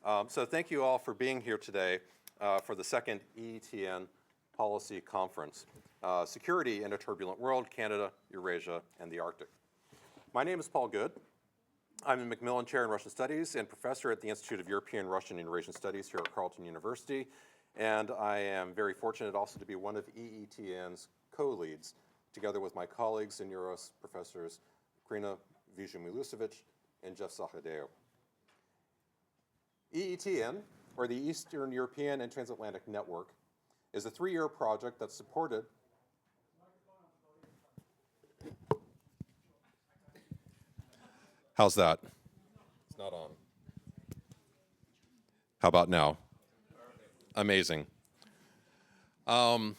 So thank you all for being here today for the second EETN Policy Conference, Security in a Turbulent World, Canada, Eurasia, and the Arctic. My name is Paul Good. I'm a Macmillan Chair in Russian Studies and professor at the Institute of European, Russian, and Eurasian Studies here at Carleton University. And I am very fortunate also to be one of EETN's co-leads, together with my colleagues in Euros, Professors Krina Vizhu-Milusevic and Jeff Sahadeo. EETN, or the Eastern European and Transatlantic Network, is a 3-year project that's supported. How's that? It's not on. How about now? Amazing. EETN,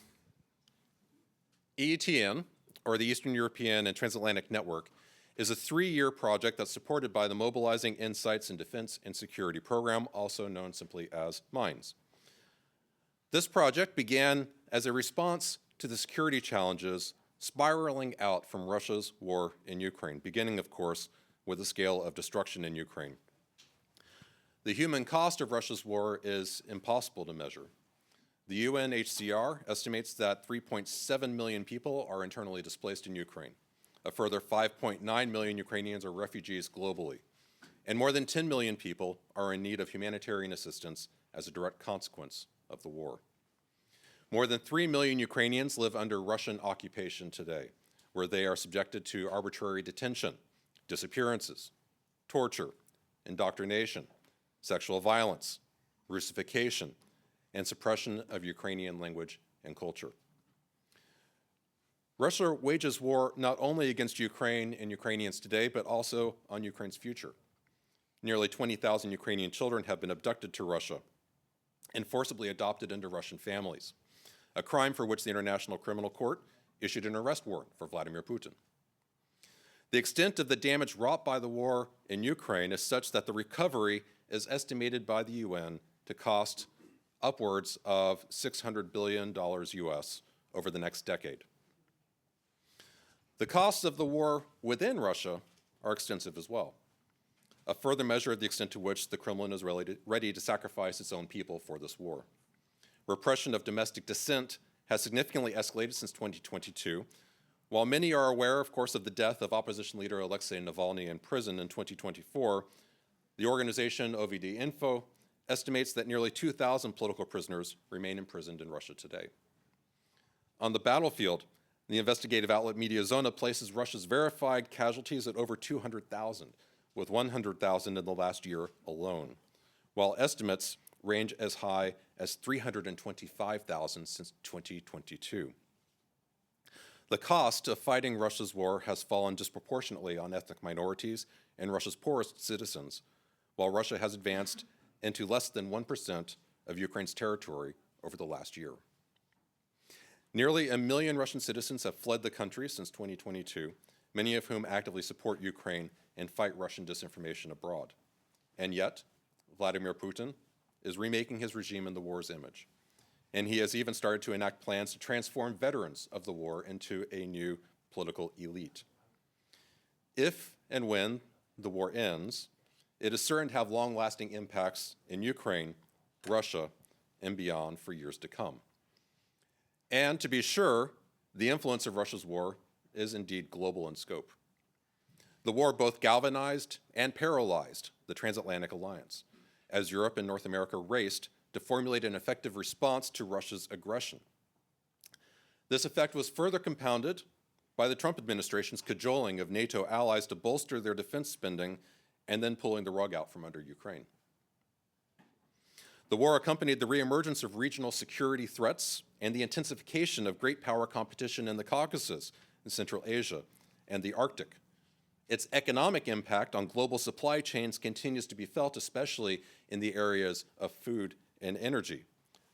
or the Eastern European and Transatlantic Network, is a 3-year project that's supported by the Mobilizing Insights in Defense and Security Program, also known simply as MINDS. This project began as a response to the security challenges spiraling out from Russia's war in Ukraine, beginning, of course, with the scale of destruction in Ukraine. The human cost of Russia's war is impossible to measure. The UNHCR estimates that 3.7 million people are internally displaced in Ukraine. A further 5.9 million Ukrainians are refugees globally, and more than 10 million people are in need of humanitarian assistance as a direct consequence of the war. More than 3 million Ukrainians live under Russian occupation today, where they are subjected to arbitrary detention, disappearances, torture, indoctrination, sexual violence, Russification, and suppression of Ukrainian language and culture. Russia wages war not only against Ukraine and Ukrainians today, but also on Ukraine's future. Nearly 20,000 Ukrainian children have been abducted to Russia and forcibly adopted into Russian families, a crime for which the International Criminal Court issued an arrest warrant for Vladimir Putin. The extent of the damage wrought by the war in Ukraine is such that the recovery is estimated by the UN to cost upwards of $600 billion US over the next decade. The costs of the war within Russia are extensive as well, a further measure of the extent to which the Kremlin is ready to sacrifice its own people for this war. Repression of domestic dissent has significantly escalated since 2022. While many are aware, of course, of the death of opposition leader Alexei Navalny in prison in 2024, the organization OVD Info estimates that nearly 2,000 political prisoners remain imprisoned in Russia today. On the battlefield, the investigative outlet Mediazona places Russia's verified casualties at over 200,000, with 100,000 in the last year alone, while estimates range as high as 325,000 since 2022. The cost of fighting Russia's war has fallen disproportionately on ethnic minorities and Russia's poorest citizens, while Russia has advanced into less than 1% of Ukraine's territory over the last year. Nearly 1 million Russian citizens have fled the country since 2022, many of whom actively support Ukraine and fight Russian disinformation abroad. And yet, Vladimir Putin is remaking his regime in the war's image. And he has even started to enact plans to transform veterans of the war into a new political elite. If and when the war ends, it is certain to have long-lasting impacts in Ukraine, Russia, and beyond for years to come. And to be sure, the influence of Russia's war is indeed global in scope. The war both galvanized and paralyzed the Transatlantic Alliance, as Europe and North America raced to formulate an effective response to Russia's aggression. This effect was further compounded by the Trump administration's cajoling of NATO allies to bolster their defense spending and then pulling the rug out from under Ukraine. The war accompanied the reemergence of regional security threats and the intensification of great power competition in the Caucasus, in Central Asia, and the Arctic. Its economic impact on global supply chains continues to be felt, especially in the areas of food and energy,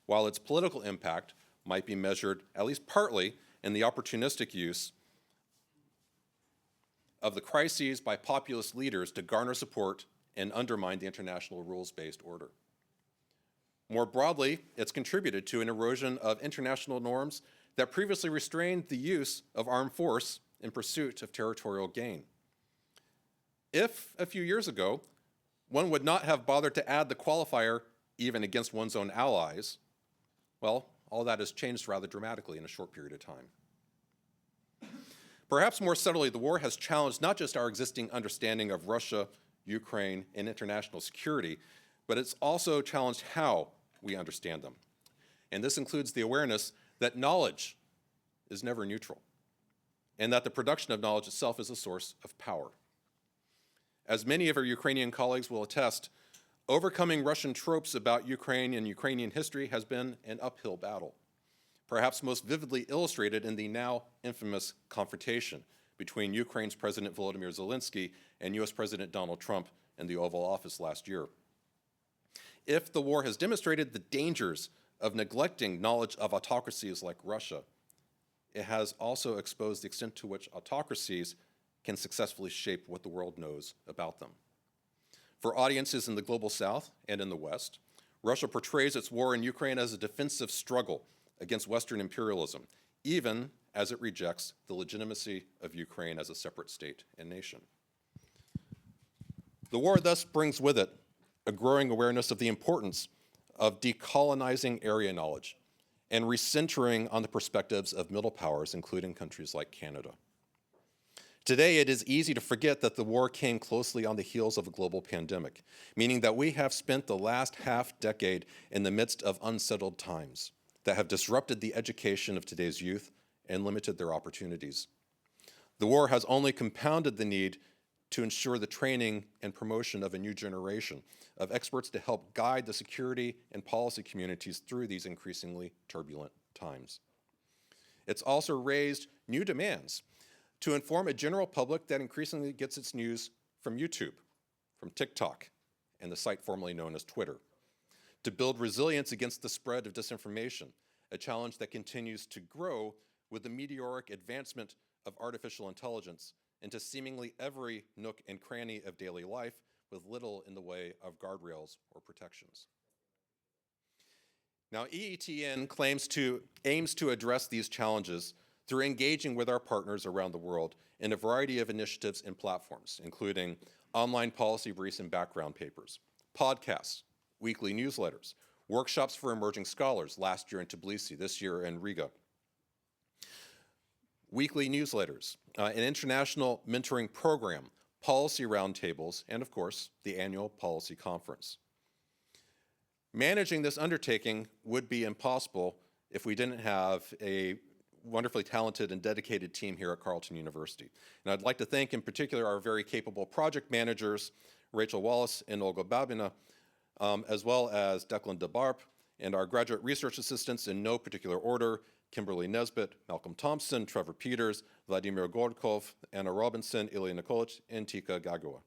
while its political impact might be measured, at least partly, in the opportunistic use of the crises by populist leaders to garner support and undermine the international rules-based order. More broadly, it's contributed to an erosion of international norms that previously restrained the use of armed force in pursuit of territorial gain. If, a few years ago, one would not have bothered to add the qualifier even against one's own allies. Well, all that has changed rather dramatically in a short period of time. Perhaps more subtly, the war has challenged not just our existing understanding of Russia, Ukraine, and international security, but it's also challenged how we understand them. And this includes the awareness that knowledge is never neutral, and that the production of knowledge itself is a source of power. As many of our Ukrainian colleagues will attest, overcoming Russian tropes about Ukraine and Ukrainian history has been an uphill battle, perhaps most vividly illustrated in the now infamous confrontation between Ukraine's President Volodymyr Zelensky and US President Donald Trump in the Oval Office last year. If the war has demonstrated the dangers of neglecting knowledge of autocracies like Russia, it has also exposed the extent to which autocracies can successfully shape what the world knows about them. For audiences in the global South and in the West, Russia portrays its war in Ukraine as a defensive struggle against Western imperialism, even as it rejects the legitimacy of Ukraine as a separate state and nation. The war thus brings with it a growing awareness of the importance of decolonizing area knowledge and recentering on the perspectives of middle powers, including countries like Canada. Today, it is easy to forget that the war came closely on the heels of a global pandemic, meaning that we have spent the last half-decade in the midst of unsettled times that have disrupted the education of today's youth and limited their opportunities. The war has only compounded the need to ensure the training and promotion of a new generation of experts to help guide the security and policy communities through these increasingly turbulent times. It's also raised new demands to inform a general public that increasingly gets its news from YouTube, from TikTok, and the site formerly known as Twitter, to build resilience against the spread of disinformation, a challenge that continues to grow with the meteoric advancement of artificial intelligence into seemingly every nook and cranny of daily life with little in the way of guardrails or protections. Now, EETN aims to address these challenges through engaging with our partners around the world in a variety of initiatives and platforms, including online policy briefs and background papers, podcasts, weekly newsletters, workshops for emerging scholars last year in Tbilisi, this year in Riga, weekly newsletters, an international mentoring program, policy roundtables, and of course, the annual policy conference. Managing this undertaking would be impossible if we didn't have a wonderfully talented and dedicated team here at Carleton University. And I'd like to thank in particular our very capable project managers, Rachel Wallace and Olga Babina, as well as Declan DeBarp, and our graduate research assistants in no particular order, Kimberly Nesbitt, Malcolm Thompson, Trevor Peters, Vladimir Gorkov, Anna Robinson, Ilya Nikolic, and Tika Gagua.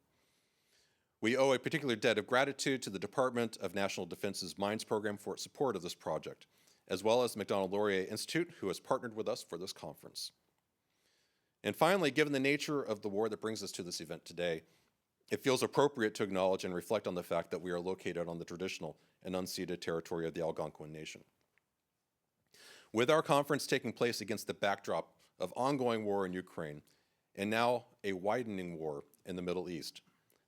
We owe a particular debt of gratitude to the Department of National Defense's Mines Program for its support of this project, as well as the Macdonald-Laurier Institute, who has partnered with us for this conference. And finally, given the nature of the war that brings us to this event today, it feels appropriate to acknowledge and reflect on the fact that we are located on the traditional and unceded territory of the Algonquin Nation. With our conference taking place against the backdrop of ongoing war in Ukraine, and now a widening war in the Middle East,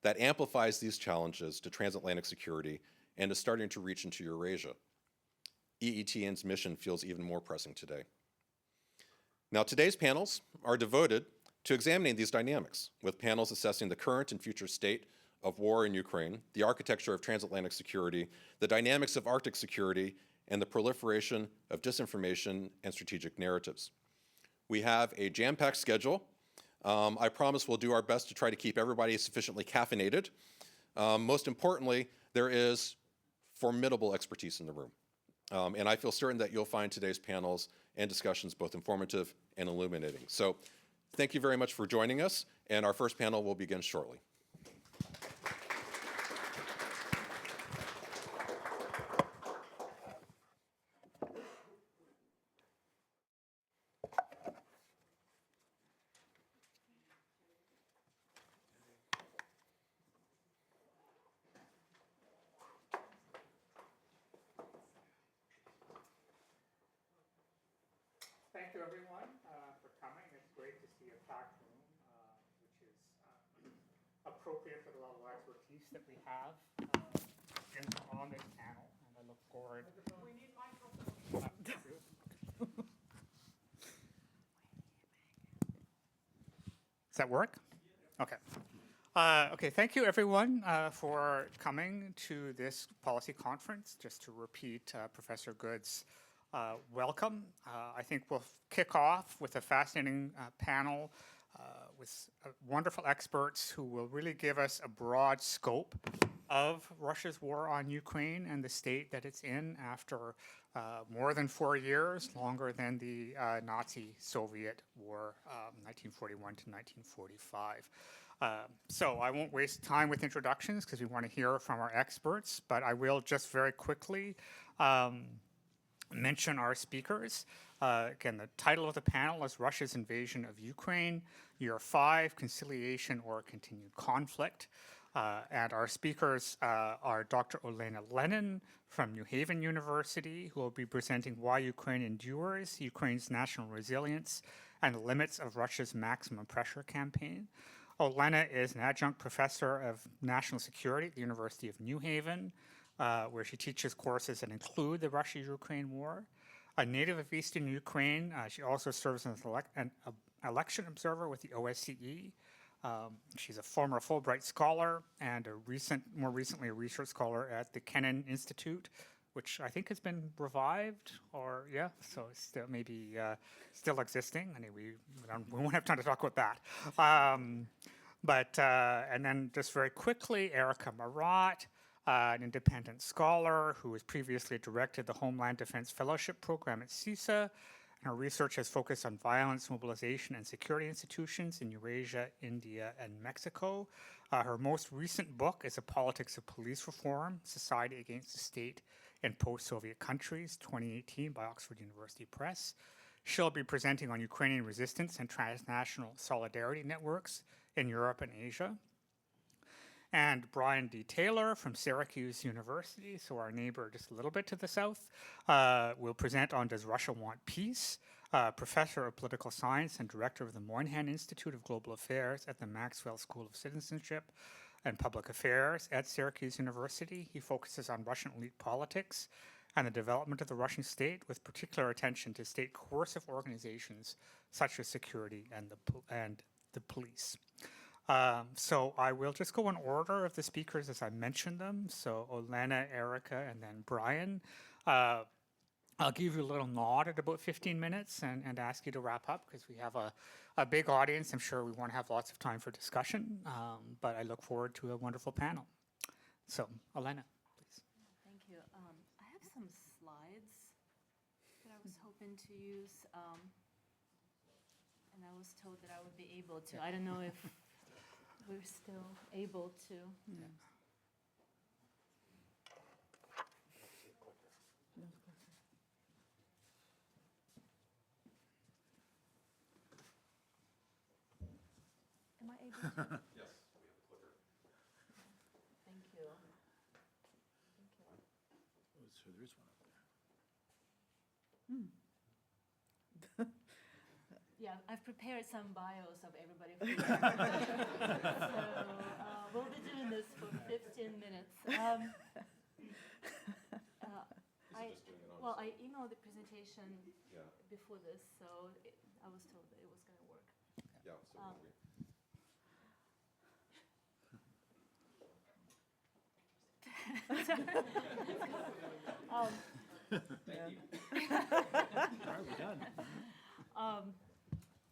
that amplifies these challenges to transatlantic security and is starting to reach into Eurasia, EETN's mission feels even more pressing today. Now, today's panels are devoted to examining these dynamics, with panels assessing the current and future state of war in Ukraine, the architecture of transatlantic security, the dynamics of Arctic security, and the proliferation of disinformation and strategic narratives. We have a jam-packed schedule. I promise we'll do our best to try to keep everybody sufficiently caffeinated. Most importantly, there is formidable expertise in the room. And I feel certain that you'll find today's panels and discussions both informative and illuminating. So thank you very much for joining us, and our first panel will begin shortly. Thank you, everyone, for coming. It's great to see a packed room, which is appropriate for the level of expertise that we have on this panel, and I look forward. We need microphones. Does that work? Okay. Okay, thank you everyone for coming to this policy conference. Just to repeat Professor Good's welcome. I think we'll kick off with a fascinating panel with wonderful experts who will really give us a broad scope of Russia's war on Ukraine and the state that it's in after more than 4 years, longer than the Nazi-Soviet war, 1941 to 1945. So I won't waste time with introductions because we want to hear from our experts, but I will just very quickly mention our speakers. Again, the title of the panel is Russia's Invasion of Ukraine, Year 5, Conciliation or Continued Conflict. And our speakers are Dr. Olena Lenin from New Haven University, who will be presenting Why Ukraine Endures, Ukraine's National Resilience, and the Limits of Russia's Maximum Pressure Campaign. Olena is an adjunct professor of national security at the University of New Haven, where she teaches courses that include the Russia-Ukraine war. A native of Eastern Ukraine, she also serves as an election observer with the OSCE. She's a former Fulbright scholar and more recently a research scholar at the Kennan Institute, which I think has been revived, or yeah, so it's still maybe still existing. Anyway, we won't have time to talk about that. And then just very quickly, Erica Marat, an independent scholar who has previously directed the Homeland Defense Fellowship Program at CISA, and her research has focused on violence, mobilization, and security institutions in Eurasia, India, and Mexico. Her most recent book is A Politics of Police Reform, Society Against the State in Post-Soviet Countries, 2018 by Oxford University Press. She'll be presenting on Ukrainian resistance and transnational solidarity networks in Europe and Asia. And Brian D. Taylor from Syracuse University, so our neighbor just a little bit to the south, will present on Does Russia Want Peace? Professor of Political Science and Director of the Moynihan Institute of Global Affairs at the Maxwell School of Citizenship and Public Affairs at Syracuse University. He focuses on Russian elite politics and the development of the Russian state, with particular attention to state coercive organizations such as security and the police. So I will just go in order of the speakers as I mentioned them. So Olena, Erica, and then Brian. I'll give you a little nod at about 15 minutes and ask you to wrap up because we have a big audience. I'm sure we want to have lots of time for discussion, but I look forward to a wonderful panel. So Olena, please. Thank you. I have some slides that I was hoping to use, and I was told that I would be able to. I don't know if we're still able to. Yeah. Am I able to? Yes, we have a clicker. Thank you. Oh, so there is one up there. Yeah, I've prepared some bios of everybody for you. So we'll be doing this for 15 minutes. I emailed the presentation before this, so I was told that it was going to work. Yeah, so We're done.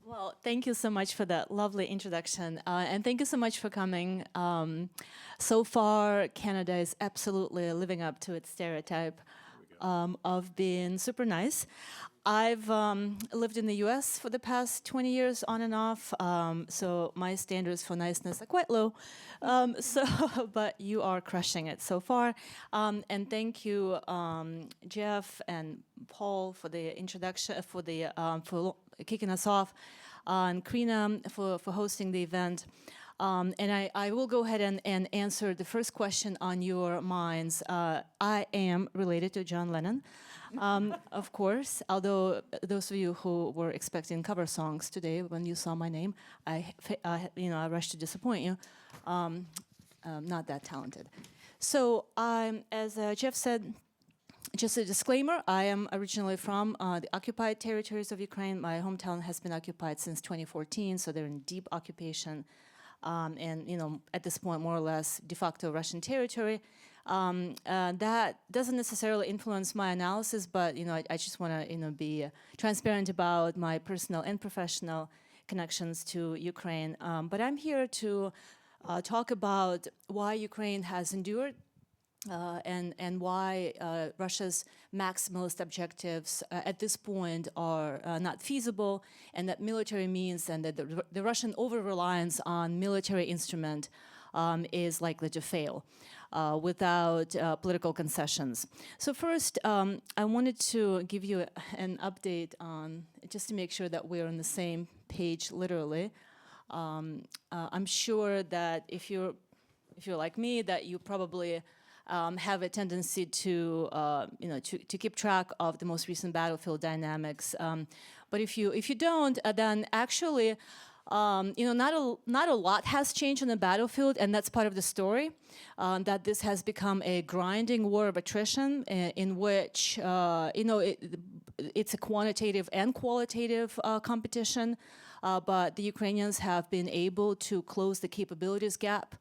Well, thank you so much for that lovely introduction, and thank you so much for coming. So far, Canada is absolutely living up to its stereotype of being super nice. I've lived in the US for the past 20 years on and off, so my standards for niceness are quite low. But you are crushing it so far. And thank you, Jeff and Paul, for the introduction, for kicking us off, and Krina for hosting the event. And I will go ahead and answer the first question on your minds. I am related to John Lennon, of course, although those of you who were expecting cover songs today when you saw my name, I rushed to disappoint you. not that talented. So as Jeff said, just a disclaimer, I am originally from the occupied territories of Ukraine. My hometown has been occupied since 2014, so they're in deep occupation. And, at this point, more or less de facto Russian territory. That doesn't necessarily influence my analysis, but, I just want to, be transparent about my personal and professional connections to Ukraine. But I'm here to talk about why Ukraine has endured and why Russia's maximalist objectives at this point are not feasible, and that military means and that the Russian over-reliance on military instrument is likely to fail without political concessions. So first, I wanted to give you an update on, just to make sure that we're on the same page literally. I'm sure that if you're like me, that you probably have a tendency to keep track of the most recent battlefield dynamics. But if you don't, then actually, not a lot has changed on the battlefield, and that's part of the story. That this has become a grinding war of attrition, in which it's a quantitative and qualitative competition. But the Ukrainians have been able to close the capabilities gap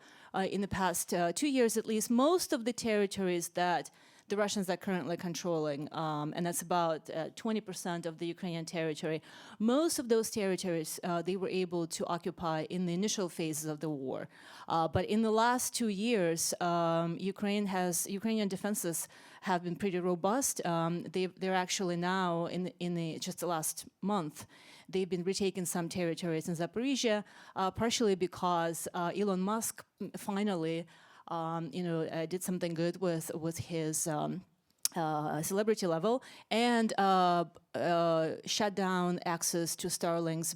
in the past 2 years at least. Most of the territories that the Russians are currently controlling, and that's about 20% of the Ukrainian territory, most of those territories they were able to occupy in the initial phases of the war. But in the last 2 years, Ukrainian defenses have been pretty robust. They're actually now, just the last month, they've been retaking some territories in Zaporizhia, partially because Elon Musk finally, did something good with his celebrity level and shut down access to Starlinks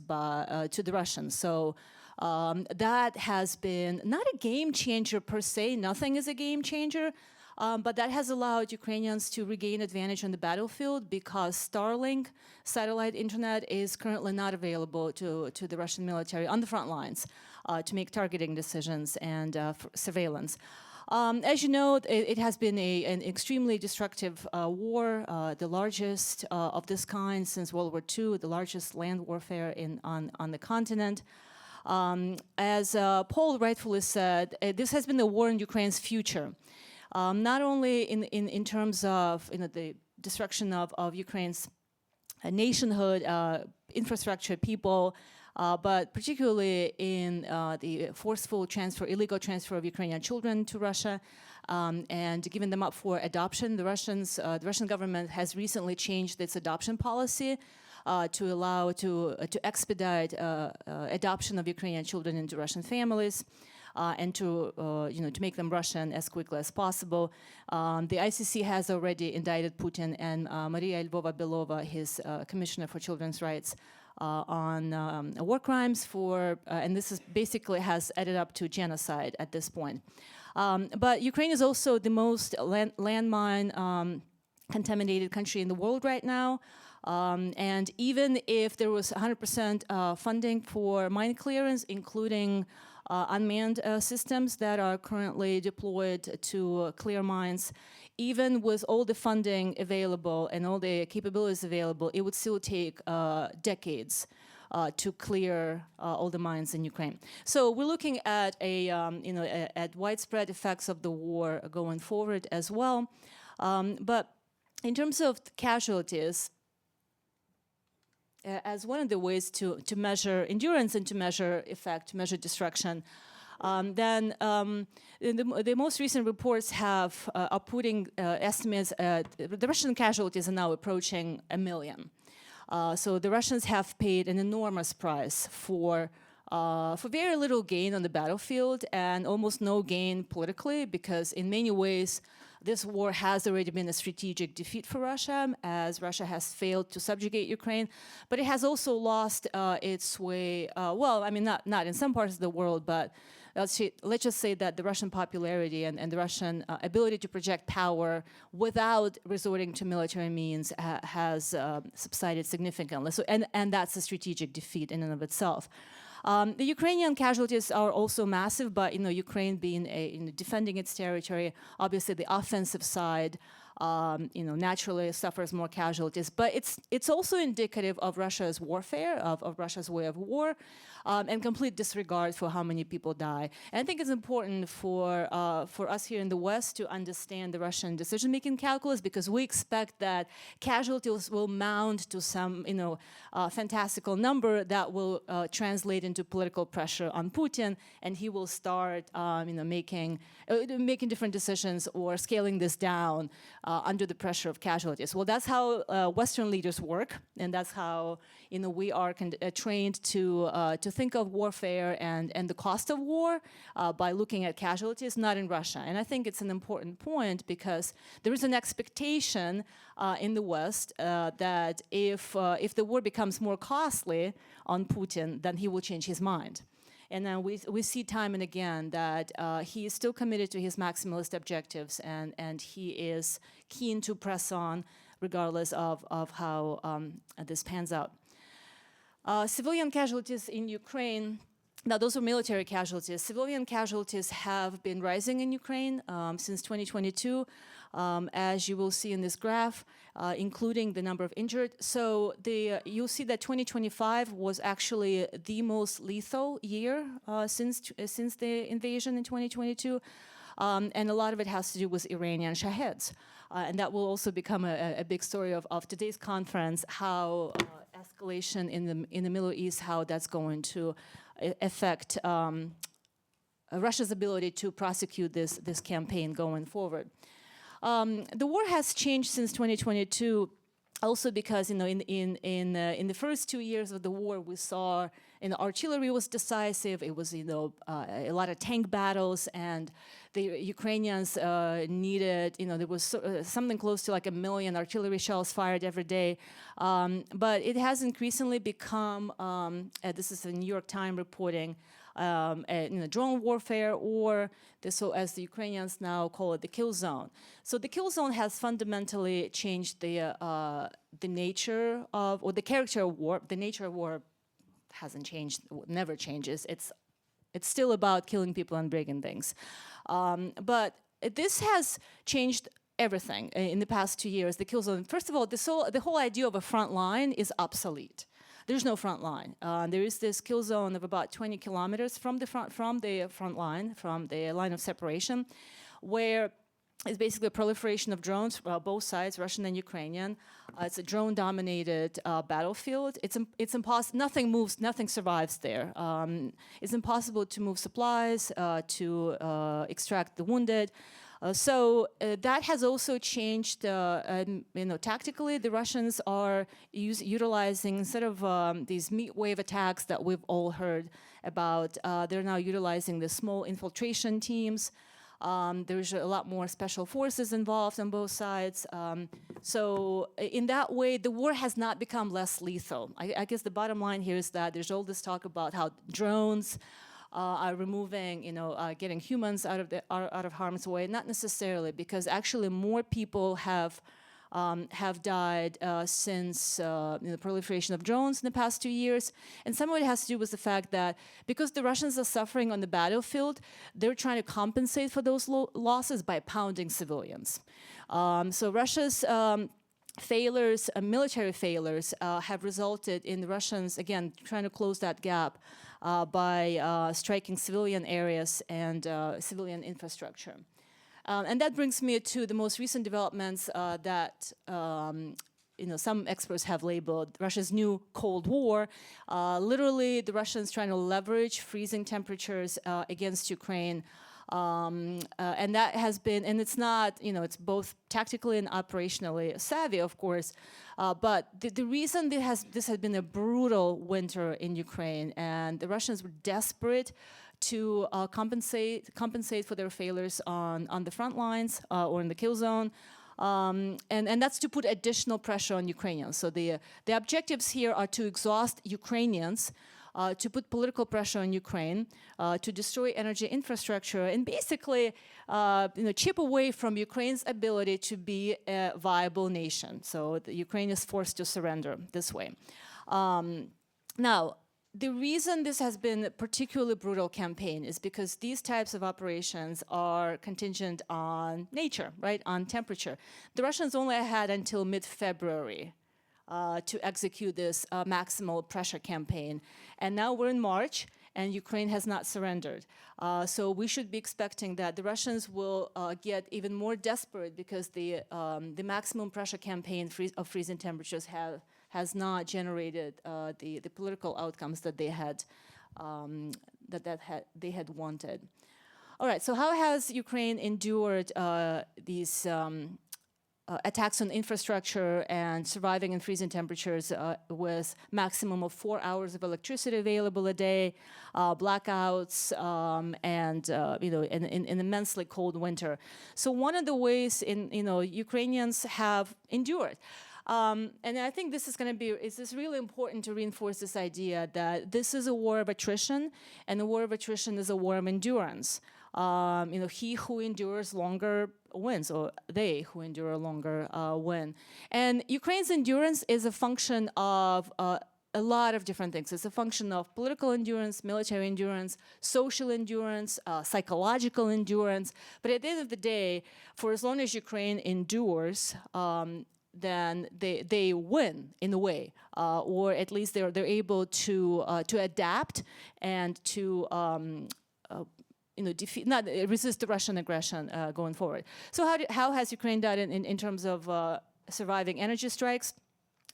to the Russians. So that has been not a game changer per se. Nothing is a game changer. But that has allowed Ukrainians to regain advantage on the battlefield because Starlink satellite internet is currently not available to the Russian military on the front lines to make targeting decisions and surveillance. As you know, it has been an extremely destructive war, the largest of this kind since World War II, the largest land warfare on the continent. As Paul rightfully said, this has been the war in Ukraine's future. Not only in terms of the destruction of Ukraine's nationhood, infrastructure, people, but particularly in the forceful illegal transfer of Ukrainian children to Russia, and giving them up for adoption. The Russian government has recently changed its adoption policy to expedite adoption of Ukrainian children into Russian families. And to make them Russian as quickly as possible. The ICC has already indicted Putin and Maria Lvova-Belova, his commissioner for children's rights, on war crimes and this basically has added up to genocide at this point. But Ukraine is also the most landmine contaminated country in the world right now. And even if there was 100% funding for mine clearance, including unmanned systems that are currently deployed to clear mines, even with all the funding available and all the capabilities available, it would still take decades to clear all the mines in Ukraine. So we're looking at at widespread effects of the war going forward as well. But in terms of casualties, as one of the ways to measure endurance and to measure effect, to measure destruction, then the most recent reports are putting estimates. The Russian casualties are now approaching 1 million. So the Russians have paid an enormous price for very little gain on the battlefield and almost no gain politically, because in many ways this war has already been a strategic defeat for Russia, as Russia has failed to subjugate Ukraine, but it has also lost its way, not in some parts of the world, but let's just say that the Russian popularity and the Russian ability to project power without resorting to military means has subsided significantly. So, and that's a strategic defeat in and of itself. The Ukrainian casualties are also massive, but Ukraine being defending its territory, obviously the offensive side, naturally suffers more casualties. But it's also indicative of Russia's warfare, of Russia's way of war, and complete disregard for how many people die. And I think it's important for us here in the West to understand the Russian decision-making calculus, because we expect that casualties will mount to some, fantastical number that will translate into political pressure on Putin, and he will start, making different decisions or scaling this down under the pressure of casualties. Well, that's how Western leaders work, and that's how we are trained to think of warfare and the cost of war by looking at casualties, not in Russia. And I think it's an important point, because there is an expectation in the West that if the war becomes more costly on Putin, then he will change his mind. And then we see time and again that he is still committed to his maximalist objectives, and he is keen to press on regardless of how this pans out. Civilian casualties in Ukraine, now those are military casualties. Civilian casualties have been rising in Ukraine since 2022, as you will see in this graph, including the number of injured. So you'll see that 2025 was actually the most lethal year since the invasion in 2022. And a lot of it has to do with Iranian Shaheds. And that will also become a big story of today's conference, how escalation in the Middle East, how that's going to affect Russia's ability to prosecute this campaign going forward. The war has changed since 2022, also because in the first 2 years of the war, we saw artillery was decisive. It was a lot of tank battles, and the Ukrainians needed there was something close to like 1 million artillery shells fired every day. But it has increasingly become this is a New York Times reporting. Drone warfare, or as the Ukrainians now call it, the kill zone. So the kill zone has fundamentally changed the nature of, or the character of war. The nature of war hasn't changed, never changes. It's still about killing people and breaking things. But this has changed everything in the past 2 years. The kill zone. First of all, the whole idea of a front line is obsolete. There's no front line. There is this kill zone of about 20 kilometers from the front line, from the line of separation, where it's basically a proliferation of drones, both sides, Russian and Ukrainian. It's a drone-dominated battlefield. It's impossible. Nothing moves. Nothing survives there. It's impossible to move supplies, to extract the wounded. So that has also changed. Tactically, the Russians are utilizing, instead of these meat wave attacks that we've all heard about, they're now utilizing the small infiltration teams. There's a lot more special forces involved on both sides. So in that way, the war has not become less lethal. I guess the bottom line here is that there's all this talk about how drones are removing, getting humans out of harm's way. Not necessarily, because actually more people have died since the proliferation of drones in the past 2 years. And some of it has to do with the fact that because the Russians are suffering on the battlefield, they're trying to compensate for those losses by pounding civilians. So Russia's failures, military failures, have resulted in the Russians, again, trying to close that gap by striking civilian areas and civilian infrastructure. And that brings me to the most recent developments that some experts have labeled Russia's new Cold War. Literally, the Russians trying to leverage freezing temperatures against Ukraine. And that has been, and it's not, it's both tactically and operationally savvy, of course. But the reason this has been a brutal winter in Ukraine, and the Russians were desperate to compensate for their failures on the front lines or in the kill zone. And that's to put additional pressure on Ukrainians. So the objectives here are to exhaust Ukrainians, to put political pressure on Ukraine, to destroy energy infrastructure, and basically chip away from Ukraine's ability to be a viable nation. So the Ukraine is forced to surrender this way. Now, the reason this has been a particularly brutal campaign is because these types of operations are contingent on nature, right, on temperature. The Russians only had until mid-February to execute this maximal pressure campaign. And now we're in March, and Ukraine has not surrendered. So we should be expecting that the Russians will get even more desperate because the maximum pressure campaign of freezing temperatures has not generated the political outcomes that they had they had wanted. All right. So how has Ukraine endured these attacks on infrastructure and surviving in freezing temperatures with maximum of 4 hours of electricity available a day, blackouts, and in an immensely cold winter? So one of the ways Ukrainians have endured. And I think this is going to be, it's really important to reinforce this idea that this is a war of attrition, and a war of attrition is a war of endurance. He who endures longer wins, or they who endure longer win. And Ukraine's endurance is a function of a lot of different things. It's a function of political endurance, military endurance, social endurance, psychological endurance. But at the end of the day, for as long as Ukraine endures, then they win in a way, or at least they're able to adapt and to resist the Russian aggression going forward. So how has Ukraine done in terms of surviving energy strikes?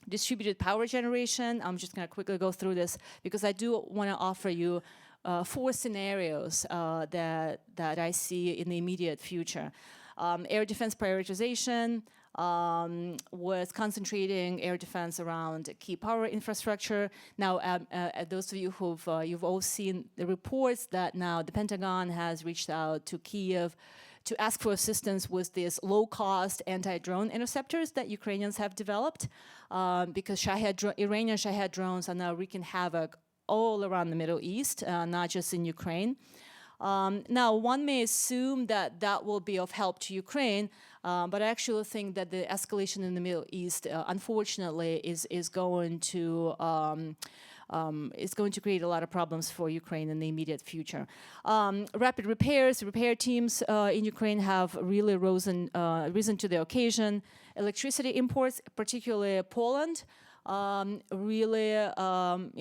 Distributed power generation. I'm just going to quickly go through this because I do want to offer you 4 scenarios that I see in the immediate future. Air defense prioritization, was concentrating air defense around key power infrastructure. Now, those of you you've all seen the reports that now the Pentagon has reached out to Kyiv to ask for assistance with these low-cost anti-drone interceptors that Ukrainians have developed, because Iranian Shahed drones are now wreaking havoc all around the Middle East, not just in Ukraine. Now, one may assume that that will be of help to Ukraine, but I actually think that the escalation in the Middle East, unfortunately, is going to create a lot of problems for Ukraine in the immediate future. Rapid repair teams in Ukraine have really risen to the occasion. Electricity imports, particularly Poland, really,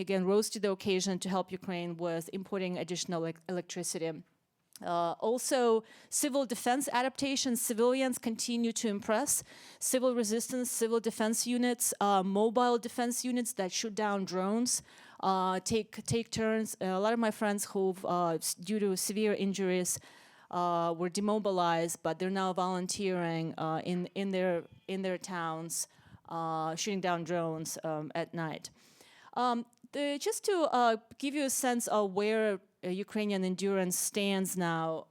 again, rose to the occasion to help Ukraine with importing additional electricity. Also, civil defense adaptations, civilians continue to impress. Civil resistance, civil defense units, mobile defense units that shoot down drones, take turns. A lot of my friends who've, due to severe injuries, were demobilized, but they're now volunteering in their towns, shooting down drones at night. Just to give you a sense of where Ukrainian endurance stands now,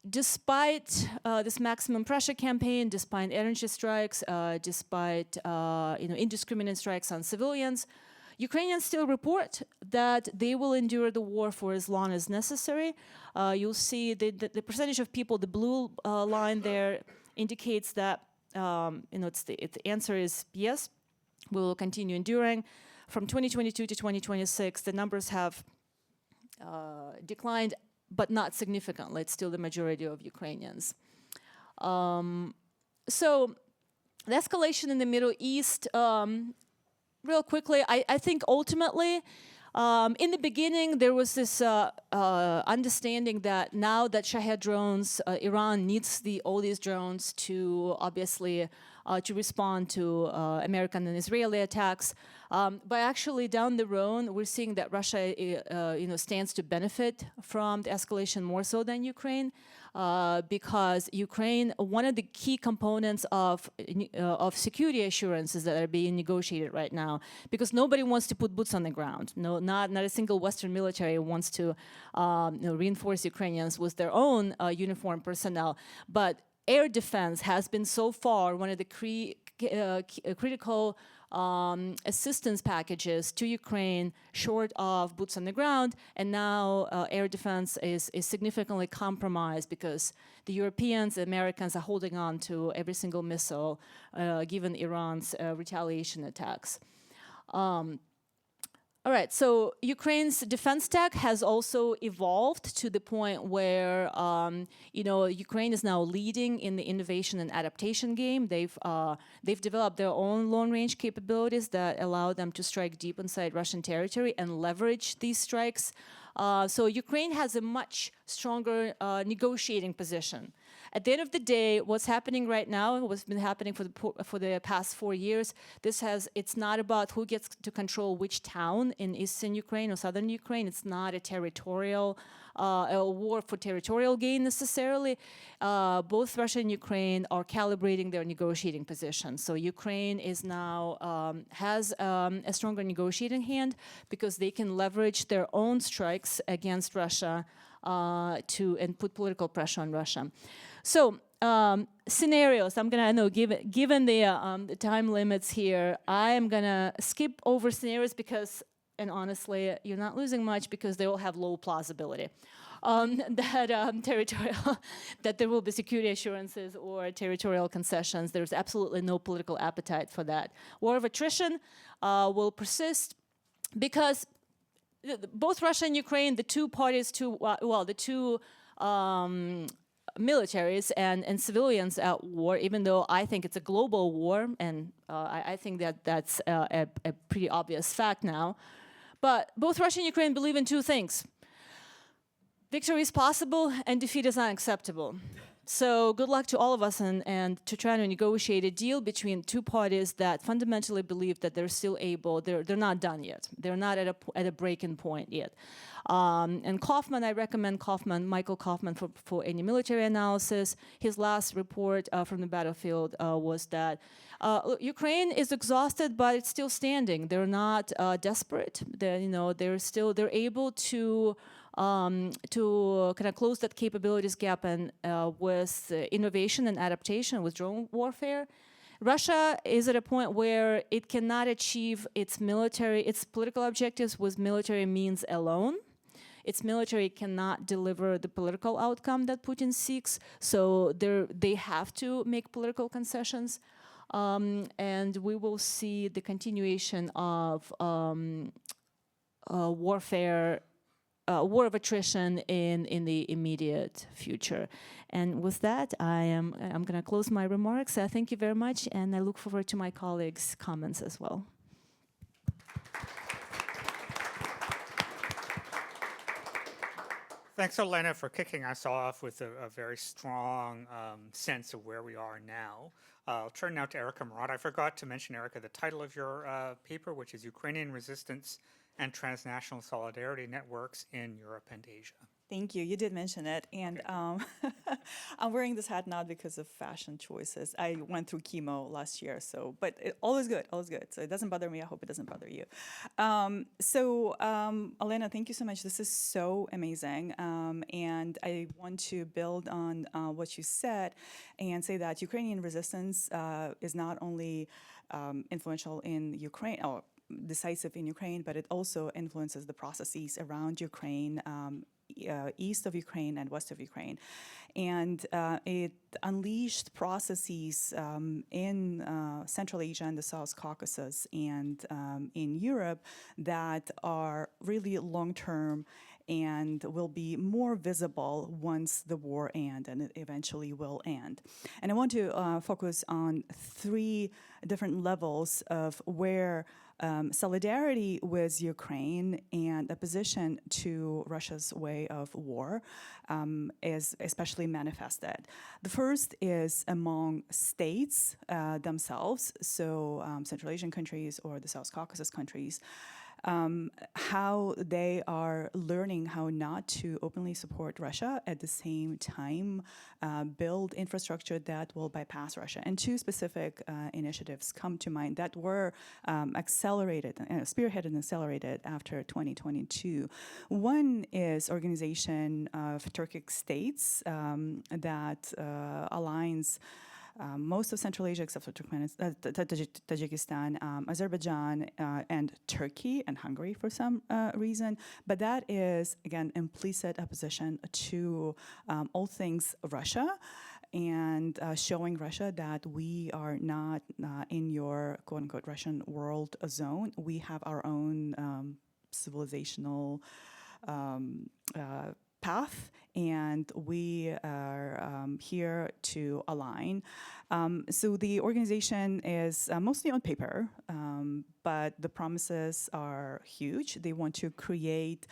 despite this maximum pressure campaign, despite energy strikes, despite indiscriminate strikes on civilians, Ukrainians still report that they will endure the war for as long as necessary. You'll see the percentage of people, the blue line there indicates that the answer is yes, we will continue enduring. From 2022 to 2026, the numbers have declined, but not significantly. It's still the majority of Ukrainians. So the escalation in the Middle East, real quickly, I think ultimately, in the beginning, there was this understanding that now that Shahed drones, Iran needs all these drones to obviously to respond to American and Israeli attacks. But actually, down the road, we're seeing that Russia, stands to benefit from the escalation more so than Ukraine, because Ukraine, one of the key components of security assurances that are being negotiated right now, because nobody wants to put boots on the ground. No, not a single Western military wants to reinforce Ukrainians with their own uniformed personnel, but air defense has been so far one of the critical assistance packages to Ukraine, short of boots on the ground, and now air defense is significantly compromised because the Europeans, the Americans are holding on to every single missile given Iran's retaliation attacks. All All right, so Ukraine's defense tech has also evolved to the point where, Ukraine is now leading in the innovation and adaptation game. They've developed their own long-range capabilities that allow them to strike deep inside Russian territory and leverage these strikes. So Ukraine has a much stronger negotiating position. At the end of the day, what's happening right now, what's been happening for the past 4 years, it's not about who gets to control which town in eastern Ukraine or southern Ukraine. It's not a war for territorial gain necessarily. Both Russia and Ukraine are calibrating their negotiating position. So Ukraine is now has a stronger negotiating hand because they can leverage their own strikes against Russia and put political pressure on Russia. So scenarios, given the time limits here, I am gonna skip over scenarios because, and honestly, you're not losing much because they all have low plausibility. That there will be security assurances or territorial concessions. There's absolutely no political appetite for that. War of attrition will persist because both Russia and Ukraine, the two militaries and civilians at war, even though I think it's a global war, and I think that's a pretty obvious fact now. But both Russia and Ukraine believe in two things. Victory is possible and defeat is unacceptable. So good luck to all of us and to try to negotiate a deal between two parties that fundamentally believe that they're still able, they're not done yet. They're not at a breaking point yet. And Kaufman, I recommend Michael Kaufman for any military analysis. His last report from the battlefield was that Ukraine is exhausted, but it's still standing. They're not desperate. They're able to kind of close that capabilities gap and with innovation and adaptation with drone warfare. Russia is at a point where it cannot achieve its political objectives with military means alone. Its military cannot deliver the political outcome that Putin seeks, so they have to make political concessions. And we will see the continuation of warfare, war of attrition in the immediate future. And with that, I'm going to close my remarks. Thank you very much, and I look forward to my colleagues' comments as well. Thanks, Elena, for kicking us off with a very strong sense of where we are now. I'll turn now to Erica Murat. I forgot to mention, Erica, the title of your paper, which is Ukrainian Resistance and Transnational Solidarity Networks in Europe and Asia. Thank you. You did mention it. And I'm wearing this hat not because of fashion choices. I went through chemo last year, but all is good, all is good. So it doesn't bother me. I hope it doesn't bother you. Elena, thank you so much. This is so amazing. And I want to build on what you said and say that Ukrainian resistance is not only influential in Ukraine, or decisive in Ukraine, but it also influences the processes around Ukraine, east of Ukraine and west of Ukraine. And it unleashed processes in Central Asia and the South Caucasus and in Europe that are really long-term and will be more visible once the war ends, and it eventually will end. And I want to focus on 3 different levels of where solidarity with Ukraine and opposition to Russia's way of war is especially manifested. The first is among states themselves, so Central Asian countries or the South Caucasus countries, how they are learning how not to openly support Russia, at the same time build infrastructure that will bypass Russia. And 2 specific initiatives come to mind that were accelerated, spearheaded and accelerated after 2022. One is Organization of Turkic States that aligns most of Central Asia except for Turkmenistan, Tajikistan, Azerbaijan, and Turkey and Hungary for some reason. But that is, again, implicit opposition to all things Russia and showing Russia that we are not in your quote-unquote Russian world zone. We have our own civilizational path, and we are here to align. So the organization is mostly on paper, but the promises are huge. They want to create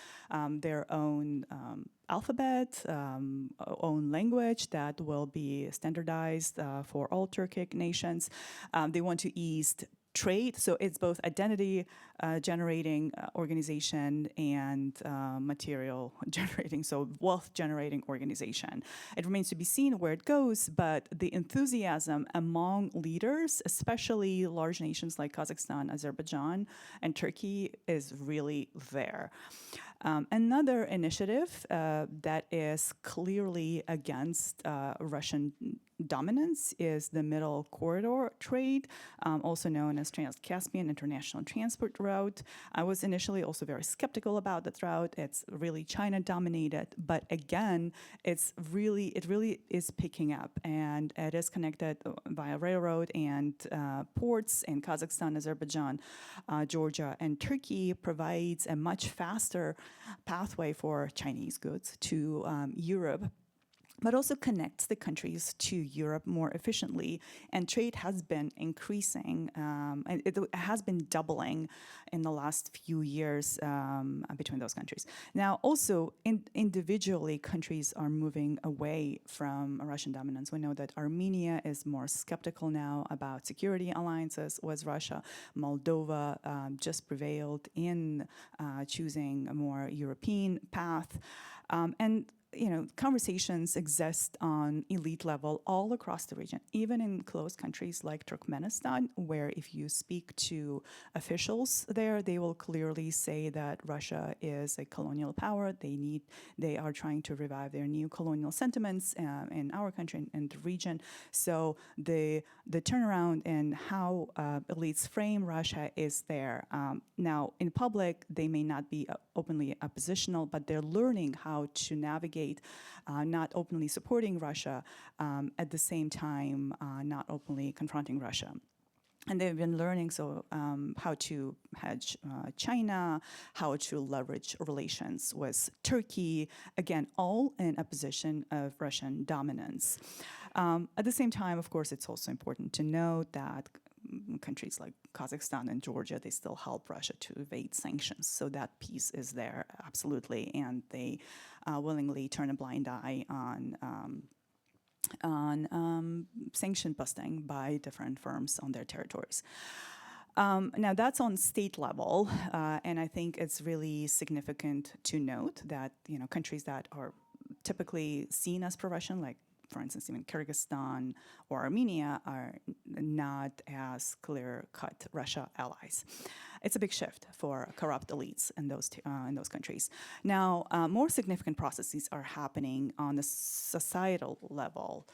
their own alphabet, own language that will be standardized for all Turkic nations. They want to ease trade, so it's both identity generating organization and material generating, so wealth generating organization. It remains to be seen where it goes, but the enthusiasm among leaders, especially large nations like Kazakhstan, Azerbaijan, and Turkey, is really there. Another initiative that is clearly against Russian dominance is the Middle Corridor trade, also known as Trans-Caspian International Transport Route. I was initially also very skeptical about that route. It's really China-dominated, but again, it really is picking up, and it is connected via railroad and ports in Kazakhstan, Azerbaijan, Georgia, and Turkey. Provides a much faster pathway for Chinese goods to Europe, but also connects the countries to Europe more efficiently. And trade has been increasing, and it has been doubling in the last few years between those countries. Now, also, individually, countries are moving away from Russian dominance. We know that Armenia is more skeptical now about security alliances with Russia. Moldova just prevailed in choosing a more European path. And conversations exist on elite level all across the region, even in close countries like Turkmenistan, where if you speak to officials there, they will clearly say that Russia is a colonial power. They are trying to revive their new colonial sentiments in our country and the region. So the turnaround in how elites frame Russia is there. Now, in public, they may not be openly oppositional, but they're learning how to navigate not openly supporting Russia, at the same time not openly confronting Russia. And they've been learning how to hedge China, how to leverage relations with Turkey, again, all in opposition of Russian dominance. At the same time, of course, it's also important to note that countries like Kazakhstan and Georgia, they still help Russia to evade sanctions. So that piece is there, absolutely, and they willingly turn a blind eye on sanction busting by different firms on their territories. Now, that's on state level, and I think it's really significant to note that countries that are typically seen as pro-Russian, like for instance, even Kyrgyzstan or Armenia, are not as clear-cut Russia allies. It's a big shift for corrupt elites in those countries. Now, more significant processes are happening on the societal level,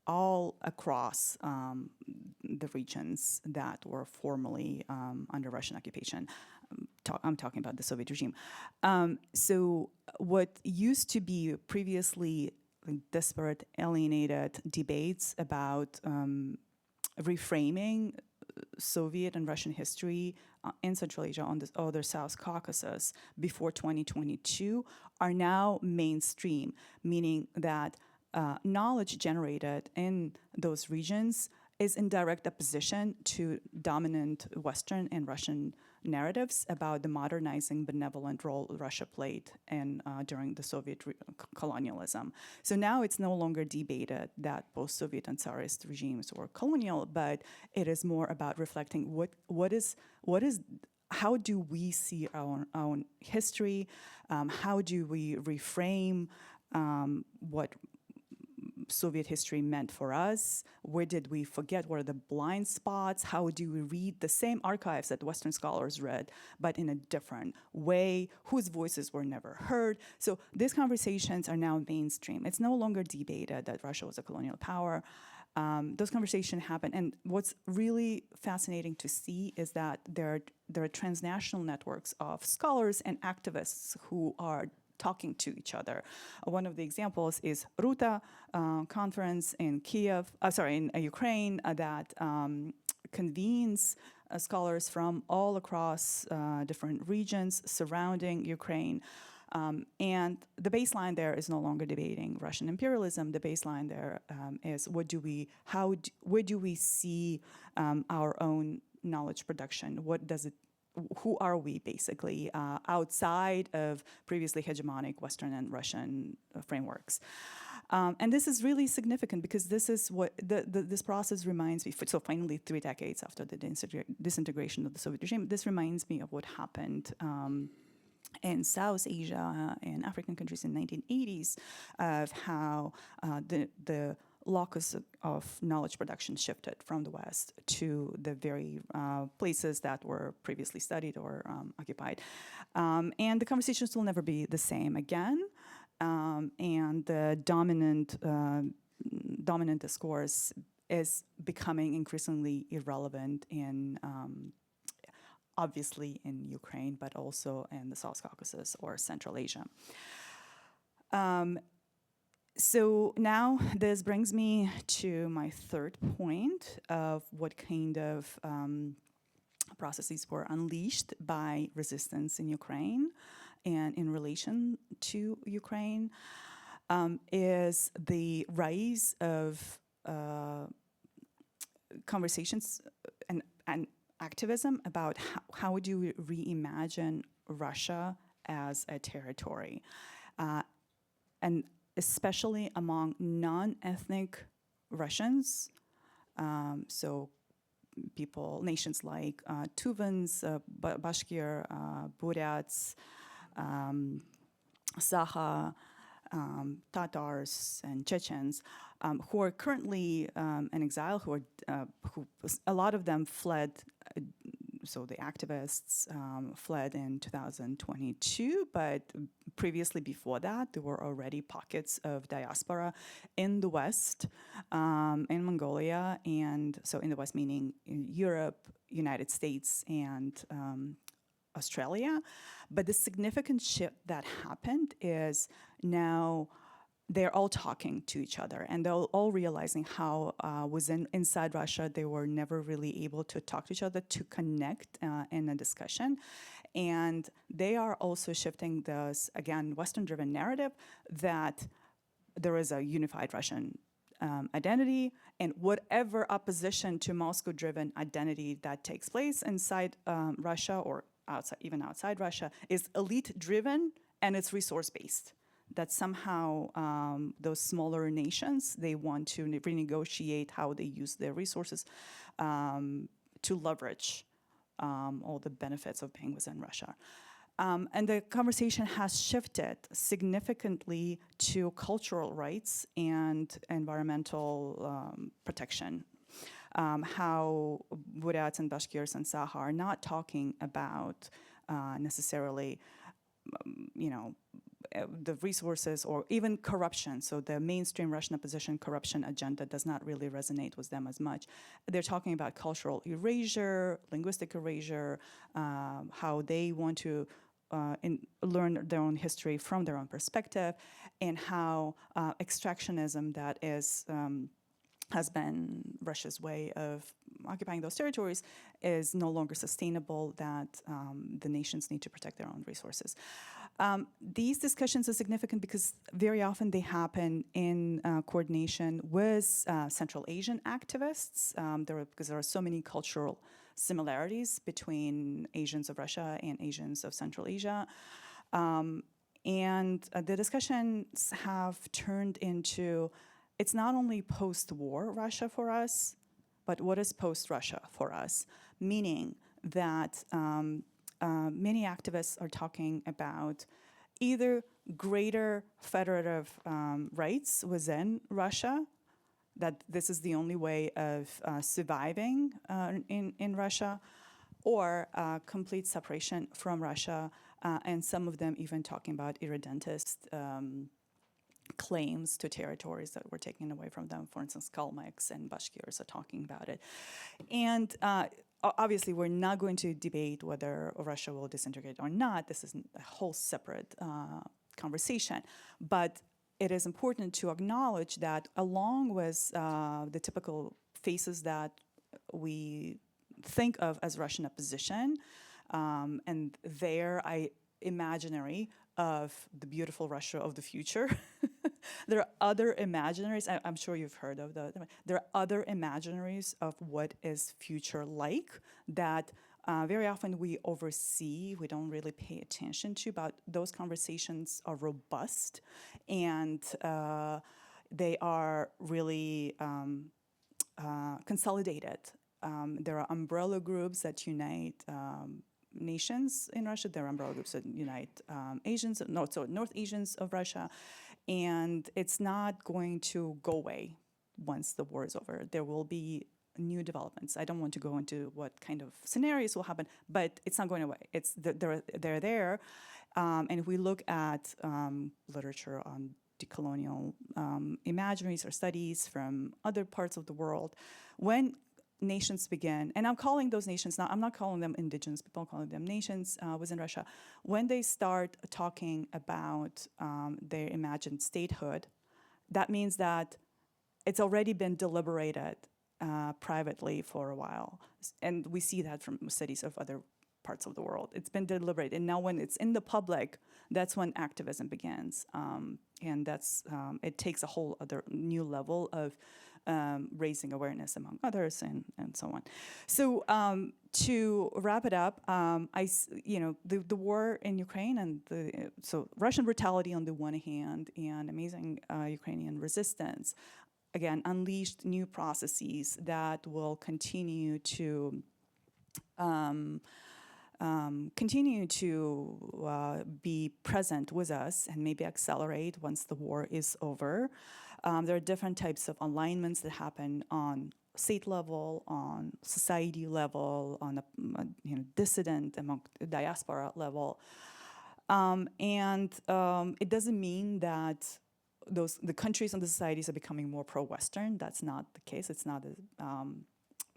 all across the regions that were formerly under Russian occupation. I'm talking about the Soviet regime. So what used to be previously disparate, alienated debates about reframing Soviet and Russian history in Central Asia on the other South Caucasus before 2022 are now mainstream, meaning that knowledge generated in those regions is in direct opposition to dominant Western and Russian narratives about the modernizing, benevolent role Russia played during the Soviet colonialism. So now it's no longer debated that both Soviet and Tsarist regimes were colonial, but it is more about reflecting how do we see our own history, how do we reframe what Soviet history meant for us, where did we forget, what are the blind spots, how do we read the same archives that Western scholars read, but in a different way, whose voices were never heard. So these conversations are now mainstream. It's no longer debated that Russia was a colonial power. Those conversations happen, and what's really fascinating to see is that there are transnational networks of scholars and activists who are talking to each other. One of the examples is Ruta conference in in Ukraine that convenes scholars from all across different regions surrounding Ukraine. And the baseline there is no longer debating Russian imperialism. The baseline there is where do we see our own knowledge production? Who are we basically outside of previously hegemonic Western and Russian frameworks? And this is really significant because this is what this process reminds me. So finally, 3 decades after the disintegration of the Soviet regime, this reminds me of what happened in South Asia and African countries in the 1980s, of how the locus of knowledge production shifted from the West to the very places that were previously studied or occupied. And the conversations will never be the same again. And the dominant discourse is becoming increasingly irrelevant in obviously in Ukraine, but also in the South Caucasus or Central Asia. So now this brings me to my third point of what kind of processes were unleashed by resistance in Ukraine and in relation to Ukraine, is the rise of conversations and activism about how do we reimagine Russia as a territory, and especially among non-ethnic Russians, so nations like Tuvans, Bashkir, Buryats, Sakha, Tatars, and Chechens, who are currently in exile, who a lot of them fled. So the activists fled in 2022, but previously before that, there were already pockets of diaspora in the West, in Mongolia, and so in the West meaning in Europe, United States, and Australia. But the significant shift that happened is now they're all talking to each other, and they're all realizing how inside Russia they were never really able to talk to each other, to connect in a discussion. And they are also shifting this, again, Western-driven narrative that there is a unified Russian identity, and whatever opposition to Moscow-driven identity that takes place inside Russia or even outside Russia is elite-driven and it's resource-based. That somehow those smaller nations, they want to renegotiate how they use their resources to leverage all the benefits of being within Russia. And the conversation has shifted significantly to cultural rights and environmental protection. How Buryats and Bashkirs and Sakha are not talking about necessarily, the resources or even corruption. So the mainstream Russian opposition corruption agenda does not really resonate with them as much. They're talking about cultural erasure, linguistic erasure, how they want to learn their own history from their own perspective, and how extractionism that has been Russia's way of occupying those territories is no longer sustainable, that the nations need to protect their own resources. These discussions are significant because very often they happen in coordination with Central Asian activists, because there are so many cultural similarities between Asians of Russia and Asians of Central Asia. And the discussions have turned into, it's not only post-war Russia for us, but what is post-Russia for us? Meaning that many activists are talking about either greater federative rights within Russia, that this is the only way of surviving in Russia, or complete separation from Russia, and some of them even talking about irredentist claims to territories that were taken away from them. For instance, Kalmyks and Bashkirs are talking about it. And obviously, we're not going to debate whether Russia will disintegrate or not. This is a whole separate conversation. But it is important to acknowledge that along with the typical faces that we think of as Russian opposition, and their imaginary of the beautiful Russia of the future. There are other imaginaries, I'm sure you've heard of there are other imaginaries of what is future like that very often we oversee, we don't really pay attention to, but those conversations are robust and they are really consolidated. There are umbrella groups that unite nations in Russia. There are umbrella groups that unite North Asians of Russia. And it's not going to go away once the war is over. There will be new developments. I don't want to go into what kind of scenarios will happen, but it's not going away. They're there. And if we look at literature on decolonial imaginaries or studies from other parts of the world, when nations begin, and I'm calling those nations now, I'm not calling them indigenous people, I'm calling them nations within Russia, when they start talking about their imagined statehood, that means that it's already been deliberated privately for a while. And we see that from cities of other parts of the world. It's been deliberated. And now when it's in the public, that's when activism begins. And it takes a whole other new level of raising awareness among others and so on. So to wrap it up, the war in Ukraine and so Russian brutality on the one hand and amazing Ukrainian resistance, again, unleashed new processes that will continue to be present with us and maybe accelerate once the war is over. There are different types of alignments that happen on state level, on society level, on a dissident among diaspora level, and it doesn't mean that the countries and the societies are becoming more pro-Western. That's not the case. It's not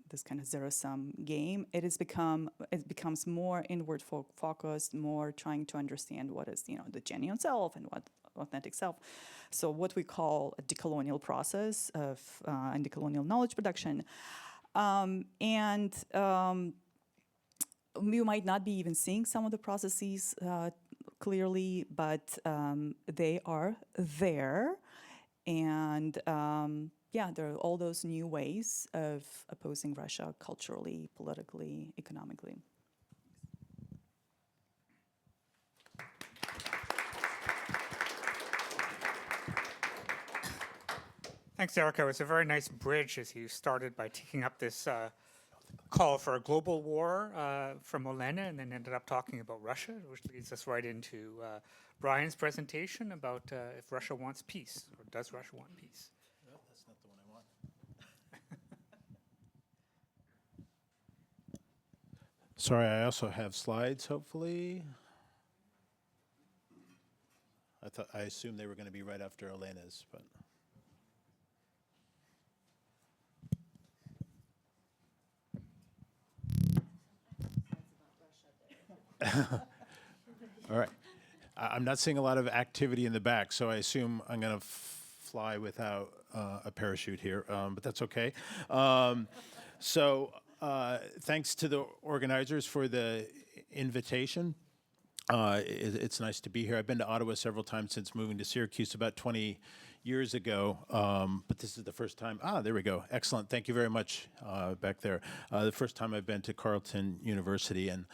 this kind of zero-sum game. It becomes more inward focused, more trying to understand what is the genuine self and what authentic self. So what we call a decolonial process of and decolonial knowledge production, and you might not be even seeing some of the processes clearly, but they are there, and there are all those new ways of opposing Russia culturally, politically, economically. Thanks, Erica. It was a very nice bridge as you started by taking up this call for a global war from Olena and then ended up talking about Russia, which leads us right into Brian's presentation about if Russia wants peace, or does Russia want peace? Well, that's not the one I want. Sorry, I also have slides, hopefully. I assumed they were going to be right after Elena's, but. All right. I'm not seeing a lot of activity in the back, so I assume I'm going to fly without a parachute here, but that's okay. Thanks to the organizers for the invitation. It's nice to be here. I've been to Ottawa several times since moving to Syracuse about 20 years ago, but this is the first time. There we go. Excellent. Thank you very much back there. The first time I've been to Carleton University, and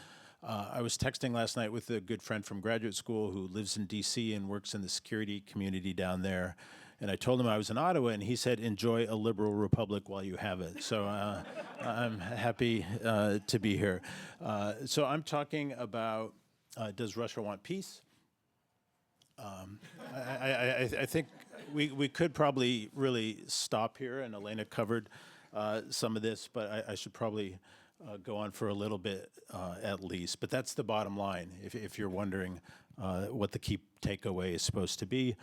I was texting last night with a good friend from graduate school who lives in D.C. and works in the security community down there. And I told him I was in Ottawa, and he said, "Enjoy a liberal republic while you have it." So I'm happy to be here. So I'm talking about, does Russia want peace? I think we could probably really stop here, and Elena covered some of this, but I should probably go on for a little bit at least. But that's the bottom line, if you're wondering what the key takeaway is supposed to be.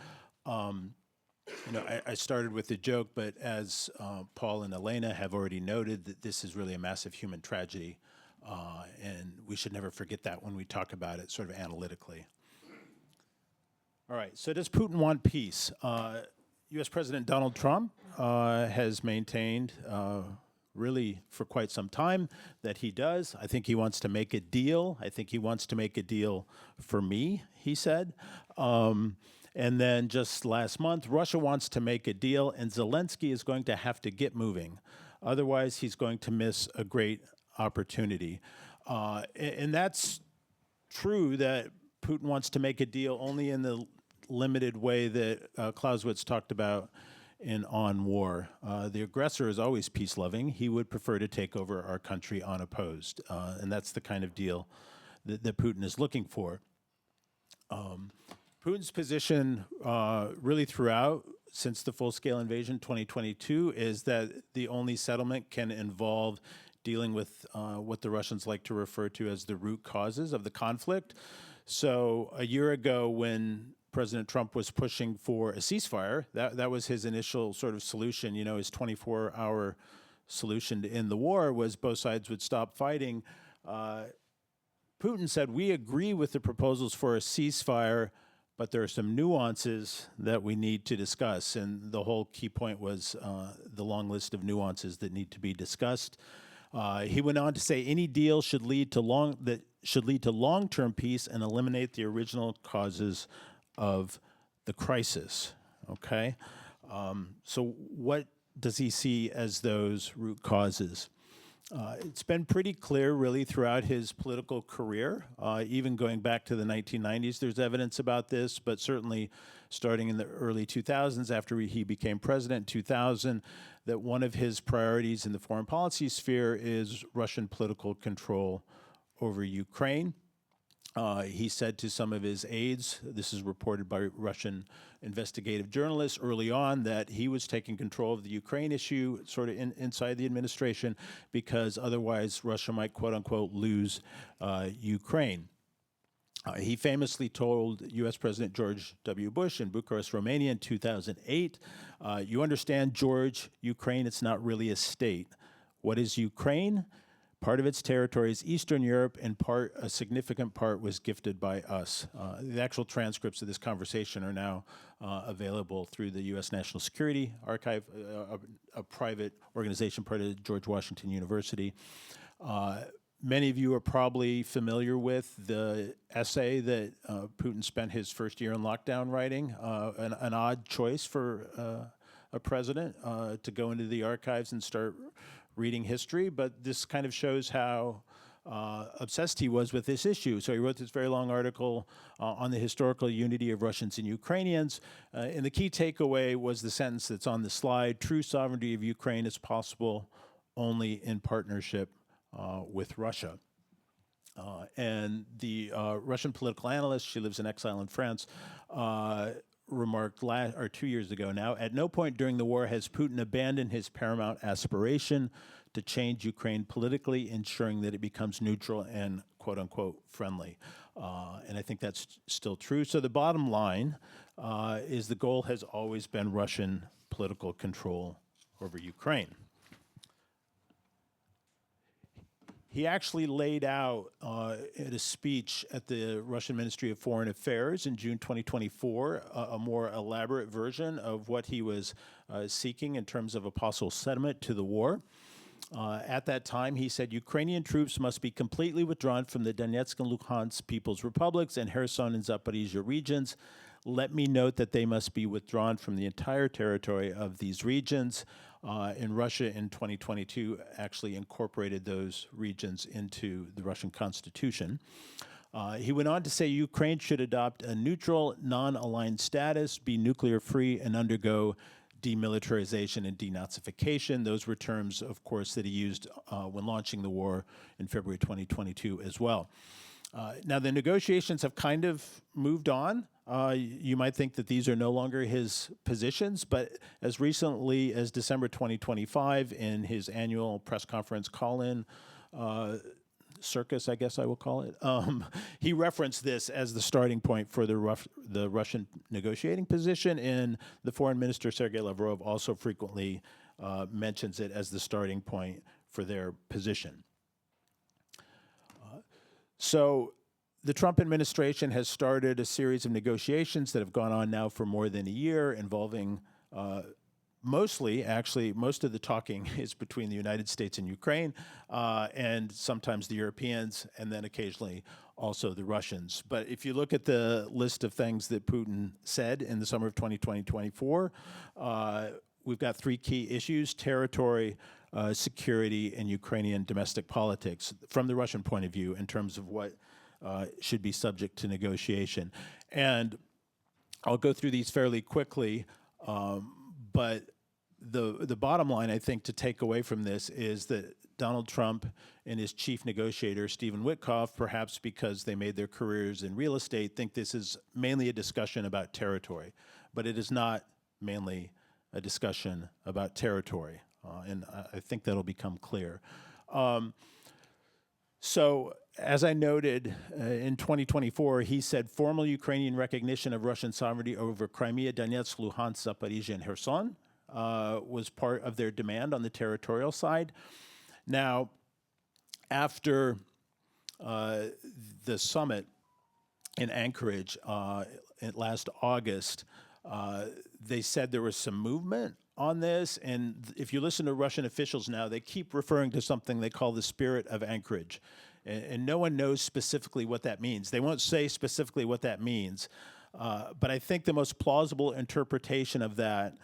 I started with a joke, but as Paul and Elena have already noted, that this is really a massive human tragedy, and we should never forget that when we talk about it sort of analytically. All right, so does Putin want peace? U.S. President Donald Trump has maintained really for quite some time that he does. I think he wants to make a deal. I think he wants to make a deal for me, he said. And then just last month, Russia wants to make a deal, and Zelensky is going to have to get moving. Otherwise, he's going to miss a great opportunity. And that's true that Putin wants to make a deal only in the limited way that Clausewitz talked about in On War. The aggressor is always peace-loving. He would prefer to take over our country unopposed. And that's the kind of deal that Putin is looking for. Putin's position really throughout, since the full-scale invasion 2022, is that the only settlement can involve dealing with what the Russians like to refer to as the root causes of the conflict. So a year ago, when President Trump was pushing for a ceasefire, that was his initial sort of solution. You know, his 24-hour solution to end the war was both sides would stop fighting. Putin said, we agree with the proposals for a ceasefire, but there are some nuances that we need to discuss. And the whole key point was the long list of nuances that need to be discussed. He went on to say any deal should lead to long-term peace and eliminate the original causes of the crisis. Okay, so what does he see as those root causes? It's been pretty clear, really, throughout his political career, even going back to the 1990s. There's evidence about this, but certainly starting in the early 2000s, after he became president in 2000, that one of his priorities in the foreign policy sphere is Russian political control over Ukraine. He said to some of his aides, this is reported by Russian investigative journalists early on, that he was taking control of the Ukraine issue sort of inside the administration because otherwise Russia might, quote unquote, lose Ukraine. He famously told U.S. President George W. Bush in Bucharest, Romania in 2008, you understand, George, Ukraine, it's not really a state. What is Ukraine? Part of its territory is Eastern Europe, and a significant part was gifted by us. The actual transcripts of this conversation are now available through the U.S. National Security Archive, a private organization part of George Washington University. Many of you are probably familiar with the essay that Putin spent his first year in lockdown writing, an odd choice for a president to go into the archives and start reading history, but this kind of shows how obsessed he was with this issue. So he wrote this very long article on the historical unity of Russians and Ukrainians, and the key takeaway was the sentence that's on the slide: true sovereignty of Ukraine is possible only in partnership with Russia. And the Russian political analyst, she lives in exile in France, remarked 2 years ago now, at no point during the war has Putin abandoned his paramount aspiration to change Ukraine politically, ensuring that it becomes neutral and quote unquote friendly. And I think that's still true. So the bottom line is the goal has always been Russian political control over Ukraine. He actually laid out in a speech at the Russian Ministry of Foreign Affairs in June 2024 a more elaborate version of what he was seeking in terms of a possible settlement to the war. At that time, he said, Ukrainian troops must be completely withdrawn from the Donetsk and Luhansk People's Republics and Kherson and Zaporizhia regions. Let me note that they must be withdrawn from the entire territory of these regions. And Russia in 2022 actually incorporated those regions into the Russian constitution. He went on to say Ukraine should adopt a neutral, non-aligned status, be nuclear-free, and undergo demilitarization and denazification. Those were terms, of course, that he used when launching the war in February 2022 as well. Now, the negotiations have kind of moved on. You might think that these are no longer his positions, but as recently as December 2025, in his annual press conference call-in circus, I guess I will call it, he referenced this as the starting point for the Russian negotiating position, and the foreign minister, Sergei Lavrov, also frequently mentions it as the starting point for their position. So the Trump administration has started a series of negotiations that have gone on now for more than a year, involving mostly, actually, most of the talking is between the United States and Ukraine, and sometimes the Europeans, and then occasionally also the Russians. But if you look at the list of things that Putin said in the summer of 2024, we've got three key issues: territory, security, and Ukrainian domestic politics from the Russian point of view in terms of what should be subject to negotiation. And I'll go through these fairly quickly, but the bottom line, I think, to take away from this is that Donald Trump and his chief negotiator, Stephen Witkoff, perhaps because they made their careers in real estate, think this is mainly a discussion about territory. But it is not mainly a discussion about territory, and I think that'll become clear. So, as I noted, in 2024, he said formal Ukrainian recognition of Russian sovereignty over Crimea, Donetsk, Luhansk, Zaporizhia, and Kherson was part of their demand on the territorial side. Now, after the summit in Anchorage last August, they said there was some movement on this, and if you listen to Russian officials now, they keep referring to something they call the spirit of Anchorage, and no one knows specifically what that means. They won't say specifically what that means, but I think the most plausible interpretation of that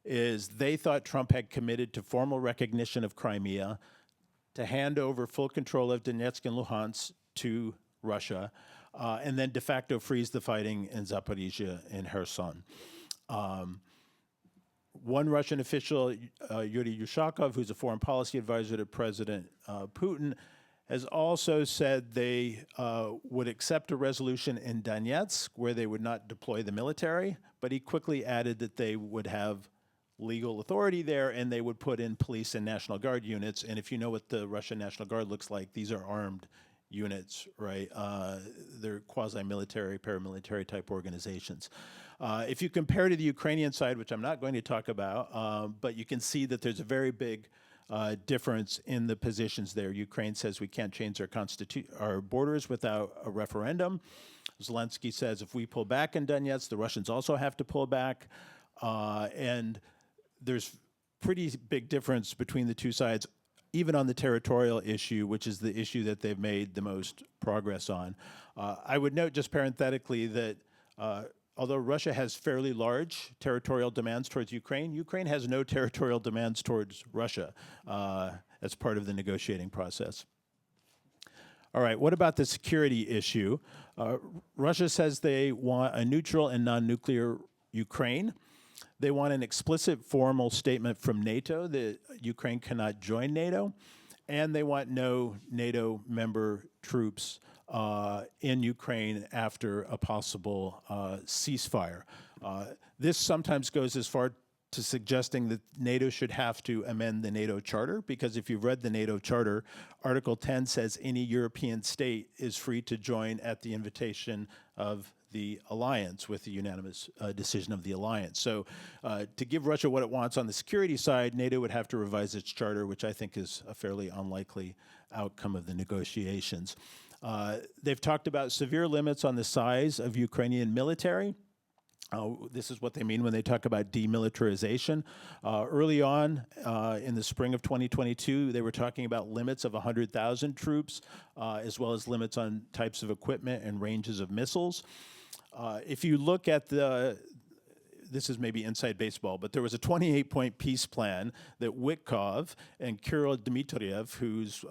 is they thought Trump had committed to formal recognition of Crimea, to hand over full control of Donetsk and Luhansk to Russia, and then de facto freeze the fighting in Zaporizhia and Kherson. One Russian official, Yuri Yushakov, who's a foreign policy advisor to President Putin, has also said they would accept a resolution in Donetsk where they would not deploy the military, but he quickly added that they would have legal authority there and they would put in police and National Guard units. And if you know what the Russian National Guard looks like, these are armed units, right? They're quasi-military, paramilitary type organizations. If you compare to the Ukrainian side, which I'm not going to talk about, but you can see that there's a very big difference in the positions there. Ukraine says we can't change our borders without a referendum. Zelensky says if we pull back in Donetsk, the Russians also have to pull back. And there's pretty big difference between the two sides, even on the territorial issue, which is the issue that they've made the most progress on. I would note just parenthetically that although Russia has fairly large territorial demands towards Ukraine, Ukraine has no territorial demands towards Russia as part of the negotiating process. All right, what about the security issue? Russia says they want a neutral and non-nuclear Ukraine. They want an explicit formal statement from NATO that Ukraine cannot join NATO, and they want no NATO member troops in Ukraine after a possible ceasefire. This sometimes goes as far to suggesting that NATO should have to amend the NATO Charter, because if you've read the NATO Charter, Article 10 says any European state is free to join at the invitation of the alliance with the unanimous decision of the alliance. So to give Russia what it wants on the security side, NATO would have to revise its charter, which I think is a fairly unlikely outcome of the negotiations. They've talked about severe limits on the size of Ukrainian military. This is what they mean when they talk about demilitarization. Early on in the spring of 2022, they were talking about limits of 100,000 troops, as well as limits on types of equipment and ranges of missiles. If you look at this is maybe inside baseball, but there was a 28-point peace plan that Witkoff and Kirill Dmitriev, who's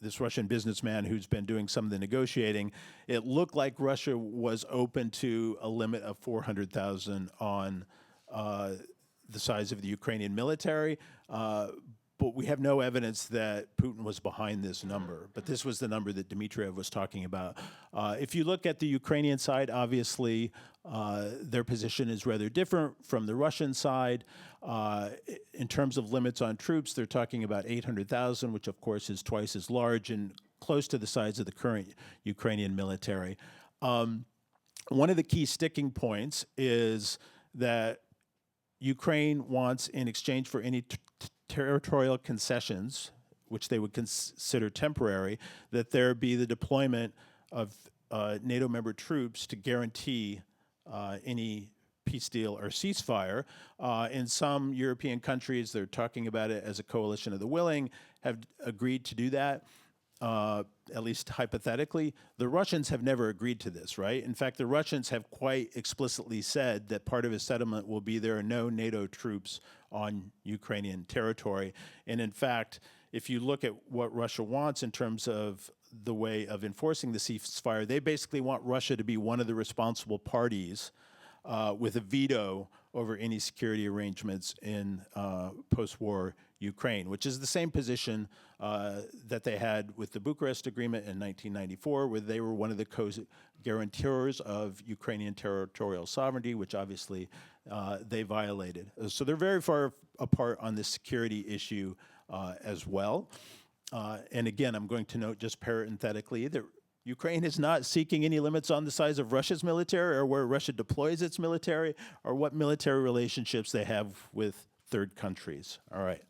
this Russian businessman who's been doing some of the negotiating, it looked like Russia was open to a limit of 400,000 on the size of the Ukrainian military. But we have no evidence that Putin was behind this number. But this was the number that Dmitriev was talking about. If you look at the Ukrainian side, obviously their position is rather different from the Russian side. In terms of limits on troops, they're talking about 800,000, which of course is twice as large and close to the size of the current Ukrainian military. One of the key sticking points is that Ukraine wants, in exchange for any territorial concessions, which they would consider temporary, that there be the deployment of NATO member troops to guarantee any peace deal or ceasefire. In some European countries, they're talking about it as a coalition of the willing, have agreed to do that. At least hypothetically. The Russians have never agreed to this, right? In fact, the Russians have quite explicitly said that part of a settlement will be there are no NATO troops on Ukrainian territory. And in fact, if you look at what Russia wants in terms of the way of enforcing the ceasefire, they basically want Russia to be one of the responsible parties with a veto over any security arrangements in post-war Ukraine, which is the same position that they had with the Bucharest Agreement in 1994, where they were one of the co-guarantors of Ukrainian territorial sovereignty, which obviously they violated. So they're very far apart on this security issue as well. And again, I'm going to note just parenthetically that Ukraine is not seeking any limits on the size of Russia's military or where Russia deploys its military or what military relationships they have with third countries. All right.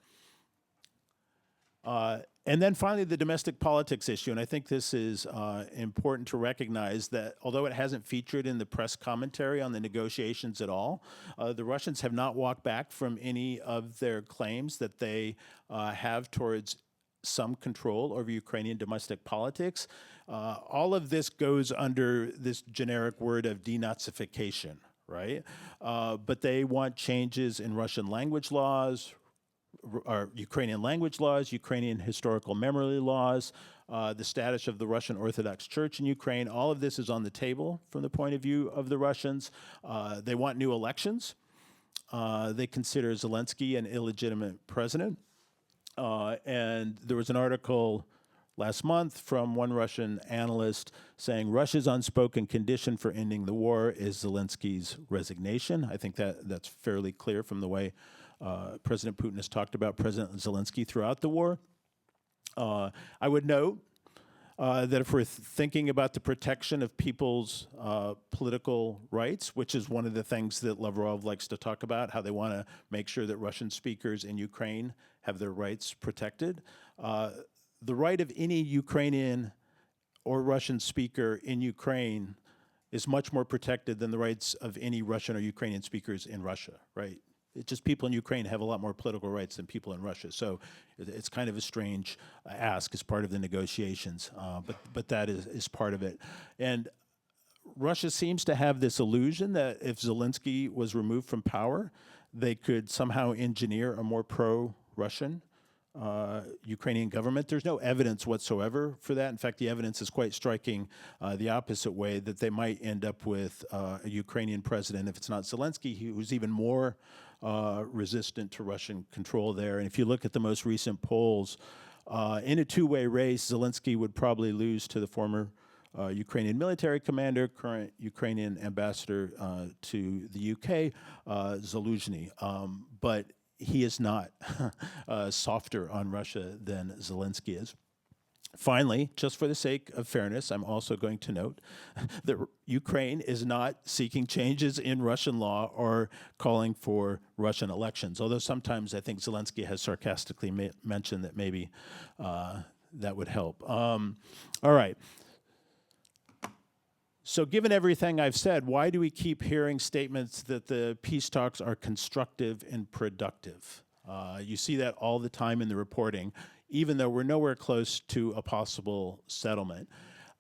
And then finally, the domestic politics issue. And I think this is important to recognize that although it hasn't featured in the press commentary on the negotiations at all, the Russians have not walked back from any of their claims that they have towards some control over Ukrainian domestic politics. All of this goes under this generic word of denazification, right? But they want changes in Russian language laws, or Ukrainian language laws, Ukrainian historical memory laws, the status of the Russian Orthodox Church in Ukraine. All of this is on the table from the point of view of the Russians. They want new elections. They consider Zelensky an illegitimate president. And there was an article last month from one Russian analyst saying Russia's unspoken condition for ending the war is Zelensky's resignation. I think that's fairly clear from the way President Putin has talked about President Zelensky throughout the war. I would note that if we're thinking about the protection of people's political rights, which is one of the things that Lavrov likes to talk about, how they want to make sure that Russian speakers in Ukraine have their rights protected. The right of any Ukrainian or Russian speaker in Ukraine is much more protected than the rights of any Russian or Ukrainian speakers in Russia, right? It's just people in Ukraine have a lot more political rights than people in Russia. So it's kind of a strange ask as part of the negotiations, but that is part of it. And Russia seems to have this illusion that if Zelensky was removed from power, they could somehow engineer a more pro-Russian Ukrainian government. There's no evidence whatsoever for that. In fact, the evidence is quite striking the opposite way, that they might end up with a Ukrainian president, if it's not Zelensky, who's even more resistant to Russian control there. And if you look at the most recent polls, in a two-way race, Zelensky would probably lose to the former Ukrainian military commander, current Ukrainian ambassador to the UK, Zaluzhny. But he is not softer on Russia than Zelensky is. Finally, just for the sake of fairness, I'm also going to note that Ukraine is not seeking changes in Russian law or calling for Russian elections, although sometimes I think Zelensky has sarcastically mentioned that maybe that would help. All right. So given everything I've said, why do we keep hearing statements that the peace talks are constructive and productive? You see that all the time in the reporting, even though we're nowhere close to a possible settlement.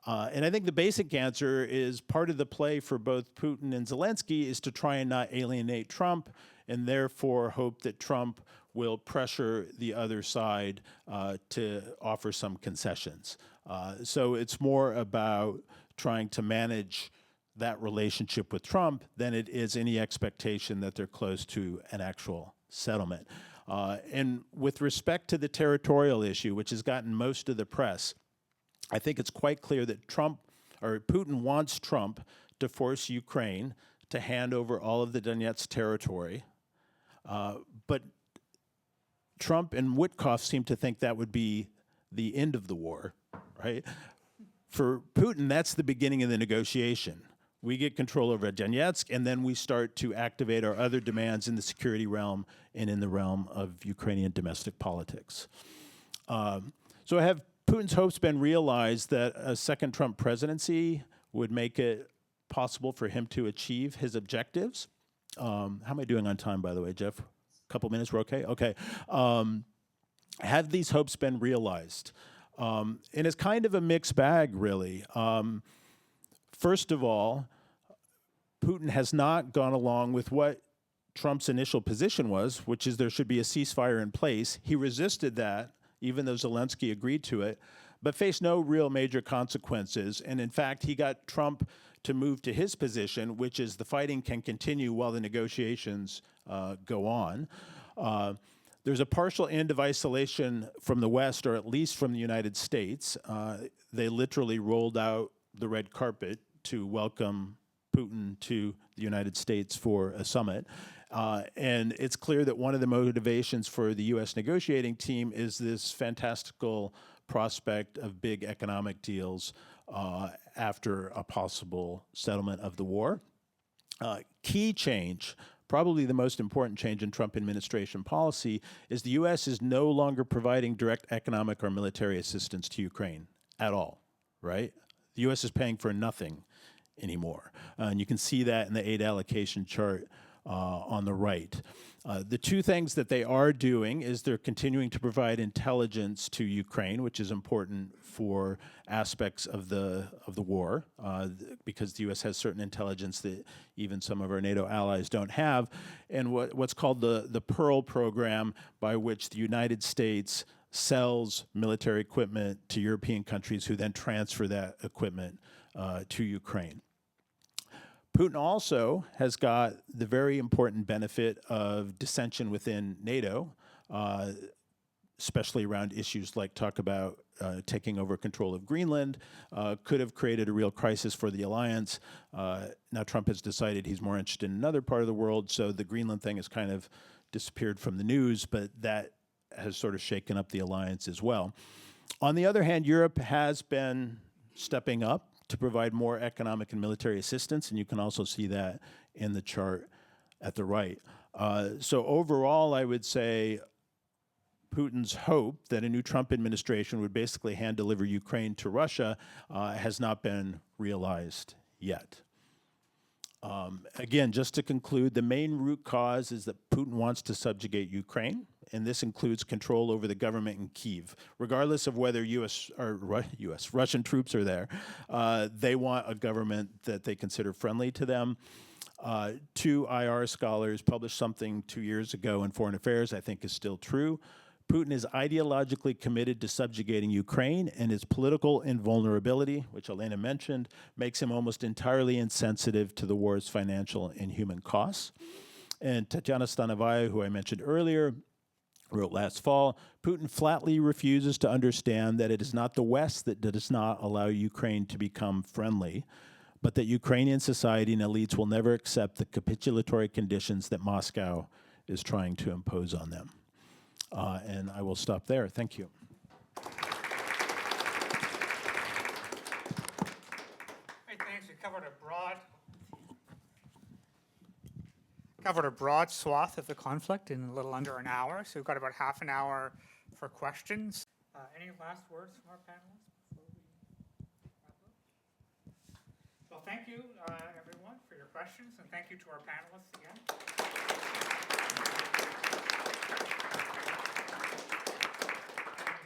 And I think the basic answer is part of the play for both Putin and Zelensky is to try and not alienate Trump, and therefore hope that Trump will pressure the other side to offer some concessions. So it's more about trying to manage that relationship with Trump than it is any expectation that they're close to an actual settlement. And with respect to the territorial issue, which has gotten most of the press, I think it's quite clear that Putin wants Trump to force Ukraine to hand over all of the Donetsk territory. But Trump and Witkoff seem to think that would be the end of the war, right? For Putin, that's the beginning of the negotiation. We get control over Donetsk, and then we start to activate our other demands in the security realm and in the realm of Ukrainian domestic politics. So have Putin's hopes been realized that a second Trump presidency would make it possible for him to achieve his objectives? how am I doing on time, by the way, Jeff? Couple minutes, we're okay? Okay. Have these hopes been realized? And it's kind of a mixed bag, really. First of all, Putin has not gone along with what Trump's initial position was, which is there should be a ceasefire in place. He resisted that, even though Zelensky agreed to it, but faced no real major consequences. And in fact, he got Trump to move to his position, which is the fighting can continue while the negotiations go on. There's a partial end of isolation from the West, or at least from the United States. They literally rolled out the red carpet to welcome Putin to the United States for a summit. And it's clear that one of the motivations for the U.S. negotiating team is this fantastical prospect of big economic deals after a possible settlement of the war. Key change, probably the most important change in Trump administration policy, is the U.S. is no longer providing direct economic or military assistance to Ukraine at all, right? The U.S. is paying for nothing anymore. And you can see that in the aid allocation chart on the right. The two things that they are doing is they're continuing to provide intelligence to Ukraine, which is important for aspects of the war, because the U.S. has certain intelligence that even some of our NATO allies don't have, and what's called the Pearl program, by which the United States sells military equipment to European countries who then transfer that equipment to Ukraine. Putin also has got the very important benefit of dissension within NATO, especially around issues like talk about taking over control of Greenland, could have created a real crisis for the alliance. Now Trump has decided he's more interested in another part of the world, so the Greenland thing has kind of disappeared from the news, but that has sort of shaken up the alliance as well. On the other hand, Europe has been stepping up to provide more economic and military assistance, and you can also see that in the chart at the right. So overall, I would say Putin's hope that a new Trump administration would basically hand deliver Ukraine to Russia has not been realized yet. Again, just to conclude, the main root cause is that Putin wants to subjugate Ukraine, and this includes control over the government in Kyiv. Regardless of whether Russian troops are there, they want a government that they consider friendly to them. Two IR scholars published something 2 years ago in Foreign Affairs I think is still true. Putin is ideologically committed to subjugating Ukraine, and his political invulnerability, which Elena mentioned, makes him almost entirely insensitive to the war's financial and human costs. And Tatiana Stanovaya, who I mentioned earlier, wrote last fall, Putin flatly refuses to understand that it is not the West that does not allow Ukraine to become friendly, but that Ukrainian society and elites will never accept the capitulatory conditions that Moscow is trying to impose on them. And I will stop there. Thank you. Great, thanks. We covered a broad swath of the conflict in a little under an hour, so we've got about half an hour for questions. Any last words from our panelists before we wrap up? Well, thank you, everyone, for your questions, and thank you to our panelists again.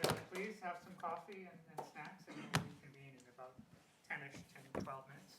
And please have some coffee and snacks, and we'll reconvene in about 10-ish, 10, 12 minutes.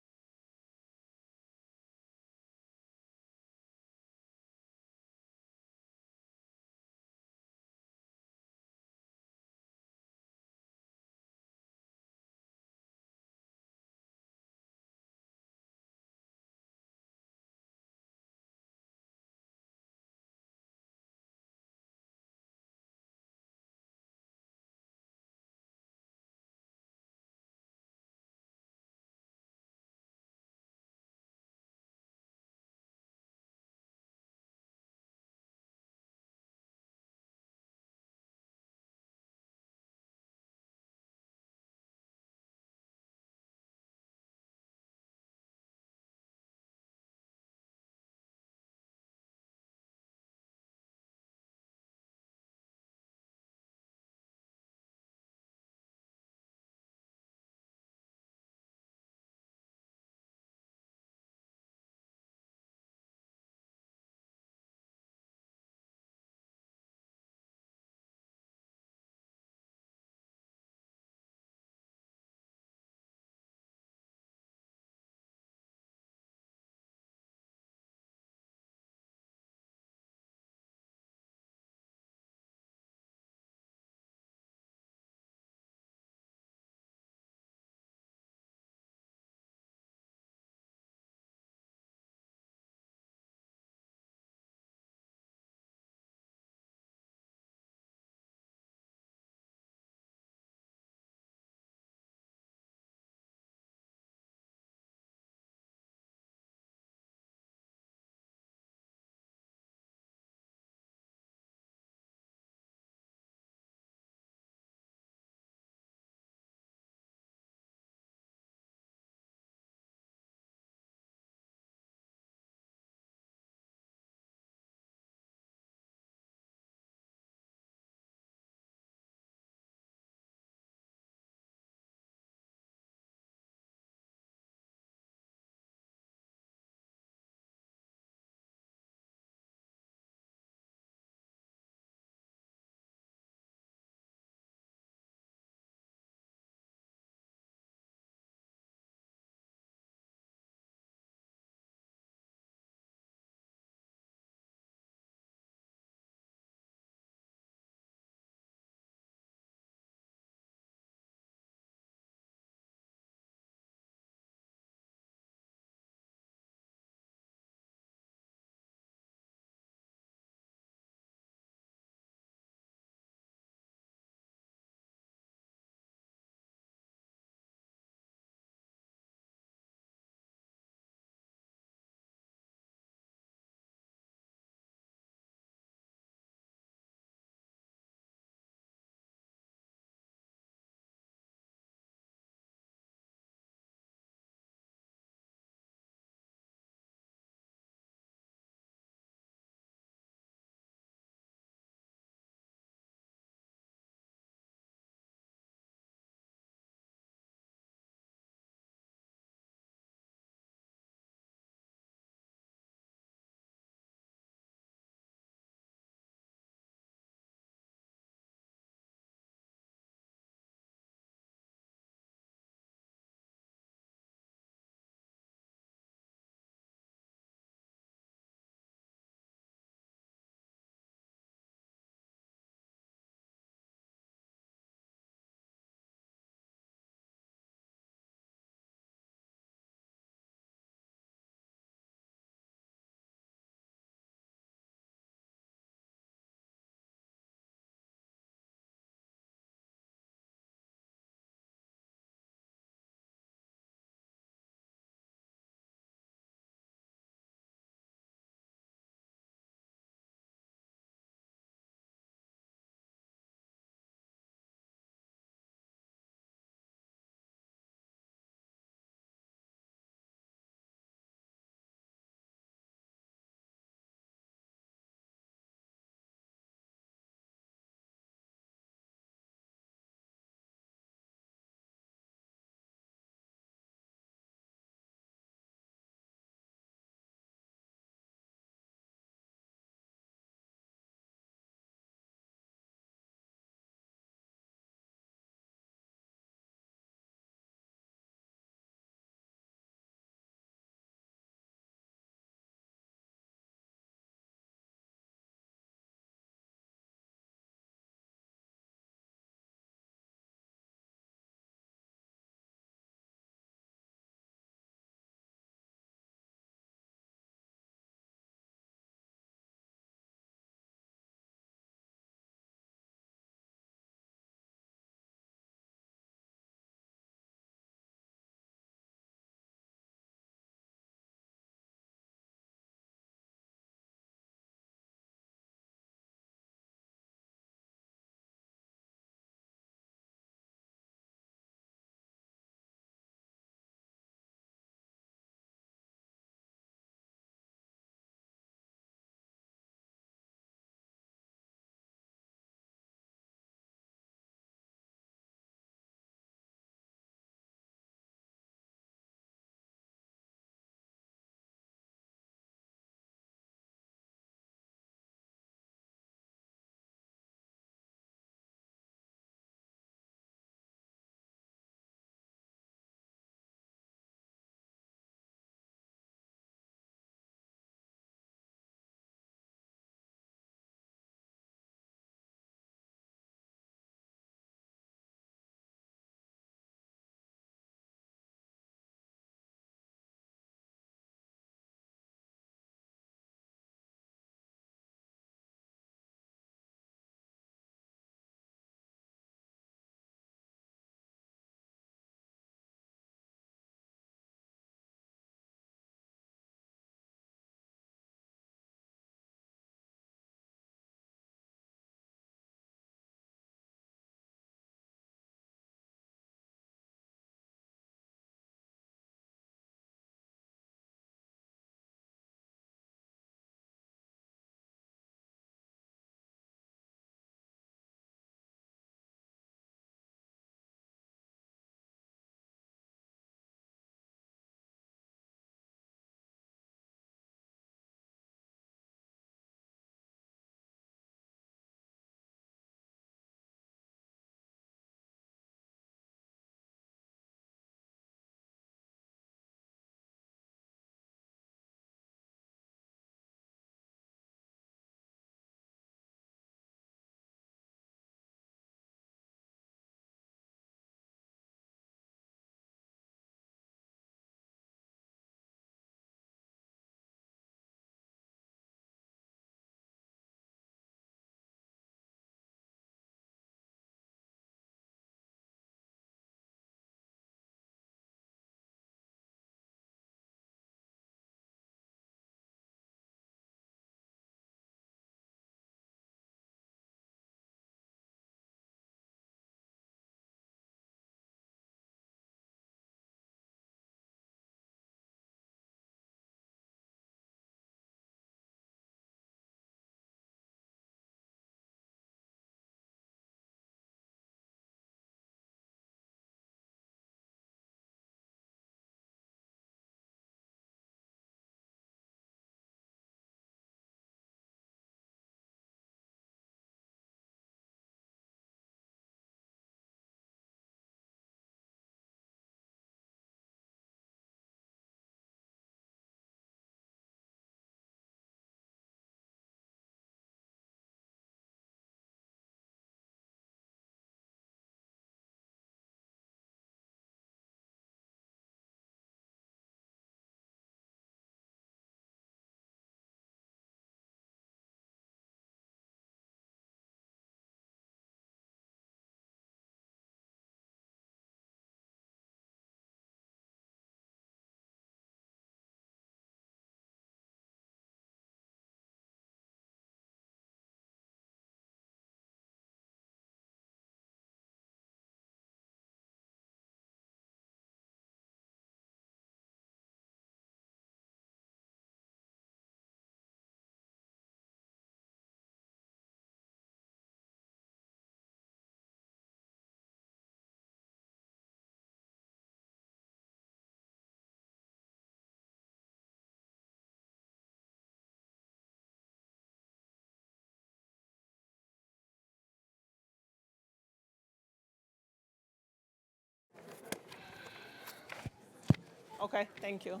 Okay, thank you.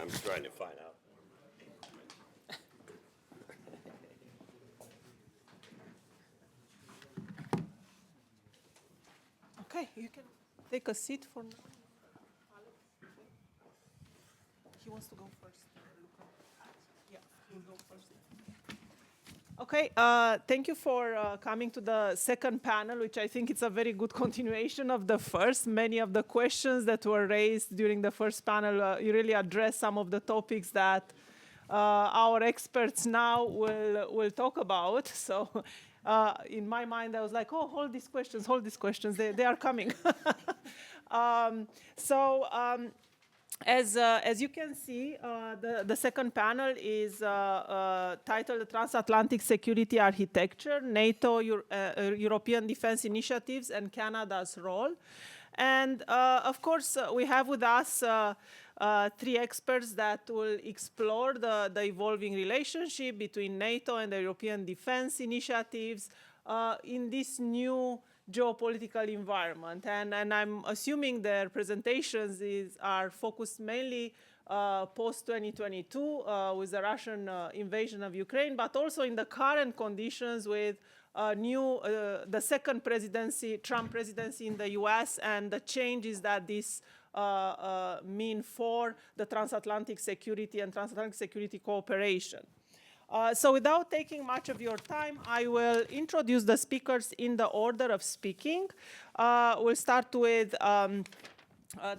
I'm trying to find out. Okay, you can take a seat for now. Alex, he wants to go first. Yeah, you go first. Okay, thank you for coming to the second panel, which I think it's a very good continuation of the first. Many of the questions that were raised during the first panel, you really address some of the topics that our experts now will talk about. So in my mind, I was like, oh, hold these questions, they are coming. As you can see, the second panel is titled Transatlantic Security Architecture, NATO, European Defense Initiatives, and Canada's Role. And of course, we have with us three experts that will explore the evolving relationship between NATO and the European defense initiatives in this new geopolitical environment. And I'm assuming their presentations are focused mainly post-2022 with the Russian invasion of Ukraine, but also in the current conditions with the second presidency, Trump presidency in the US, and the changes that this mean for the transatlantic security and transatlantic security cooperation. So without taking much of your time, I will introduce the speakers in the order of speaking. We'll start with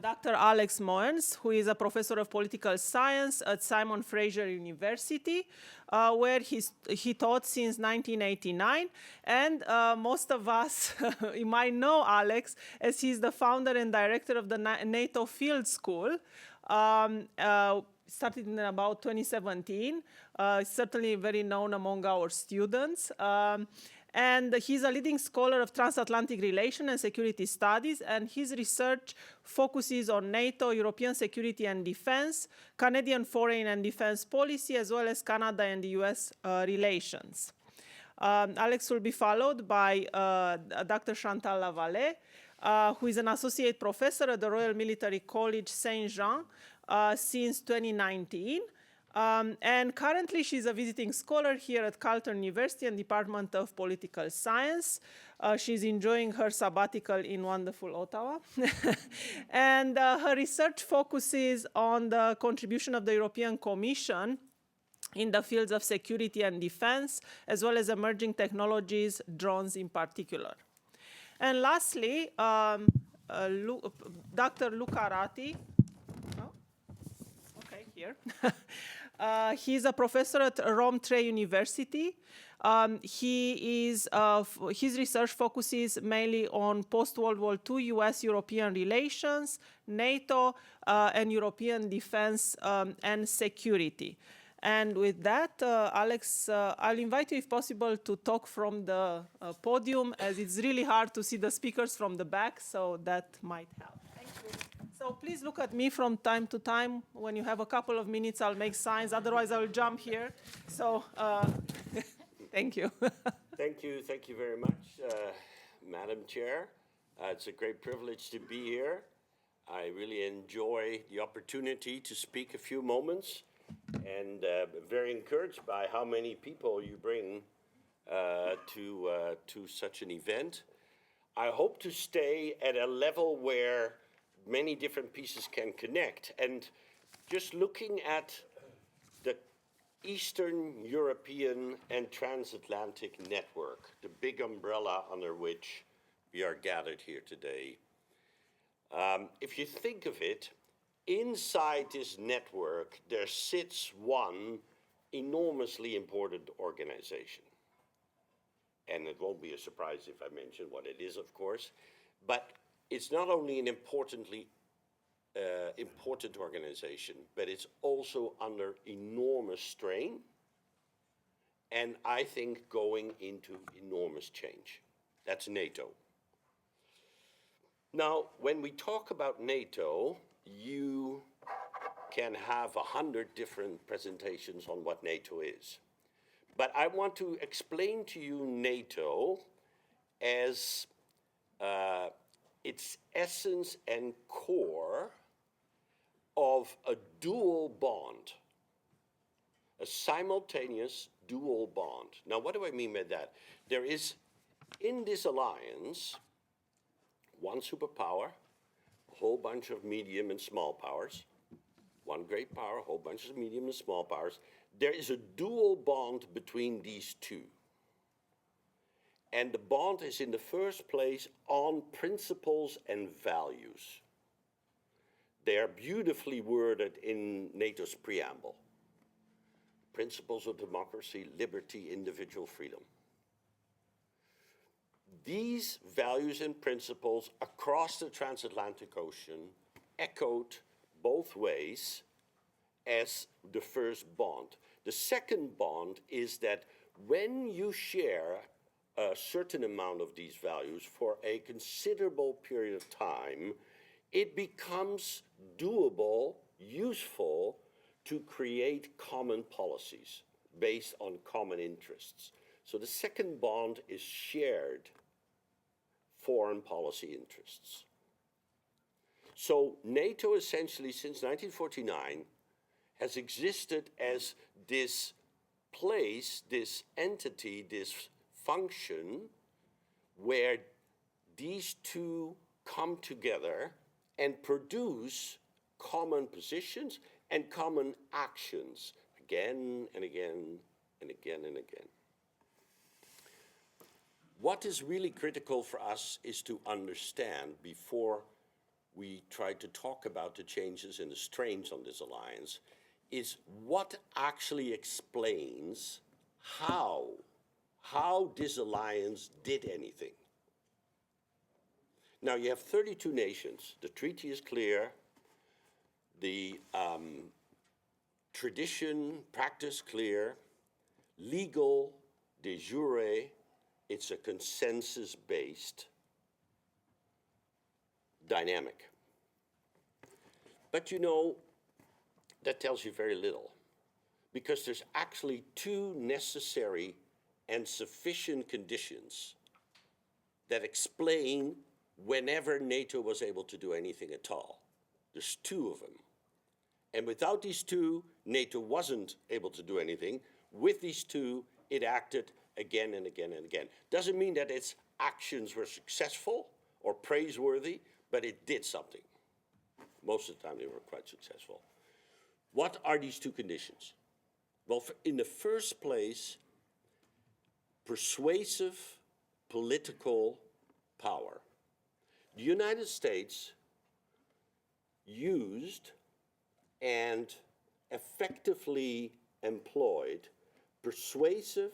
Dr. Alex Moens, who is a professor of political science at Simon Fraser University, where he taught since 1989. And most of us, you might know Alex, as he's the founder and director of the NATO Field School. Started in about 2017. Certainly very known among our students. And he's a leading scholar of transatlantic relations and security studies, and his research focuses on NATO, European security and defense, Canadian foreign and defense policy, as well as Canada and the US relations. Alex will be followed by Dr. Chantal Lavallee, who is an associate professor at the Royal Military College Saint-Jean since 2019. And currently, she's a visiting scholar here at Carleton University and Department of Political Science. She's enjoying her sabbatical in wonderful Ottawa. And her research focuses on the contribution of the European Commission in the fields of security and defense, as well as emerging technologies, drones in particular. And lastly, Dr. Luca Ratti. Okay, here. He's a professor at Rome Tre University. His research focuses mainly on post-World War II US-European relations, NATO, and European defense and security. And with that, Alex, I'll invite you, if possible, to talk from the podium, as it's really hard to see the speakers from the back, so that might help. Thank you. So please look at me from time to time. When you have a couple of minutes, I'll make signs. Otherwise, I'll jump here. So thank you. Thank you very much, Madam Chair. It's a great privilege to be here. I really enjoy the opportunity to speak a few moments, and very encouraged by how many people you bring to such an event. I hope to stay at a level where many different pieces can connect. And just looking at the Eastern European and Transatlantic network, the big umbrella under which we are gathered here today, if you think of it, inside this network, there sits one enormously important organization. And it won't be a surprise if I mention what it is, of course. But it's not only an important organization, but it's also under enormous strain, and I think going into enormous change. That's NATO. Now, when we talk about NATO, you can have 100 different presentations on what NATO is. But I want to explain to you NATO as its essence and core of a dual bond, a simultaneous dual bond. Now, what do I mean by that? There is, in this alliance, one superpower, a whole bunch of medium and small powers, one great power, a whole bunch of medium and small powers. There is a dual bond between these two. And the bond is in the first place on principles and values. They are beautifully worded in NATO's preamble. Principles of democracy, liberty, individual freedom. These values and principles across the transatlantic ocean echoed both ways as the first bond. The second bond is that when you share a certain amount of these values for a considerable period of time, it becomes doable, useful to create common policies based on common interests. So the second bond is shared foreign policy interests. So NATO essentially since 1949 has existed as this place, this entity, this function where these two come together and produce common positions and common actions again and again and again and again. What is really critical for us is to understand before we try to talk about the changes and the strains on this alliance is what actually explains how this alliance did anything. Now you have 32 nations. The treaty is clear. The tradition, practice clear. Legal, de jure, it's a consensus-based dynamic. But you know, that tells you very little because there's actually two necessary and sufficient conditions that explain whenever NATO was able to do anything at all. There's two of them. And without these two, NATO wasn't able to do anything. With these two, it acted again and again and again. Doesn't mean that its actions were successful or praiseworthy, but it did something. Most of the time, they were quite successful. What are these two conditions? Well, in the first place, persuasive political power. The United States used and effectively employed persuasive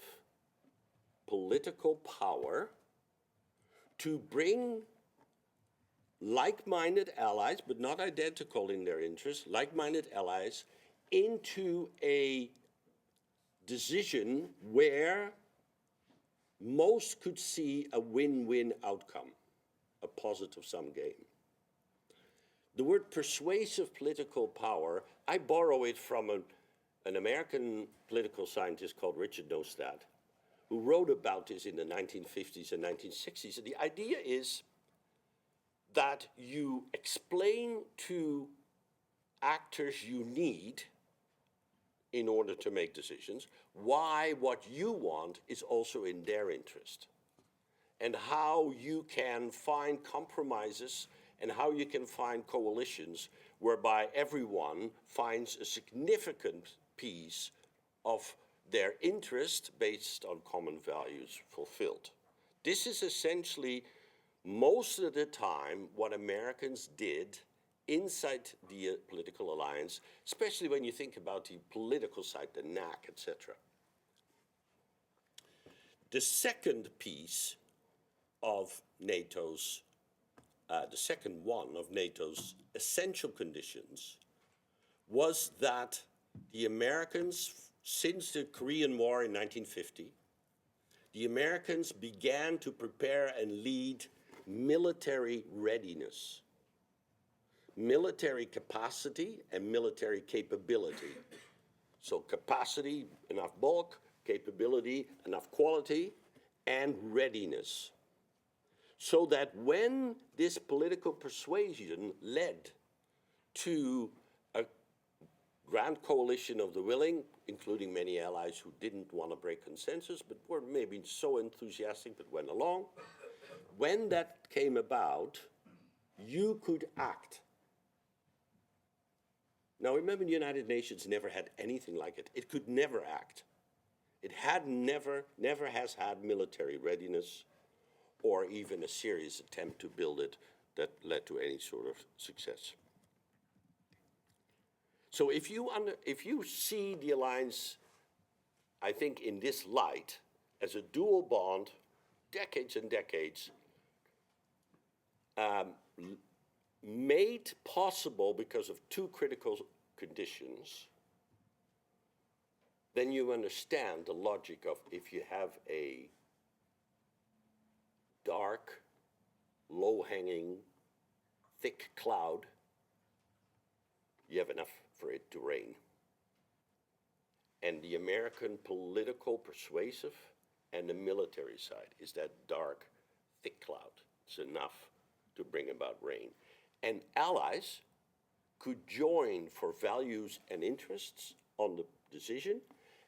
political power to bring like-minded allies, but not identical in their interests, like-minded allies into a decision where most could see a win-win outcome, a positive-sum game. The word persuasive political power, I borrow it from an American political scientist called Richard Neustadt, who wrote about this in the 1950s and 1960s. And the idea is that you explain to actors you need in order to make decisions why what you want is also in their interest, and how you can find compromises and how you can find coalitions whereby everyone finds a significant piece of their interest based on common values fulfilled. This is essentially most of the time what Americans did inside the political alliance, especially when you think about the political side, the NAC, etc. The second piece of NATO's, the second one of NATO's essential conditions was that the Americans, since the Korean War in 1950, the Americans began to prepare and lead military readiness, military capacity and military capability. So capacity, enough bulk, capability, enough quality, and readiness. So that when this political persuasion led to a grand coalition of the willing, including many allies who didn't want to break consensus, but were maybe so enthusiastic but went along, when that came about, you could act. Now remember, the United Nations never had anything like it. It could never act. It had never has had military readiness or even a serious attempt to build it that led to any sort of success. So if you see the alliance, I think in this light, as a dual bond, decades and decades, made possible because of two critical conditions, then you understand the logic of if you have a dark, low-hanging, thick cloud, you have enough for it to rain. And the American political persuasive and the military side is that dark, thick cloud. It's enough to bring about rain. And allies could join for values and interests on the decision,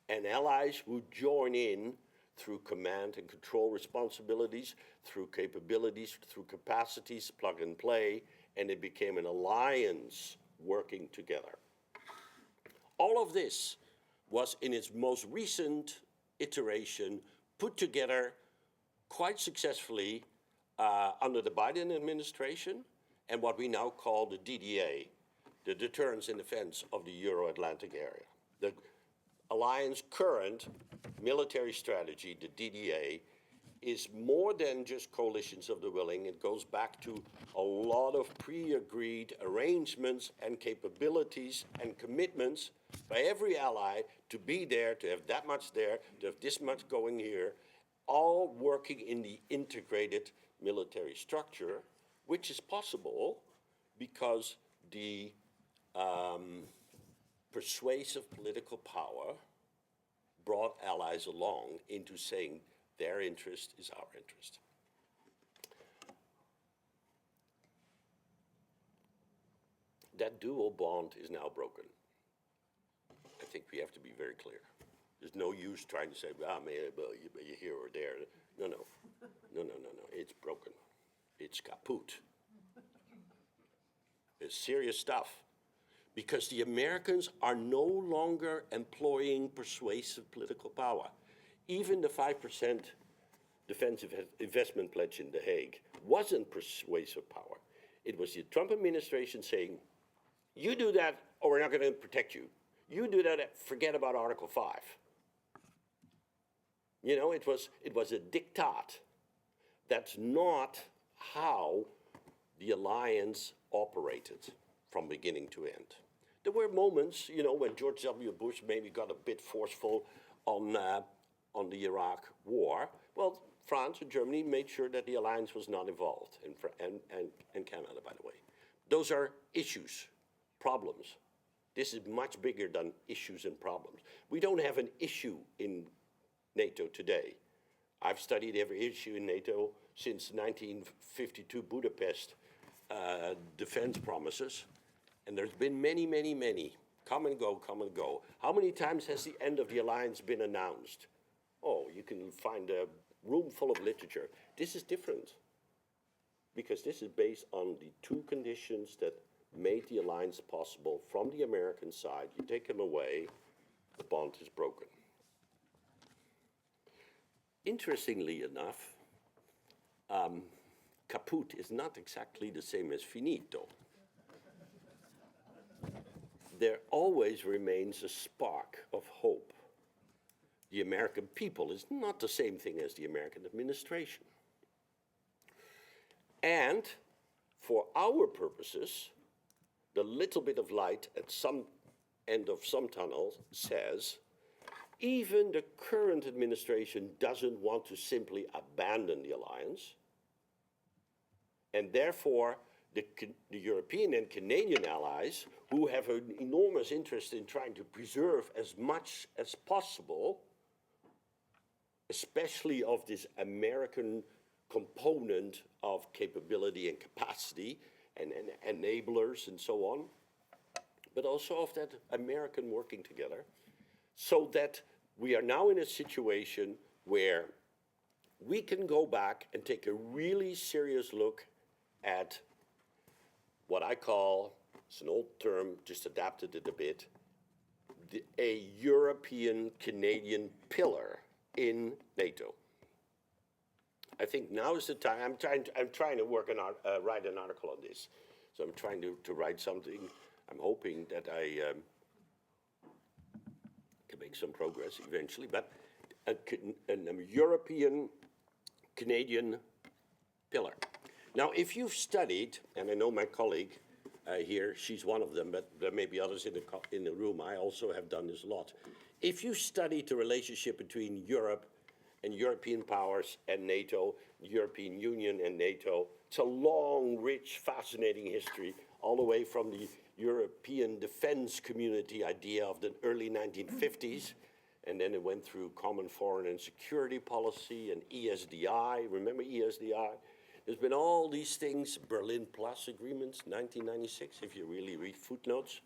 and allies would join in through command and control responsibilities, through capabilities, through capacities, plug and play, and it became an alliance working together. All of this was in its most recent iteration put together quite successfully under the Biden administration and what we now call the DDA, the Deterrence and Defense of the Euro-Atlantic area. The alliance current military strategy, the DDA, is more than just coalitions of the willing. It goes back to a lot of pre-agreed arrangements and capabilities and commitments by every ally to be there, to have that much there, to have this much going here, all working in the integrated military structure, which is possible because the persuasive political power brought allies along into saying their interest is our interest. That dual bond is now broken. I think we have to be very clear. There's no use trying to say, well, you're here or there. No. It's broken. It's kaput. It's serious stuff. Because the Americans are no longer employing persuasive political power. Even the 5% defensive investment pledge in The Hague wasn't persuasive power. It was the Trump administration saying, you do that or we're not going to protect you. You do that, forget about Article 5. You know, it was a diktat. That's not how the alliance operated from beginning to end. There were moments, you know, when George W. Bush maybe got a bit forceful on the Iraq war. Well, France and Germany made sure that the alliance was not involved, and Canada, by the way. Those are issues, problems. This is much bigger than issues and problems. We don't have an issue in NATO today. I've studied every issue in NATO since 1952 Budapest defense promises. And there's been many. Come and go. How many times has the end of the alliance been announced? Oh, you can find a room full of literature. This is different. Because this is based on the two conditions that made the alliance possible from the American side. You take them away, the bond is broken. Interestingly enough, kaput is not exactly the same as finito. There always remains a spark of hope. The American people is not the same thing as the American administration. And for our purposes, the little bit of light at some end of some tunnel says, even the current administration doesn't want to simply abandon the alliance, and therefore the European and Canadian allies, who have an enormous interest in trying to preserve as much as possible, especially of this American component of capability and capacity and enablers and so on, but also of that American working together, so that we are now in a situation where we can go back and take a really serious look at what I call, it's an old term, just adapted it a bit, a European-Canadian pillar in NATO. I think now is the time. I'm trying to write an article on this. So I'm trying to write something. I'm hoping that I can make some progress eventually. But a European-Canadian pillar. Now, if you've studied, and I know my colleague here, she's one of them, but there may be others in the room. I also have done this a lot. If you studied the relationship between Europe and European powers and NATO, European Union and NATO, it's a long, rich, fascinating history, all the way from the European defense community idea of the early 1950s, and then it went through common foreign and security policy and ESDI. Remember ESDI? There's been all these things, Berlin Plus agreements, 1996, if you really read footnotes.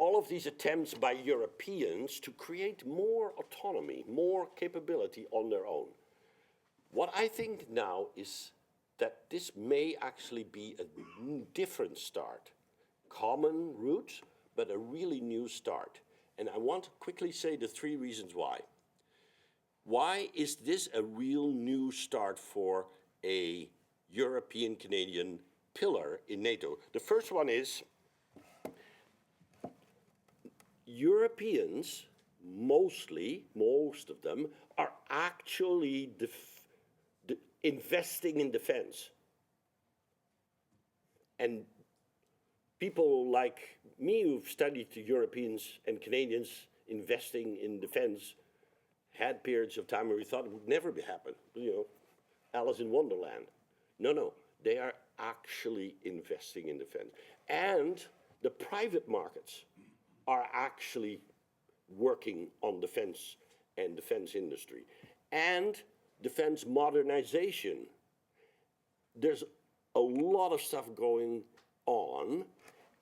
All of these attempts by Europeans to create more autonomy, more capability on their own. What I think now is that this may actually be a different start. Common roots, but a really new start. And I want to quickly say the 3 reasons why. Why is this a real new start for a European-Canadian pillar in NATO? The first one is Europeans, most of them, are actually investing in defense. And people like me who've studied the Europeans and Canadians investing in defense had periods of time where we thought it would never happen. You know, Alice in Wonderland. No, they are actually investing in defense. And the private markets are actually working on defense and defense industry. And defense modernization. There's a lot of stuff going on,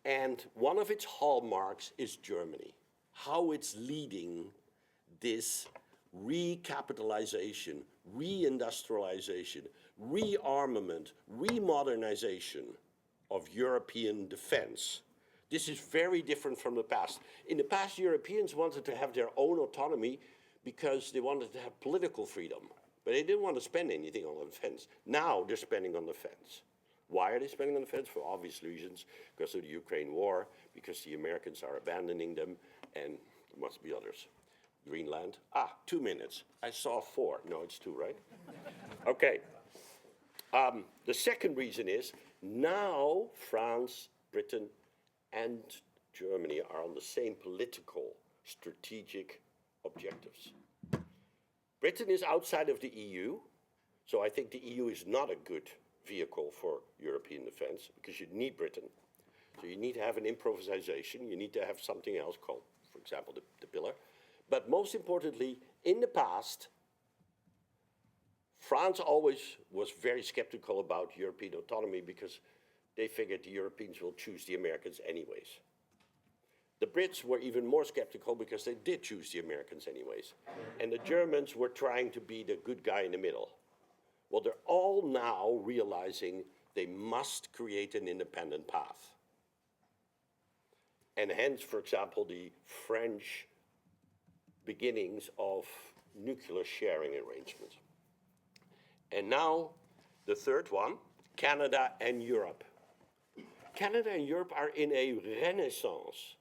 and one of its hallmarks is Germany, how it's leading this recapitalization, reindustrialization, rearmament, remodernization of European defense. This is very different from the past. In the past, Europeans wanted to have their own autonomy because they wanted to have political freedom, but they didn't want to spend anything on the defense. Now they're spending on defense. Why are they spending on defense? For obvious reasons, because of the Ukraine war, because the Americans are abandoning them, and there must be others. Greenland. 2 minutes. I saw 4. No, it's 2, right? Okay. The second reason is now France, Britain, and Germany are on the same political, strategic objectives. Britain is outside of the EU, so I think the EU is not a good vehicle for European defense because you need Britain. So you need to have an improvisation. You need to have something else called, for example, the pillar. But most importantly, in the past, France always was very skeptical about European autonomy because they figured the Europeans will choose the Americans anyways. The Brits were even more skeptical because they did choose the Americans anyways. And the Germans were trying to be the good guy in the middle. Well, they're all now realizing they must create an independent path. And hence, for example, the French beginnings of nuclear sharing arrangements. And now, the third one, Canada and Europe. Canada and Europe are in a renaissance.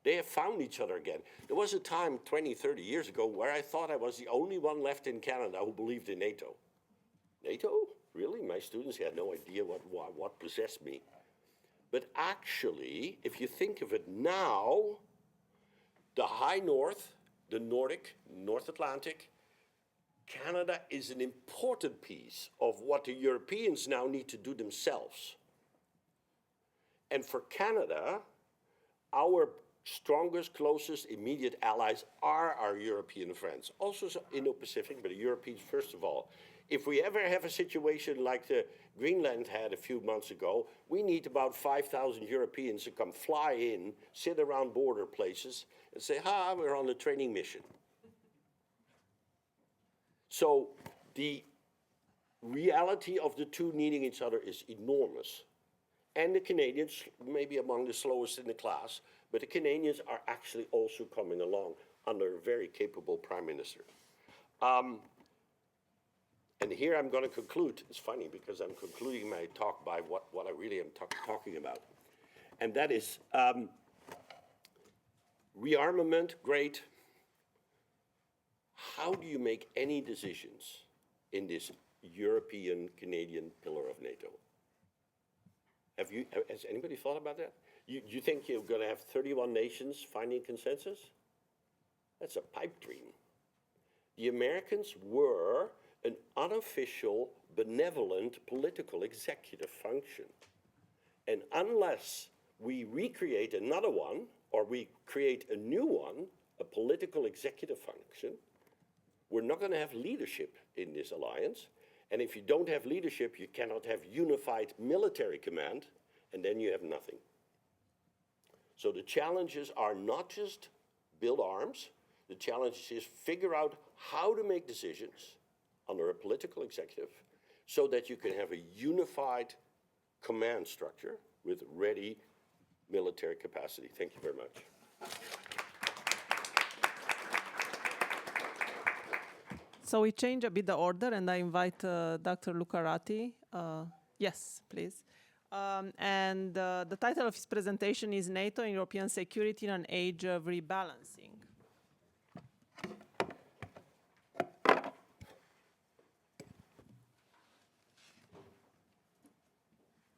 They have found each other again. There was a time 20, 30 years ago where I thought I was the only one left in Canada who believed in NATO. NATO? Really? My students had no idea what possessed me. But actually, if you think of it now, the high north, the Nordic, North Atlantic, Canada is an important piece of what the Europeans now need to do themselves. And for Canada, our strongest, closest, immediate allies are our European friends. Also Indo-Pacific, but the Europeans first of all. if we ever have a situation like the Greenland had a few months ago, we need about 5,000 Europeans to come fly in, sit around border places, and say, we're on a training mission. So the reality of the two needing each other is enormous. And the Canadians may be among the slowest in the class, but the Canadians are actually also coming along under a very capable Prime Minister. And here I'm going to conclude. It's funny because I'm concluding my talk by what I really am talking about. And that is rearmament, great. How do you make any decisions in this European-Canadian pillar of NATO? Has anybody thought about that? You think you're going to have 31 nations finding consensus? That's a pipe dream. The Americans were an unofficial, benevolent political executive function. And unless we recreate another one, or we create a new one, a political executive function, we're not going to have leadership in this alliance. And if you don't have leadership, you cannot have unified military command, and then you have nothing. So the challenges are not just build arms, the challenge is figure out how to make decisions under a political executive so that you can have a unified command structure with ready military capacity. Thank you very much. So we change a bit the order, and I invite Dr. Luca Ratti. Yes, please. And the title of his presentation is NATO and European Security in an Age of Rebalancing.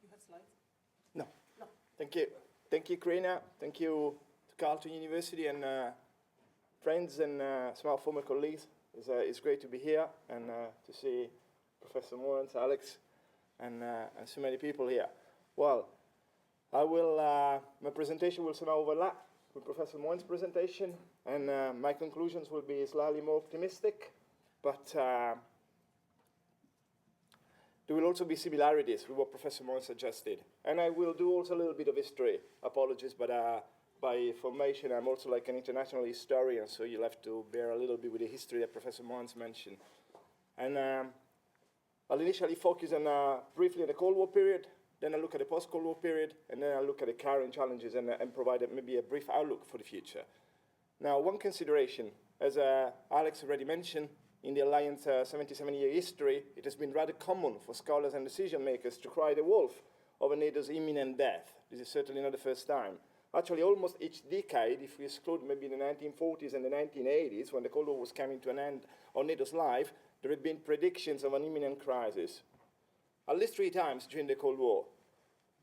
You have slides? No. Thank you. Thank you, Karina. Thank you to Carleton University and friends and some former colleagues. It's great to be here and to see Professor Morans, Alex, and so many people here. Well, my presentation will somehow overlap with Professor Morans' presentation, and my conclusions will be slightly more optimistic, but there will also be similarities with what Professor Morans suggested. And I will do also a little bit of history. Apologies, but by formation, I'm also like an international historian, so you'll have to bear a little bit with the history that Professor Morans mentioned. And I'll initially focus on briefly on the Cold War period, then I'll look at the post-Cold War period, and then I'll look at the current challenges and provide maybe a brief outlook for the future. Now, one consideration, as Alex already mentioned, in the Alliance 77-year history, it has been rather common for scholars and decision makers to cry the wolf over NATO's imminent death. This is certainly not the first time. Actually, almost each decade, if we exclude maybe the 1940s and the 1980s, when the Cold War was coming to an end on NATO's life, there had been predictions of an imminent crisis. At least 3 times during the Cold War.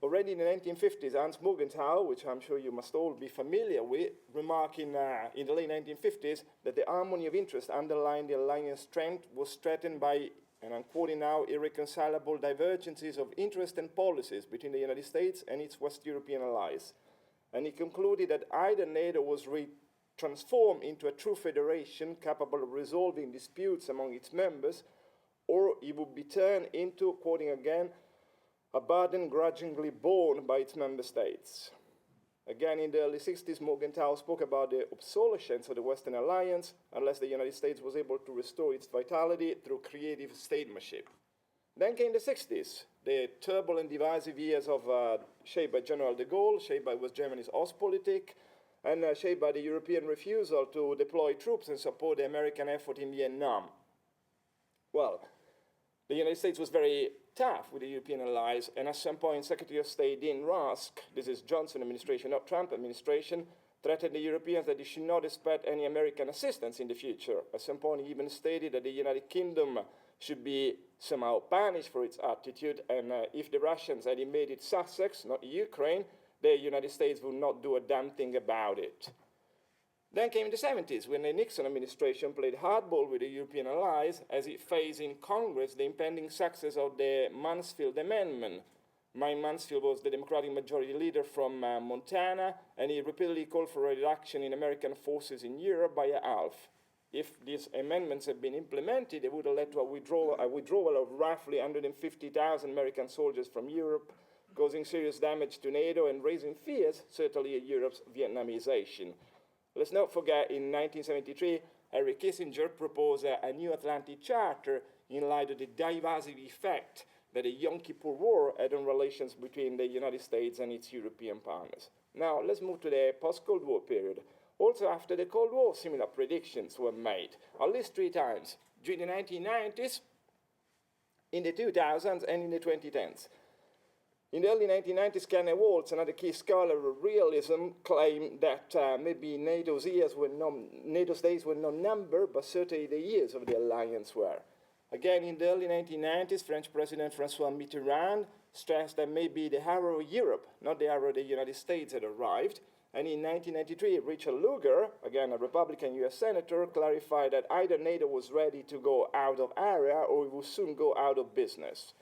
Already in the 1950s, Hans Morgenthau, which I'm sure you must all be familiar with, remarking in the late 1950s that the harmony of interest underlying the alliance strength was threatened by, and I'm quoting now, irreconcilable divergences of interest and policies between the United States and its West European allies. And he concluded that either NATO was transformed into a true federation capable of resolving disputes among its members, or it would be turned into, quoting again, a burden grudgingly borne by its member states. Again, in the early 60s, Morgenthau spoke about the obsolescence of the Western Alliance unless the United States was able to restore its vitality through creative statesmanship. Then came the 60s, the turbulent, divisive years of shaped by General de Gaulle, shaped by West Germany's Ostpolitik, and shaped by the European refusal to deploy troops and support the American effort in Vietnam. Well, the United States was very tough with the European allies, and at some point, Secretary of State Dean Rusk, this is Johnson administration, not Trump administration, threatened the Europeans that they should not expect any American assistance in the future. At some point, he even stated that the United Kingdom should be somehow punished for its attitude, and if the Russians had invaded Sussex, not Ukraine, the United States would not do a damn thing about it. Then came the 70s, when the Nixon administration played hardball with the European allies as it faced in Congress the impending success of the Mansfield Amendment. Mike Mansfield was the Democratic majority leader from Montana, and he repeatedly called for a reduction in American forces in Europe by a half. if these amendments had been implemented, it would have led to a withdrawal of roughly 150,000 American soldiers from Europe, causing serious damage to NATO and raising fears, certainly of Europe's Vietnamization. Let's not forget, in 1973, Henry Kissinger proposed a new Atlantic Charter in light of the divisive effect that the Yom Kippur War had on relations between the United States and its European partners. Now, let's move to the post-Cold War period. Also, after the Cold War, similar predictions were made, at least 3 times, during the 1990s, in the 2000s, and in the 2010s. In the early 1990s, Kenneth Waltz, another key scholar of realism, claimed that maybe NATO's days were not numbered, but certainly the years of the alliance were. Again, in the early 1990s, French President François Mitterrand stressed that maybe the hour of Europe, not the hour of the United States, had arrived. And in 1993, Richard Lugar, again a Republican US senator, clarified that either NATO was ready to go out of area or it would soon go out of business.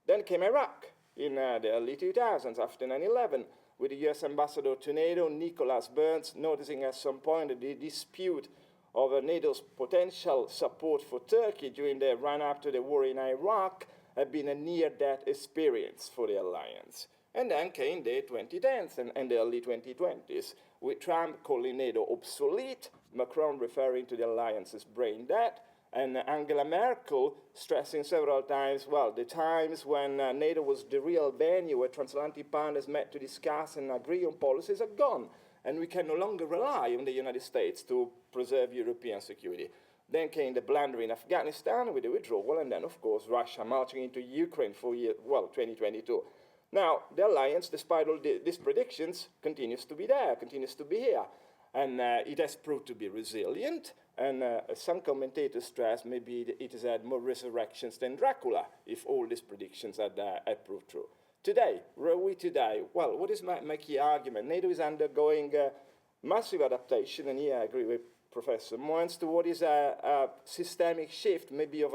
Then came Iraq in the early 2000s, after 9/11, with the US ambassador to NATO, Nicholas Burns, noticing at some point that the dispute over NATO's potential support for Turkey during the run-up to the war in Iraq had been a near-death experience for the alliance. And then came the 2010s and the early 2020s, with Trump calling NATO obsolete, Macron referring to the alliance's brain dead, and Angela Merkel stressing several times, well, the times when NATO was the real venue where transatlantic partners met to discuss and agree on policies are gone, and we can no longer rely on the United States to preserve European security. Then came the blunder in Afghanistan with the withdrawal, and then, of course, Russia marching into Ukraine for 2022. Now, the alliance, despite all these predictions, continues to be there, continues to be here. And it has proved to be resilient. And some commentators stress maybe it has had more resurrections than Dracula, if all these predictions had proved true. Today, where are we today? Well, what is my key argument? NATO is undergoing massive adaptation, and here I agree with Professor Moens, to what is a systemic shift, maybe of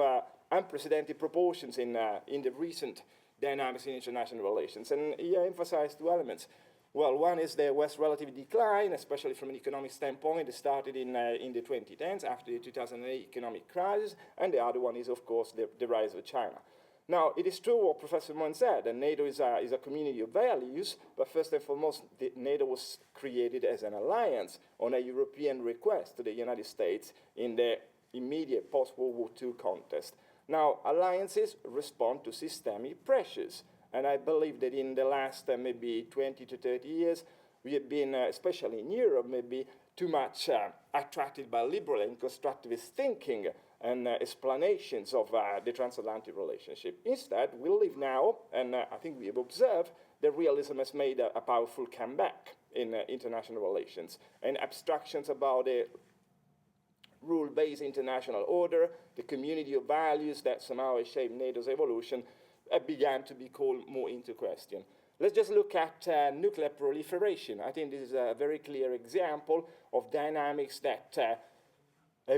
unprecedented proportions in the recent dynamics in international relations. And here I emphasize 2 elements. Well, one is the West's relative decline, especially from an economic standpoint. It started in the 2010s after the 2008 economic crisis, and the other one is, of course, the rise of China. Now, it is true what Professor Moen said, that NATO is a community of values, but first and foremost, NATO was created as an alliance on a European request to the United States in the immediate post-World War II context. Now, alliances respond to systemic pressures, and I believe that in the last maybe 20 to 30 years, we have been, especially in Europe, maybe too much attracted by liberal and constructivist thinking and explanations of the transatlantic relationship. Instead, we live now, and I think we have observed, that realism has made a powerful comeback in international relations, and abstractions about the rule-based international order, the community of values that somehow has shaped NATO's evolution, began to be called more into question. Let's just look at nuclear proliferation. I think this is a very clear example of dynamics that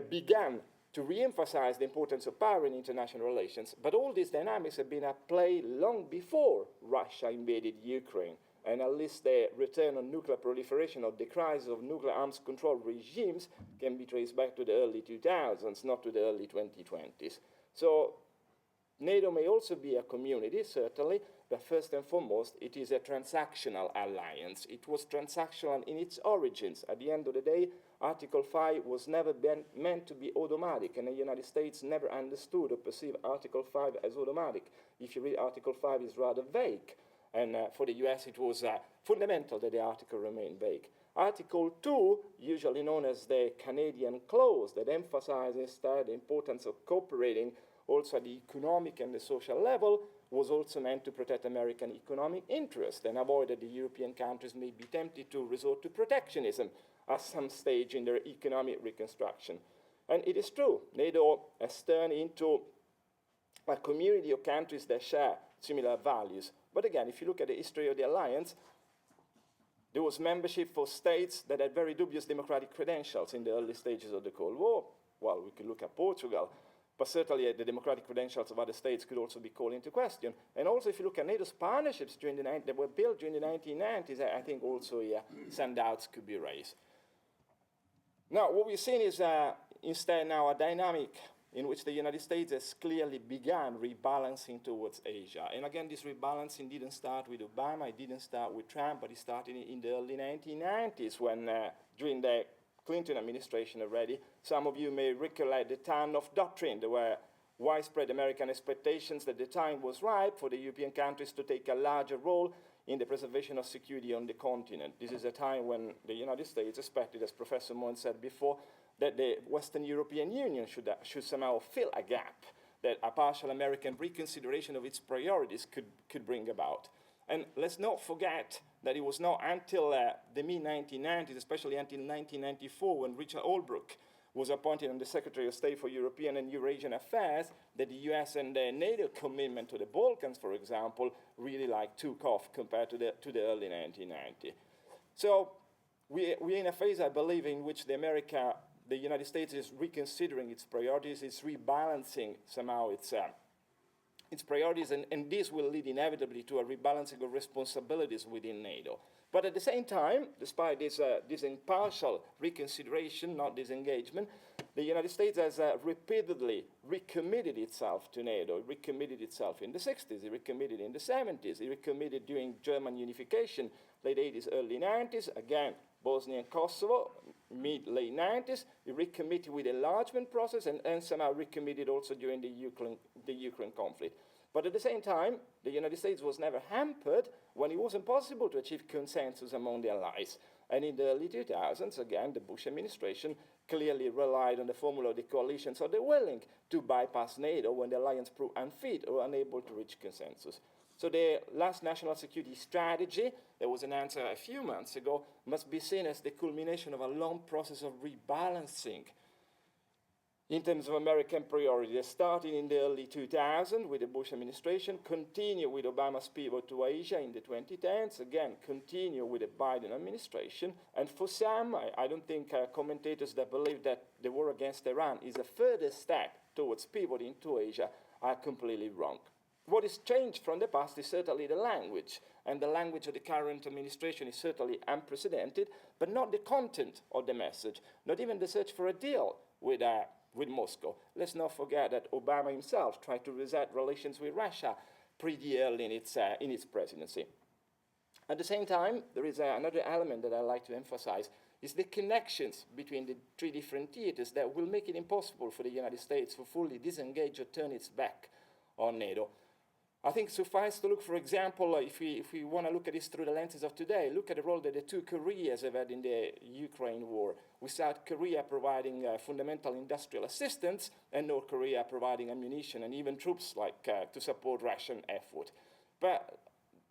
began to re-emphasize the importance of power in international relations. But all these dynamics have been at play long before Russia invaded Ukraine. And at least the return on nuclear proliferation or the crisis of nuclear arms control regimes can be traced back to the early 2000s, not to the early 2020s. So NATO may also be a community, certainly, but first and foremost, it is a transactional alliance. It was transactional in its origins. At the end of the day, Article 5 was never meant to be automatic, and the United States never understood or perceived Article 5 as automatic. If you read Article 5, it's rather vague. And for the US, it was fundamental that the article remain vague. Article 2, usually known as the Canadian clause, that emphasizes instead the importance of cooperating also at the economic and the social level, was also meant to protect American economic interests and avoid that the European countries may be tempted to resort to protectionism at some stage in their economic reconstruction. And it is true, NATO has turned into a community of countries that share similar values. But again, if you look at the history of the alliance, there was membership for states that had very dubious democratic credentials in the early stages of the Cold War. Well, we could look at Portugal, but certainly the democratic credentials of other states could also be called into question. And also, if you look at NATO's partnerships that were built during the 1990s, I think also some doubts could be raised. Now, what we've seen is instead now a dynamic in which the United States has clearly begun rebalancing towards Asia. And again, this rebalancing didn't start with Obama, it didn't start with Trump, but it started in the early 1990s when, during the Clinton administration already, some of you may recollect the Tarnoff Doctrine. There were widespread American expectations that the time was ripe for the European countries to take a larger role in the preservation of security on the continent. This is a time when the United States expected, as Professor Moen said before, that the Western European Union should somehow fill a gap that a partial American reconsideration of its priorities could bring about. And let's not forget that it was not until the mid-1990s, especially until 1994, when Richard Holbrooke was appointed as the Secretary of State for European and Eurasian Affairs, that the US and the NATO commitment to the Balkans, for example, really took off compared to the early 1990s. So we're in a phase, I believe, in which the United States is reconsidering its priorities, it's rebalancing somehow its priorities, and this will lead inevitably to a rebalancing of responsibilities within NATO. But at the same time, despite this impartial reconsideration, not disengagement, the United States has repeatedly recommitted itself to NATO. It recommitted itself in the 60s, it recommitted in the 70s, it recommitted during German unification, late 80s, early 90s, again, Bosnia and Kosovo, mid-late 90s, it recommitted with the enlargement process and somehow recommitted also during the Ukraine conflict. But at the same time, the United States was never hampered when it wasn't possible to achieve consensus among the allies. And in the early 2000s, again, the Bush administration clearly relied on the formula of the coalition, so they're willing to bypass NATO when the alliance proved unfit or unable to reach consensus. So the last national security strategy that was announced a few months ago must be seen as the culmination of a long process of rebalancing in terms of American priorities, starting in the early 2000s with the Bush administration, continue with Obama's pivot to Asia in the 2010s, again, continue with the Biden administration. And for some, I don't think commentators that believe that the war against Iran is a further step towards pivoting to Asia are completely wrong. What is changed from the past is certainly the language, and the language of the current administration is certainly unprecedented, but not the content of the message, not even the search for a deal with Moscow. Let's not forget that Obama himself tried to reset relations with Russia pretty early in its presidency. At the same time, there is another element that I'd like to emphasize, is the connections between the three different theaters that will make it impossible for the United States to fully disengage or turn its back on NATO. I think suffice to look, for example, if we want to look at this through the lenses of today, look at the role that the two Koreas have had in the Ukraine war, with South Korea providing fundamental industrial assistance and North Korea providing ammunition and even troops to support Russian effort. But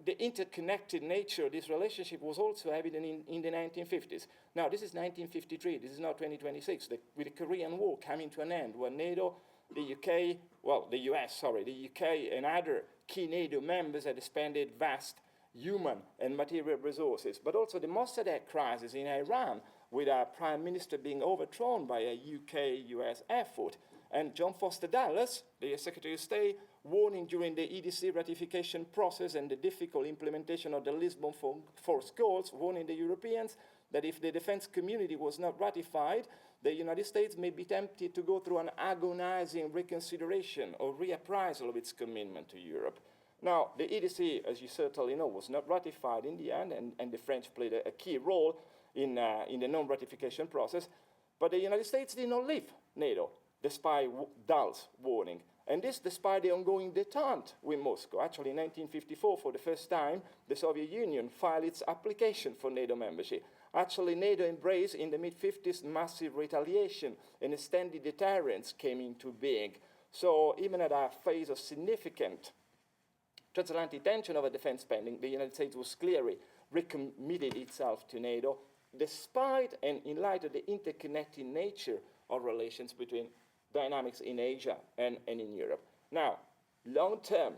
the interconnected nature of this relationship was also evident in the 1950s. Now, this is 1953, this is now 2026, with the Korean War coming to an end, where NATO, the UK and other key NATO members had expended vast human and material resources, but also the Mossadegh crisis in Iran, with our prime minister being overthrown by a UK-US effort, and John Foster Dulles, the Secretary of State, warning during the EDC ratification process and the difficult implementation of the Lisbon Force goals, warning the Europeans that if the defense community was not ratified, the United States may be tempted to go through an agonizing reconsideration or reappraisal of its commitment to Europe. Now, the EDC, as you certainly know, was not ratified in the end, and the French played a key role in the non-ratification process, but the United States did not leave NATO, despite Dulles' warning. And this despite the ongoing détente with Moscow. Actually, in 1954, for the first time, the Soviet Union filed its application for NATO membership. Actually, NATO embraced in the mid-50s massive retaliation, and extended deterrence came into being. So even at a phase of significant transatlantic tension over defense spending, the United States was clearly recommitted itself to NATO, despite and in light of the interconnected nature of relations between dynamics in Asia and in Europe. Now, long-term,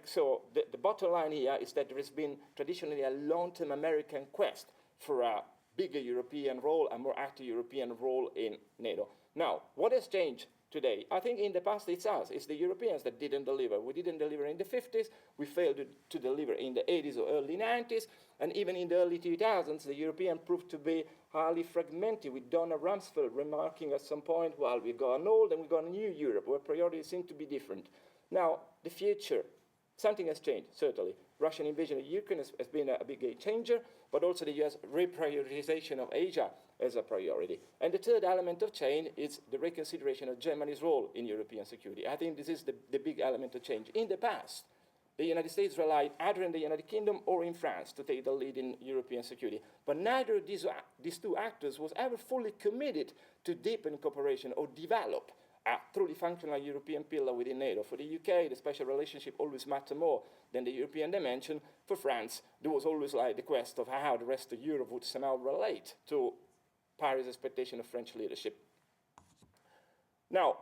so the bottom line here is that there has been traditionally a long-term American quest for a bigger European role, a more active European role in NATO. Now, what has changed today. I think in the past it's us, it's the Europeans that didn't deliver. We didn't deliver in the 50s, we failed to deliver in the 80s or early 90s, and even in the early 2000s, the European proved to be highly fragmented, with Donna Rumsfeld remarking at some point, well, we've got an old and we've got a new Europe, where priorities seem to be different. Now, the future, something has changed, certainly. Russian invasion of Ukraine has been a big game changer, but also the US reprioritization of Asia as a priority. And the third element of change is the reconsideration of Germany's role in European security. I think this is the big element of change. In the past, the United States relied either in the United Kingdom or in France to take the lead in European security. But neither of these two actors was ever fully committed to deepen cooperation or develop a truly functional European pillar within NATO. For the UK, the special relationship always mattered more than the European dimension. For France, there was always like the quest of how the rest of Europe would somehow relate to Paris' expectation of French leadership. Now,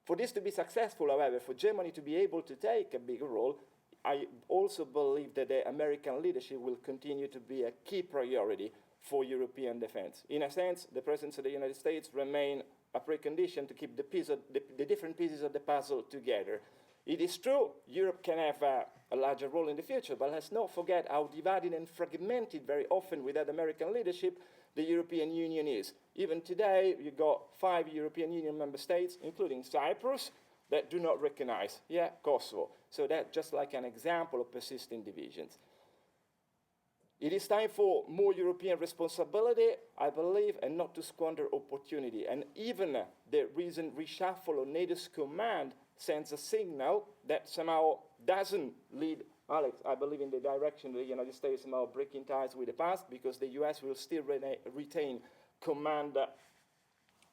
for this to be successful, however, for Germany to be able to take a bigger role, I also believe that the American leadership will continue to be a key priority for European defense. In a sense, the presence of the United States remains a precondition to keep the different pieces of the puzzle together. It is true, Europe can have a larger role in the future, but let's not forget how divided and fragmented very often without American leadership the European Union is. Even today, you've got 5 European Union member states, including Cyprus, that do not recognize, Kosovo. So that's just like an example of persisting divisions. It is time for more European responsibility, I believe, and not to squander opportunity. And even the recent reshuffle of NATO's command sends a signal that somehow doesn't lead, Alex, I believe, in the direction of the United States somehow breaking ties with the past, because the US will still retain command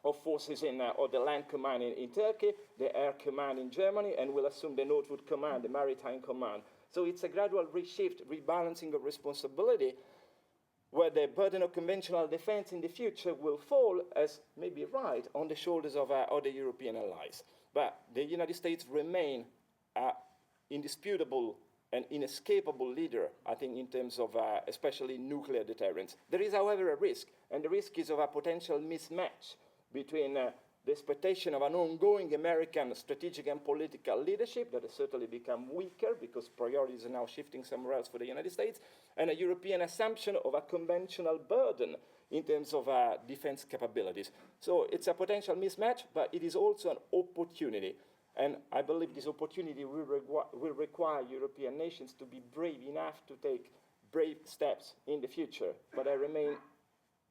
of forces or the land command in Turkey, the air command in Germany, and will assume the Northwood command, the maritime command. So it's a gradual reshift, rebalancing of responsibility, where the burden of conventional defense in the future will fall, as maybe right, on the shoulders of other European allies. But the United States remain an indisputable and inescapable leader, I think, in terms of especially nuclear deterrence. There is, however, a risk, and the risk is of a potential mismatch between the expectation of an ongoing American strategic and political leadership that has certainly become weaker because priorities are now shifting somewhere else for the United States, and a European assumption of a conventional burden in terms of defense capabilities. So it's a potential mismatch, but it is also an opportunity. And I believe this opportunity will require European nations to be brave enough to take brave steps in the future. But I remain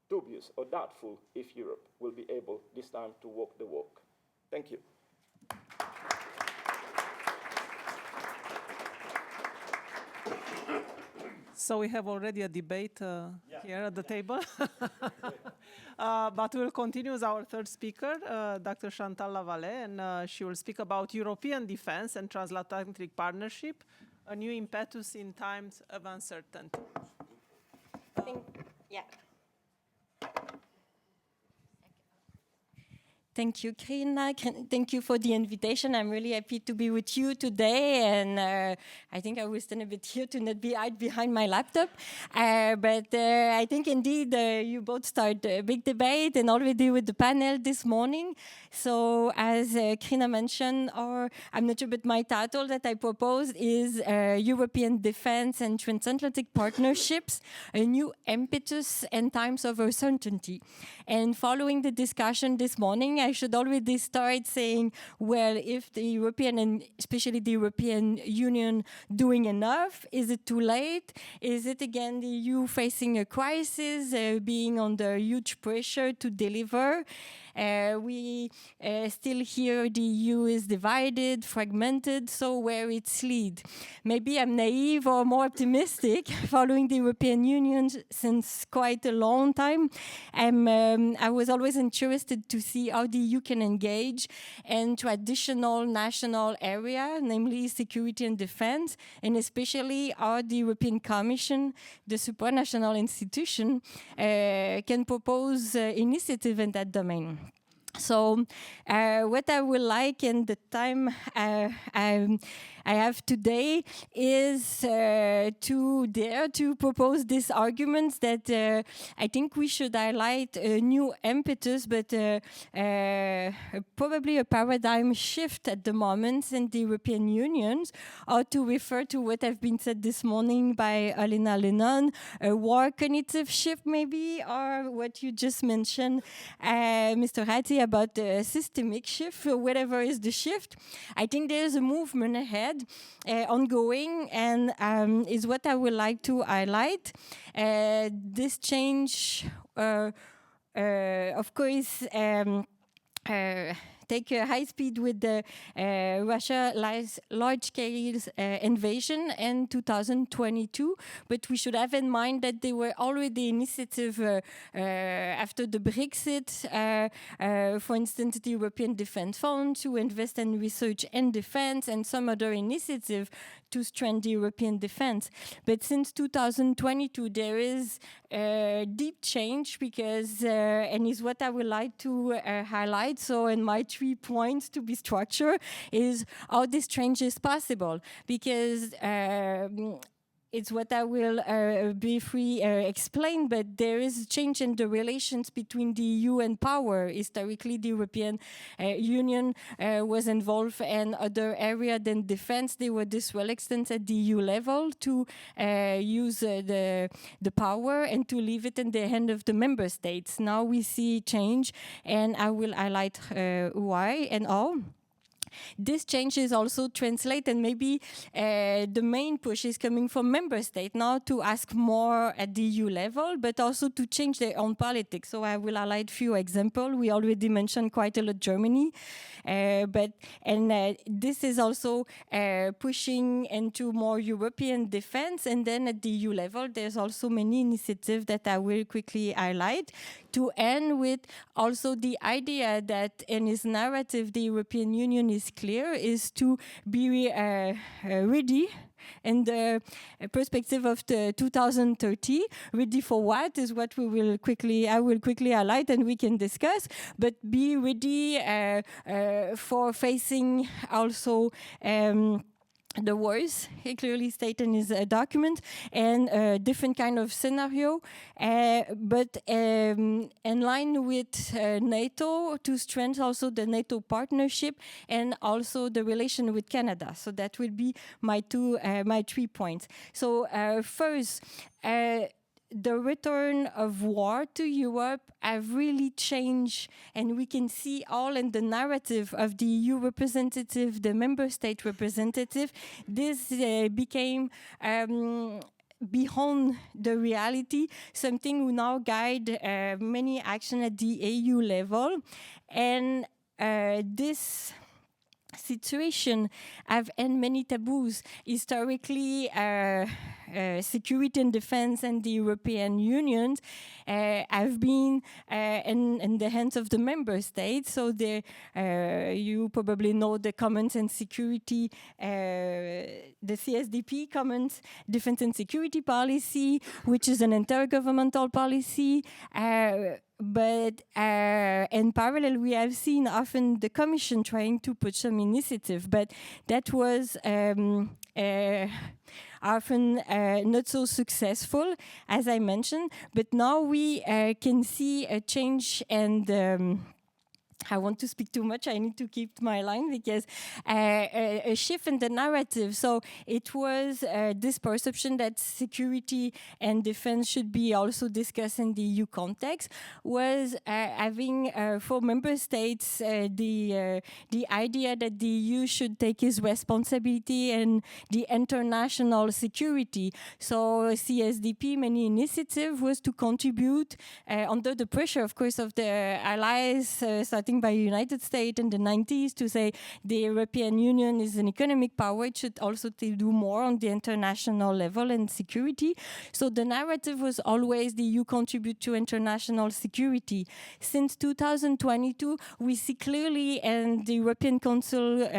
dubious or doubtful if Europe will be able this time to walk the walk. Thank you. So we have already a debate here at the table. But we'll continue with our third speaker, Dr. Chantal Lavallee, and she will speak about European defense and transatlantic partnership, a new impetus in times of uncertainty. Thank you, Karina. Thank you for the invitation. I'm really happy to be with you today, and I think I will stand a bit here to not be hide behind my laptop. But I think indeed you both started a big debate, and already with the panel this morning. So as Karina mentioned, or I'm not sure, but my title that I proposed is European Defense and Transatlantic Partnerships, a new impetus in times of uncertainty. And following the discussion this morning, I should already start saying, well, if the European and especially the European Union doing enough, is it too late? Is it again the EU facing a crisis, being under huge pressure to deliver? We still hear the EU is divided, fragmented, so where it's lead? Maybe I'm naive or more optimistic, following the European Union since quite a long time. I was always interested to see how the EU can engage in traditional national area, namely security and defense, and especially how the European Commission, the supranational institution, can propose initiative in that domain. So what I would like in the time I have today is to dare to propose these arguments that I think we should highlight a new impetus, but probably a paradigm shift at the moment in the European Union, or to refer to what have been said this morning by Alina Lennon, a war cognitive shift maybe, or what you just mentioned, Mr. Ratti, about the systemic shift, whatever is the shift. I think there's a movement ahead, ongoing, and is what I would like to highlight. This change, of course, take a high speed with the Russia large-scale invasion in 2022, but we should have in mind that there were already initiatives after the Brexit, for instance, the European Defence Fund to invest in research and defence, and some other initiatives to strengthen European defence. But since 2022, there is deep change because, and is what I would like to highlight. So in my 3 points to be structured is how this change is possible, because it's what I will briefly explain, but there is a change in the relations between the EU and power. Historically, the European Union was involved in other areas than defense. They were this well extended at the EU level to use the power and to leave it in the hand of the member states. Now we see change, and I will highlight why and how. This change is also translated, and maybe the main push is coming from member states now to ask more at the EU level, but also to change their own politics. So I will highlight a few examples. We already mentioned quite a lot Germany, this is also pushing into more European defense. And then at the EU level, there's also many initiatives that I will quickly highlight, to end with also the idea that in his narrative, the European Union is clear, is to be ready in the perspective of the 2030. Ready for what is what I will quickly highlight and we can discuss, but be ready for facing also the wars, he clearly stated in his document, and a different kind of scenario, but in line with NATO, to strengthen also the NATO partnership and also the relation with Canada. So that will be my 3 points. So first, the return of war to Europe have really changed, and we can see all in the narrative of the EU representative, the member state representative. This became beyond the reality, something who now guide many action at the EU level, and this situation have and many taboos. Historically, security and defense and the European Union have been in the hands of the member states. So you probably know the Commons and Security, the CSDP, Commons Defense and Security Policy, which is an intergovernmental policy. But in parallel, we have seen often the Commission trying to put some initiative, but that was often not so successful, as I mentioned. But now we can see a change, and I want to speak too much. I need to keep my line, because a shift in the narrative. So it was this perception that security and defense should be also discussed in the EU context, was having for member states the idea that the EU should take its responsibility in the international security. So CSDP, many initiative was to contribute under the pressure, of course, of the allies, starting by the United States in the 90s, to say the European Union is an economic power. It should also do more on the international level and security. So the narrative was always the EU contribute to international security. Since 2022, we see clearly in the European Council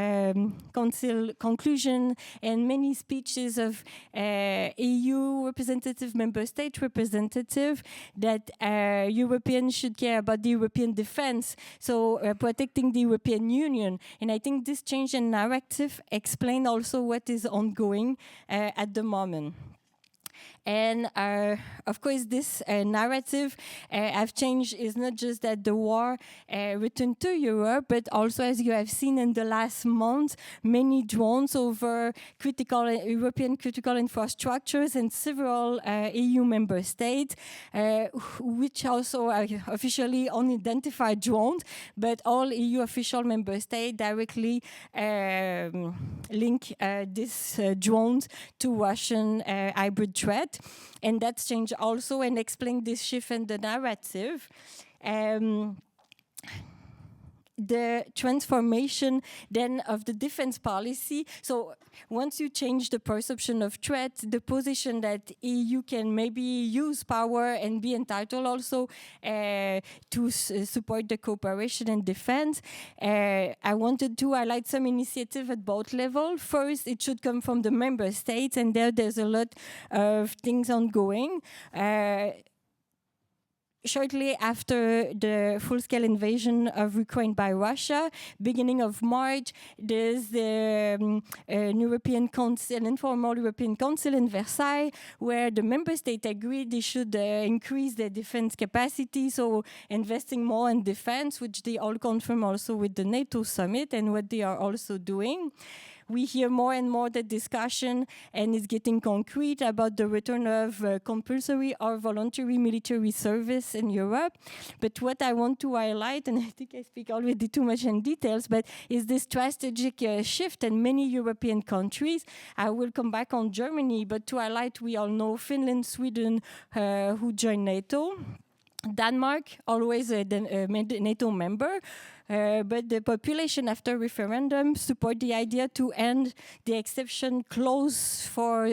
conclusion and many speeches of EU representative, member state representative, that Europeans should care about the European defense. So so protecting the European Union. And I think this change in narrative explains also what is ongoing at the moment. And of course, this narrative have changed is not just that the war returned to Europe, but also, as you have seen in the last month, many drones over European critical infrastructures in several EU member states, which also are officially unidentified drones, but all EU official member states directly link these drones to Russian hybrid threat. And that's changed also and explain this shift in the narrative. The transformation then of the defense policy. So once you change the perception of threat, the position that EU can maybe use power and be entitled also to support the cooperation and defense. I wanted to highlight some initiative at both levels. First, it should come from the member states, and there's a lot of things ongoing. Shortly after the full-scale invasion of Ukraine by Russia, beginning of March, there's the European Council, an informal European Council in Versailles, where the member states agreed they should increase their defense capacity, so investing more in defense, which they all confirm also with the NATO summit and what they are also doing. We hear more and more the discussion, and it's getting concrete about the return of compulsory or voluntary military service in Europe. But what I want to highlight, and I think I speak already too much in details, but is this strategic shift in many European countries. I will come back on Germany, but to highlight, we all know Finland, Sweden, who joined NATO. Denmark, always a NATO member. But the population after referendum support the idea to end the exception clause for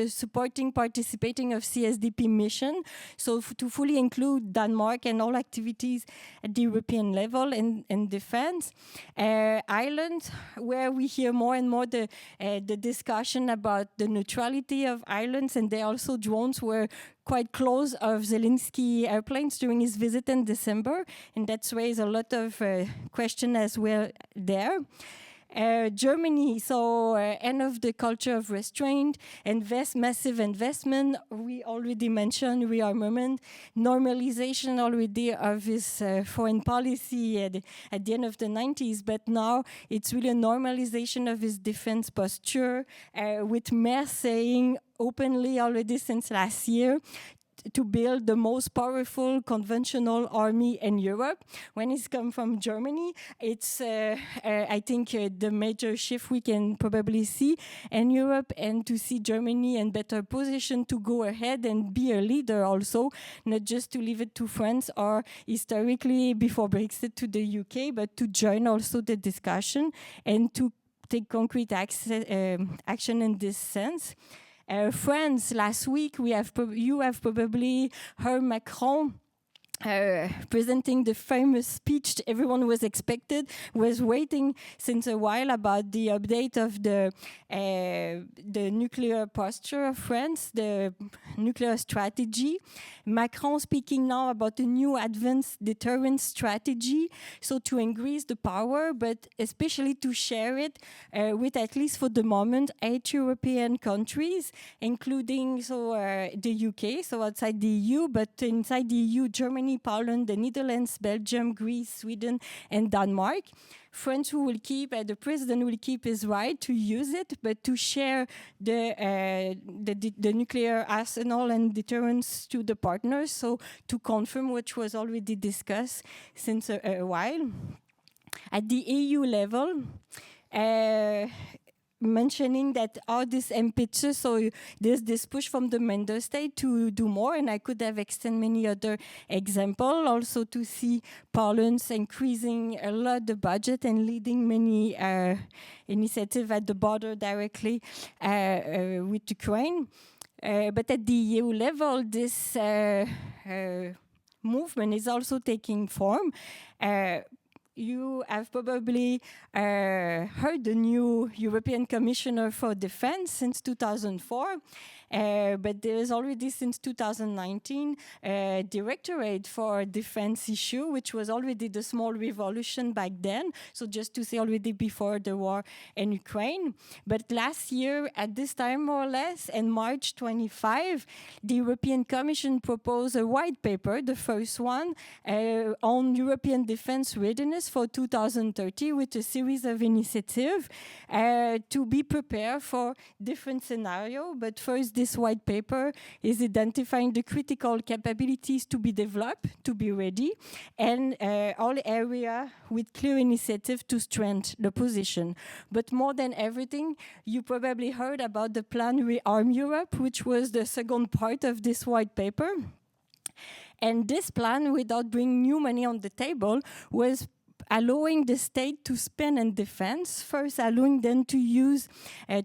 participating of CSDP mission. So to fully include Denmark and all activities at the European level in defense. Ireland, where we hear more and more the discussion about the neutrality of islands, and there also drones were quite close of Zelensky airplanes during his visit in December, and that's raised a lot of question as well there. Germany, so end of the culture of restraint, massive investment, we already mentioned rearmament, normalization already of his foreign policy at the end of the 90s, but now it's really a normalization of his defense posture, with Merz saying openly already since last year to build the most powerful conventional army in Europe. When it's come from Germany, it's, I think, the major shift we can probably see in Europe, and to see Germany in better position to go ahead and be a leader also, not just to leave it to France or historically before Brexit to the UK, but to join also the discussion and to take concrete action in this sense. France, last week, you have probably heard Macron presenting the famous speech everyone was waiting since a while about the update of the nuclear posture of France, the nuclear strategy. Macron speaking now about a new advanced deterrence strategy, so to increase the power, but especially to share it with, at least for the moment, 8 European countries, including the UK, so outside the EU, but inside the EU, Germany, Poland, the Netherlands, Belgium, Greece, Sweden, and Denmark. France the president will keep his right to use it, but to share the nuclear arsenal and deterrence to the partners, so to confirm what was already discussed since a while. At the EU level, mentioning that all this impetus, so there's this push from the member state to do more, and I could have extended many other examples, also to see Poland increasing a lot the budget and leading many initiatives at the border directly with Ukraine. But at the EU level, this movement is also taking form. You have probably heard the new European Commissioner for Defense since 2004, But there is already since 2019 a directorate for defense issue, which was already the small revolution back then. So just to say already before the war in Ukraine. But last year at this time more or less, in March 25, the European Commission proposed a white paper, the first one, on European defense readiness for 2030 with a series of initiatives to be prepared for different scenarios. But first, this white paper is identifying the critical capabilities to be developed, to be ready, and all areas with clear initiative to strengthen the position. But more than everything, you probably heard about the plan Rearm Europe, which was the second part of this white paper. And this plan, without bringing new money on the table, was allowing the state to spend in defense, first allowing them to use,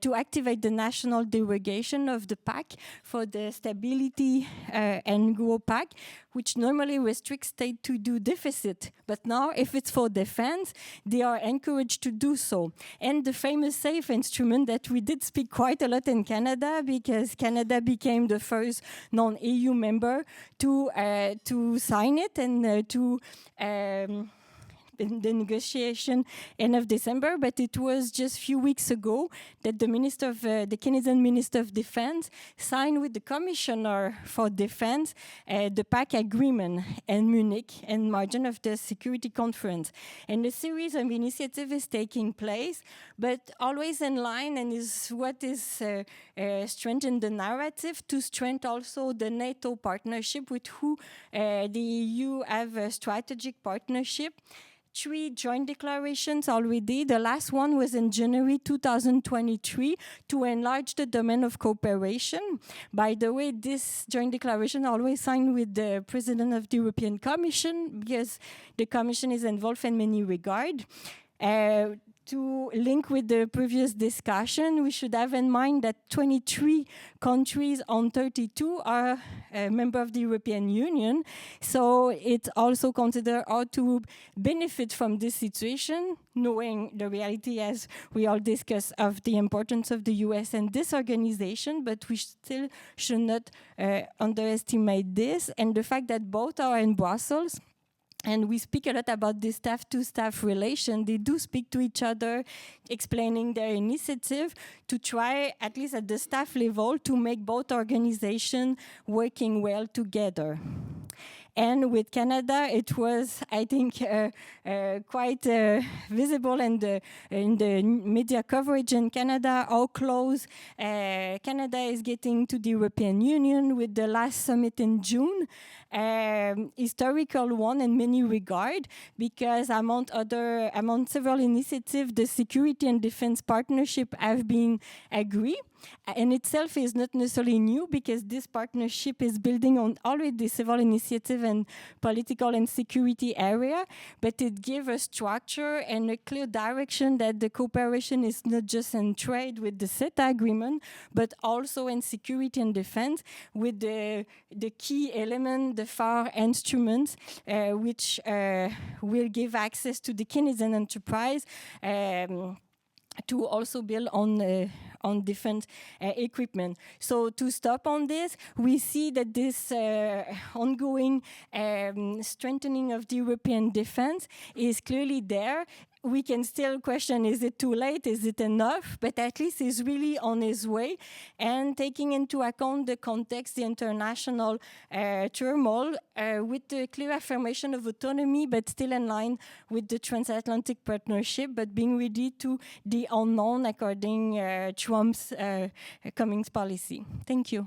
to activate the national derogation of the PAC for the Stability and Growth PAC, which normally restricts state to do deficit. But now, if it's for defense, they are encouraged to do so. And the famous SAFE instrument that we did speak quite a lot in Canada, because Canada became the first non-EU member to sign it and to in the negotiation end of December, but it was just a few weeks ago that the Canadian Minister of Defense signed with the Commissioner for Defense the PAC agreement in Munich in margin of the Security Conference. And a series of initiatives is taking place, but always in line, and is what is strengthening the narrative to strengthen also the NATO partnership with who the EU have a strategic partnership. 3 joint declarations already. The last one was in January 2023 to enlarge the domain of cooperation. By the way, this joint declaration always signed with the President of the European Commission, because the Commission is involved in many regards. To link with the previous discussion, we should have in mind that 23 countries on 32 are a member of the European Union. So it's also considered how to benefit from this situation, knowing the reality, as we all discuss, of the importance of the US and this organization, but we still should not underestimate this. And the fact that both are in Brussels, and we speak a lot about the staff-to-staff relation. They do speak to each other, explaining their initiative to try, at least at the staff level, to make both organizations working well together. And with Canada, it was, I think, quite visible in the media coverage in Canada, how close Canada is getting to the European Union with the last summit in June. Historical one in many regards, because among several initiatives, the security and defense partnership have been agreed. In itself is not necessarily new, because this partnership is building on already several initiatives in political and security area, but it gives a structure and a clear direction that the cooperation is not just in trade with the CETA agreement, but also in security and defense with the key element, the FAR instruments, which will give access to the Canadian enterprise to also build on defense equipment. So to stop on this, we see that this ongoing strengthening of the European defense is clearly there. We can still question, is it too late, is it enough? But at least he's really on his way, and taking into account the context, the international turmoil, with the clear affirmation of autonomy, but still in line with the Transatlantic partnership, but being ready to the unknown according Trump's Cummings policy. Thank you.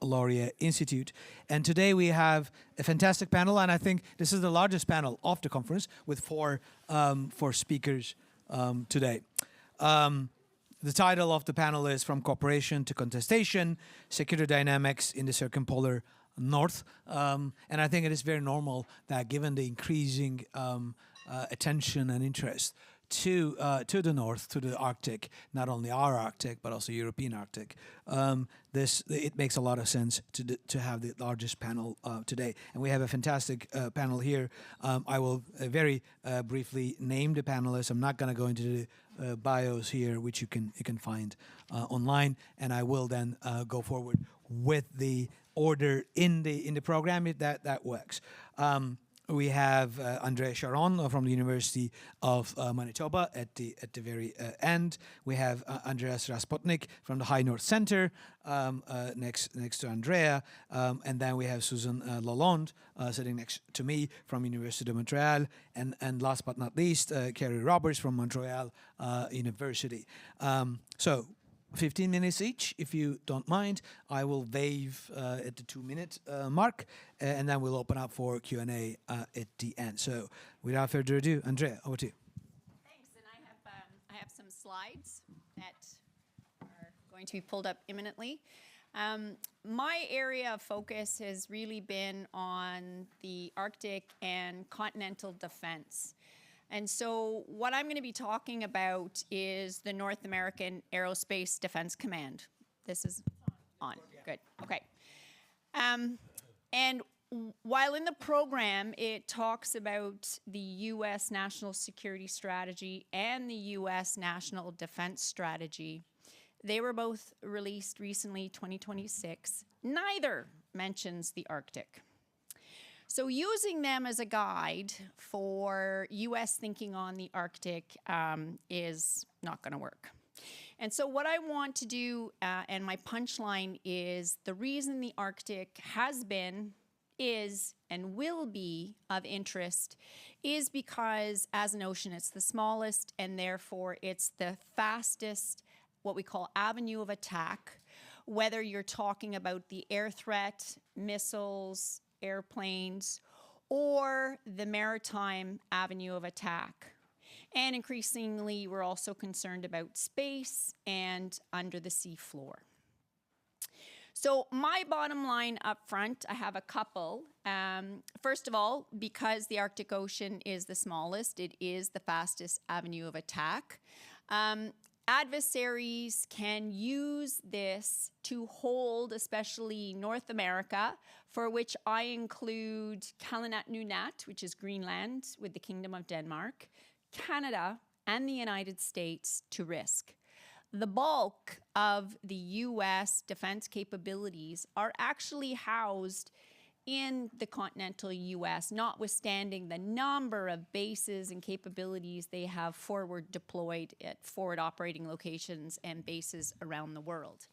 Laureate Institute. And today we have a fantastic panel, and I think this is the largest panel of the conference with four speakers today. The title of the panel is From Cooperation to Contestation, Security Dynamics in the Circumpolar North. And I think it is very normal that given the increasing attention and interest to the north, to the Arctic, not only our Arctic but also European Arctic. It makes a lot of sense to have the largest panel today, and we have a fantastic panel here. I will very briefly name the panelists. I'm not going to go into the bios here, which you can find online, and I will then go forward with the order in the program if that works. We have Andrea Sharon from the University of Manitoba at the very end. We have Andreas Rasputnik from the High North Center next to Andrea, and then we have Susan Lalonde sitting next to me from University of Montreal, and last but not least, Carrie Roberts from Montreal University. So 15 minutes each, if you don't mind. I will wave at the 2-minute mark, and then we'll open up for Q&A at the end. So without further ado, Andrea, over to you. Thanks, and I have some slides that are going to be pulled up imminently. My area of focus has really been on the Arctic and continental defense. And so what I'm going to be talking about is the North American Aerospace Defense Command. This is on. Good. Okay. And while in the program it talks about the U.S. National Security Strategy and the U.S. National Defense Strategy, they were both released recently, 2026. Neither mentions the Arctic. So using them as a guide for U.S. thinking on the Arctic is not going to work. And so what I want to do, and my punchline is, the reason the Arctic has been, is, and will be of interest is because as an ocean, it's the smallest, and therefore it's the fastest, what we call avenue of attack, whether you're talking about the air threat, missiles, airplanes, or the maritime avenue of attack. And increasingly, we're also concerned about space and under the sea floor. So my bottom line up front, I have a couple. First of all, because the Arctic Ocean is the smallest, it is the fastest avenue of attack. Adversaries can use this to hold, especially North America, for which I include Kalinintat, which is Greenland with the Kingdom of Denmark, Canada, and the United States to risk. The bulk of the U.S. defense capabilities are actually housed in the continental U.S., notwithstanding the number of bases and capabilities they have forward deployed at forward operating locations and bases around the world.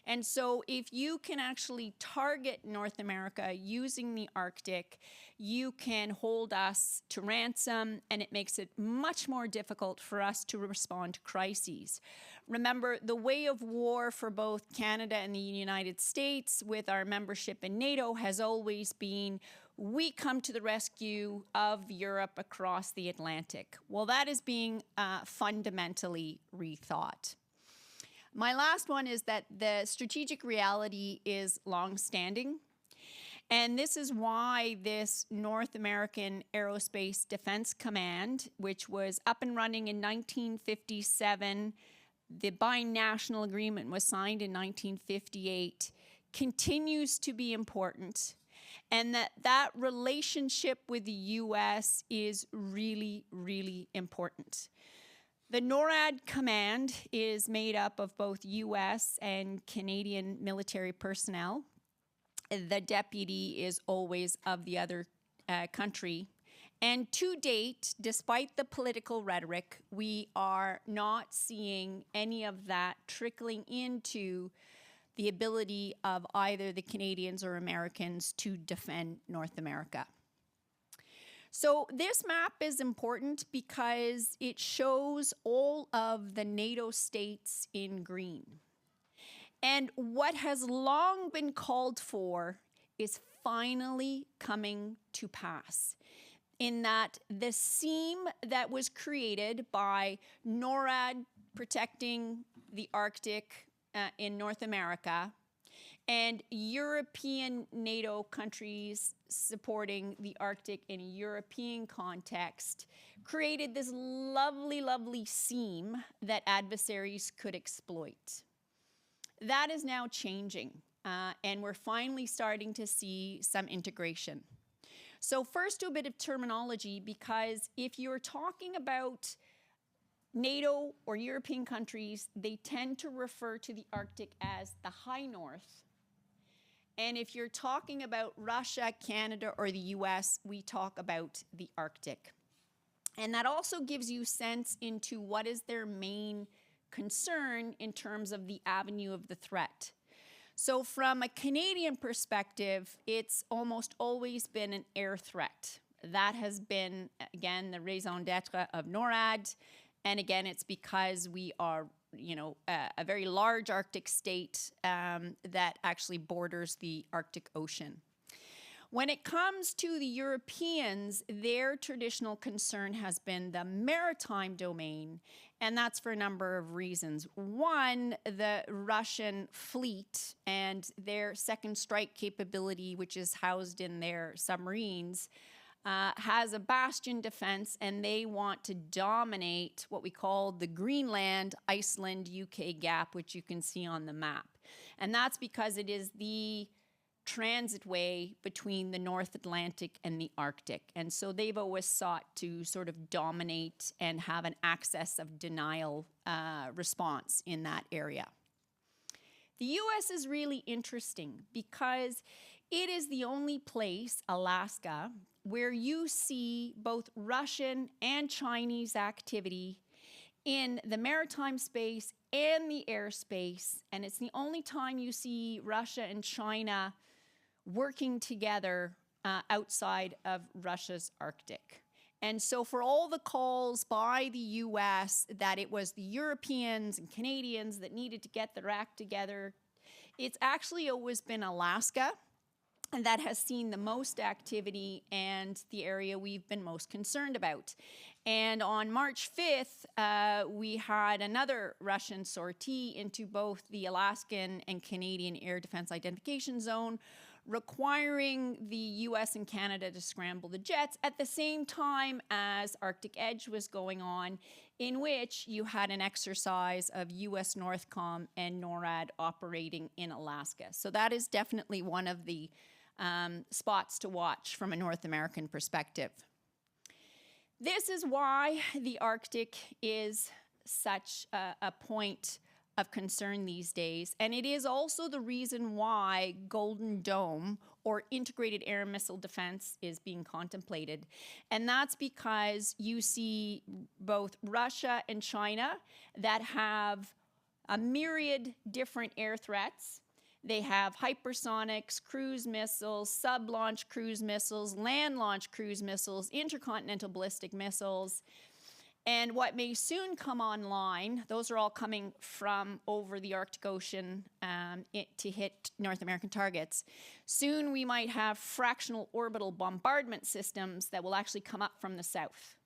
And so if you can actually target North America using the Arctic, you can hold us to ransom, and it makes it much more difficult for us to respond to crises. Remember, the way of war for both Canada and the United States with our membership in NATO has always been, we come to the rescue of Europe across the Atlantic. Well, that is being fundamentally rethought. My last one is that the strategic reality is long-standing. And this is why this North American Aerospace Defense Command, which was up and running in 1957, the binational agreement was signed in 1958, continues to be important, and that relationship with the U.S. is really, really important. The NORAD command is made up of both U.S. and Canadian military personnel. The deputy is always of the other country. And to date, despite the political rhetoric, we are not seeing any of that trickling into the ability of either the Canadians or Americans to defend North America. So this map is important because it shows all of the NATO states in green. And what has long been called for is finally coming to pass, in that the seam that was created by NORAD protecting the Arctic in North America and European NATO countries supporting the Arctic in a European context created this lovely, lovely seam that adversaries could exploit. That is now changing, and we're finally starting to see some integration. So first, to a bit of terminology, because if you're talking about NATO or European countries, they tend to refer to the Arctic as the high north. And if you're talking about Russia, Canada, or the US, we talk about the Arctic. And that also gives you sense into what is their main concern in terms of the avenue of the threat. So from a Canadian perspective, it's almost always been an air threat. That has been, again, the raison d'etre of NORAD. And again, it's because we are, a very large Arctic state that actually borders the Arctic Ocean. When it comes to the Europeans, their traditional concern has been the maritime domain, and that's for a number of reasons. One, the Russian fleet and their second strike capability, which is housed in their submarines, has a bastion defense, and they want to dominate what we call the Greenland, Iceland, UK gap, which you can see on the map. And that's because it is the transitway between the North Atlantic and the Arctic. And so they've always sought to sort of dominate and have an access of denial response in that area. The US is really interesting because it is the only place, Alaska, where you see both Russian and Chinese activity in the maritime space and the airspace. And it's the only time you see Russia and China working together outside of Russia's Arctic. And so for all the calls by the US that it was the Europeans and Canadians that needed to get their act together, it's actually always been Alaska that has seen the most activity and the area we've been most concerned about. And on March 5th, we had another Russian sortie into both the Alaskan and Canadian Air Defense Identification Zone, requiring the US and Canada to scramble the jets at the same time as Arctic Edge was going on, in which you had an exercise of US Northcom and NORAD operating in Alaska. So that is definitely one of the spots to watch from a North American perspective. This is why the Arctic is such a point of concern these days, and it is also the reason why Golden Dome, or integrated air and missile defense, is being contemplated. And that's because you see both Russia and China that have a myriad different air threats. They have hypersonics, cruise missiles, sub-launch cruise missiles, land-launch cruise missiles, intercontinental ballistic missiles. And what may soon come online, those are all coming from over the Arctic Ocean to hit North American targets. Soon we might have fractional orbital bombardment systems that will actually come up from the south.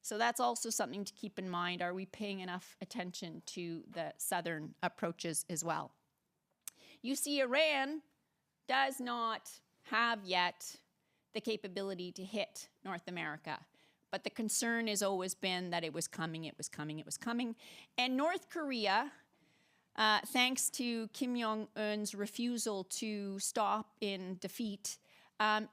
So that's also something to keep in mind. Are we paying enough attention to the southern approaches as well? You see, Iran does not have yet the capability to hit North America. But the concern has always been that it was coming, it was coming, it was coming. And North Korea, thanks to Kim Jong-un's refusal to stop in defeat,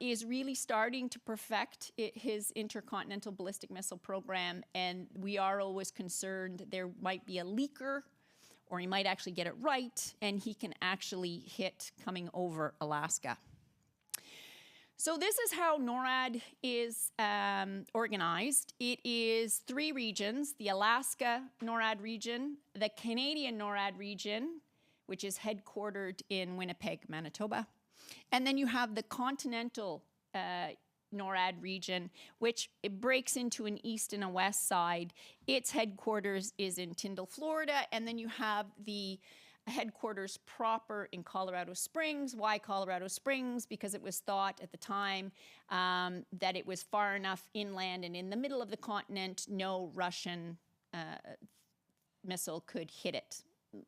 is really starting to perfect his intercontinental ballistic missile program. And we are always concerned there might be a leaker, or he might actually get it right, and he can actually hit coming over Alaska. So this is how NORAD is organized. It is 3 regions: the Alaska NORAD region, the Canadian NORAD region, which is headquartered in Winnipeg, Manitoba, and then you have the continental NORAD region, which it breaks into an east and a west side. Its headquarters is in Tyndall, Florida, and then you have the headquarters proper in Colorado Springs. Why Colorado Springs? Because it was thought at the time that it was far enough inland and in the middle of the continent, no Russian missile could hit it.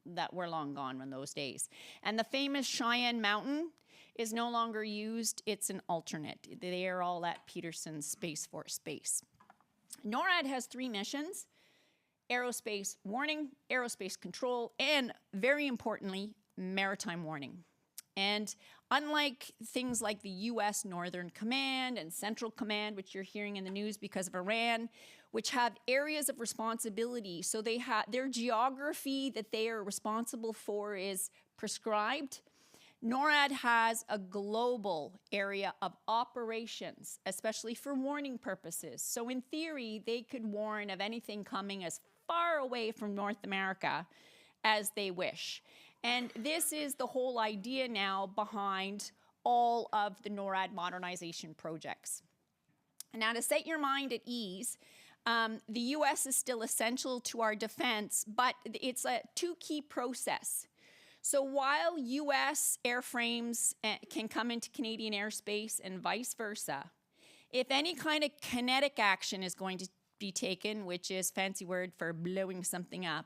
that were long gone in those days. And the famous Cheyenne Mountain is no longer used. It's an alternate. They are all at Peterson Space Force Base. NORAD has 3 missions: aerospace warning, aerospace control, and very importantly, maritime warning. And unlike things like the US Northern Command and Central Command, which you're hearing in the news because of Iran, which have areas of responsibility, so they have their geography that they are responsible for is prescribed, NORAD has a global area of operations, especially for warning purposes. So in theory, they could warn of anything coming as far away from North America as they wish. And this is the whole idea now behind all of the NORAD modernization projects. Now, to set your mind at ease, the US is still essential to our defense, but it's a 2-key process. So while US airframes can come into Canadian airspace and vice versa, if any kind of kinetic action is going to be taken, which is fancy word for blowing something up,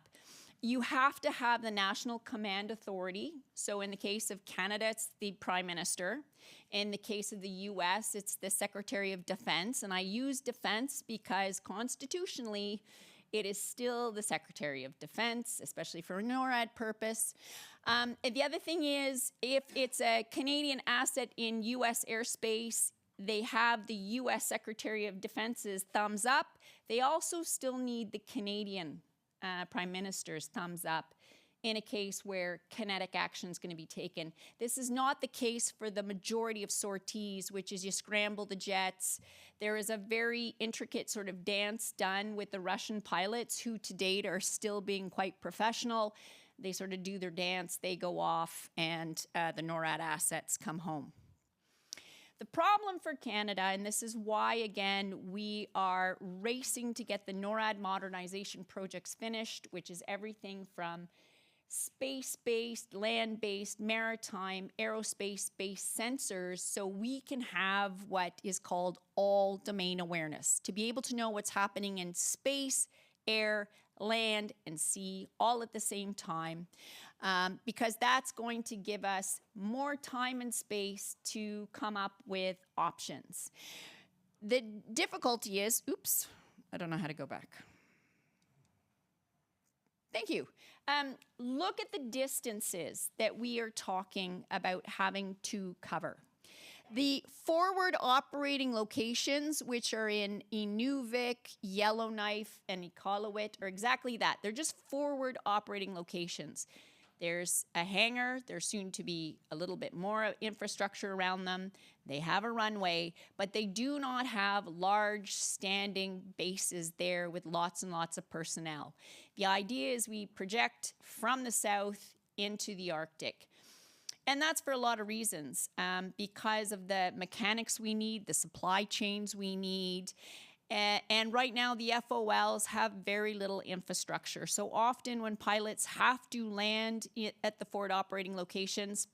you have to have the National Command Authority. So in the case of Canada, it's the Prime Minister. In the case of the US, it's the Secretary of Defense. And I use defense because constitutionally, it is still the Secretary of Defense, especially for a NORAD purpose. The other thing is, if it's a Canadian asset in US airspace, they have the US Secretary of Defense's thumbs up. They also still need the Canadian Prime Minister's thumbs up in a case where kinetic action is going to be taken. This is not the case for the majority of sorties, which is you scramble the jets. There is a very intricate sort of dance done with the Russian pilots, who to date are still being quite professional. They sort of do their dance, they go off, and the NORAD assets come home. The problem for Canada, and this is why, again, we are racing to get the NORAD modernization projects finished, which is everything from space-based, land-based, maritime, aerospace-based sensors, so we can have what is called all domain awareness, to be able to know what's happening in space, air, land, and sea all at the same time, because that's going to give us more time and space to come up with options. The difficulty is, oops, I don't know how to go back. Thank you. Look at the distances that we are talking about having to cover. The forward operating locations, which are in Inuvik, Yellowknife, and Iqaluit, are exactly that. They're just forward operating locations. There's a hangar. There's soon to be a little bit more infrastructure around them. They have a runway, but they do not have large standing bases there with lots and lots of personnel. The idea is we project from the south into the Arctic. And that's for a lot of reasons, because of the mechanics we need, the supply chains we need. And right now, the FOLs have very little infrastructure. So often when pilots have to land at the forward operating locations,